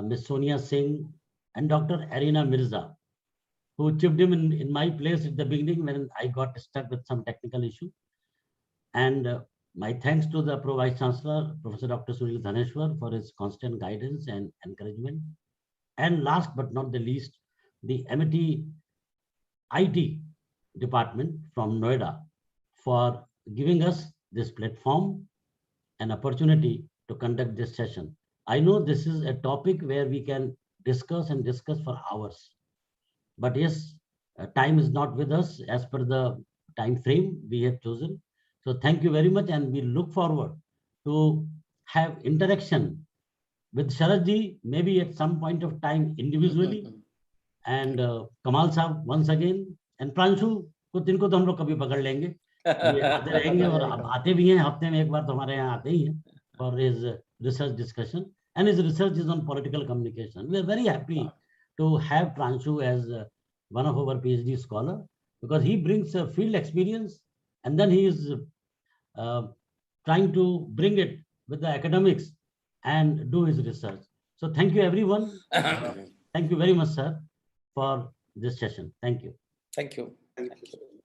Ms. Sonia Singh, and Dr. Arina Mirza, who chipped in my place at the beginning when I got stuck with some technical issue. And my thanks to the Pro Vice Chancellor, Professor Dr. Sunil Dhaneshwar, for his constant guidance and encouragement. And last but not the least, the Amity IT department from Noida for giving us this platform and opportunity to conduct this session. I know this is a topic where we can discuss for hours, but yes, time is not with us as per the time frame we have chosen. So thank you very much, and we look forward to have interaction with Sharadji, maybe at some point of time individually, and Kamal Saab once again, and Pranshu को तिनको तो हम लोग कभी पकड़ लेंगे, ये आते रहेंगे और अब आते भी हैं, हफ्ते में एक बार तो हमारे यहाँ आते ही हैं for his research discussion, and his research is on political communication. We are very happy to have Pranshu as one of our PhD scholar, because he brings a field experience and then he is trying to bring it with the academics and do his research. So thank you, everyone. Thank you very much, sir, for this session. Thank you. Thank you. Thank you.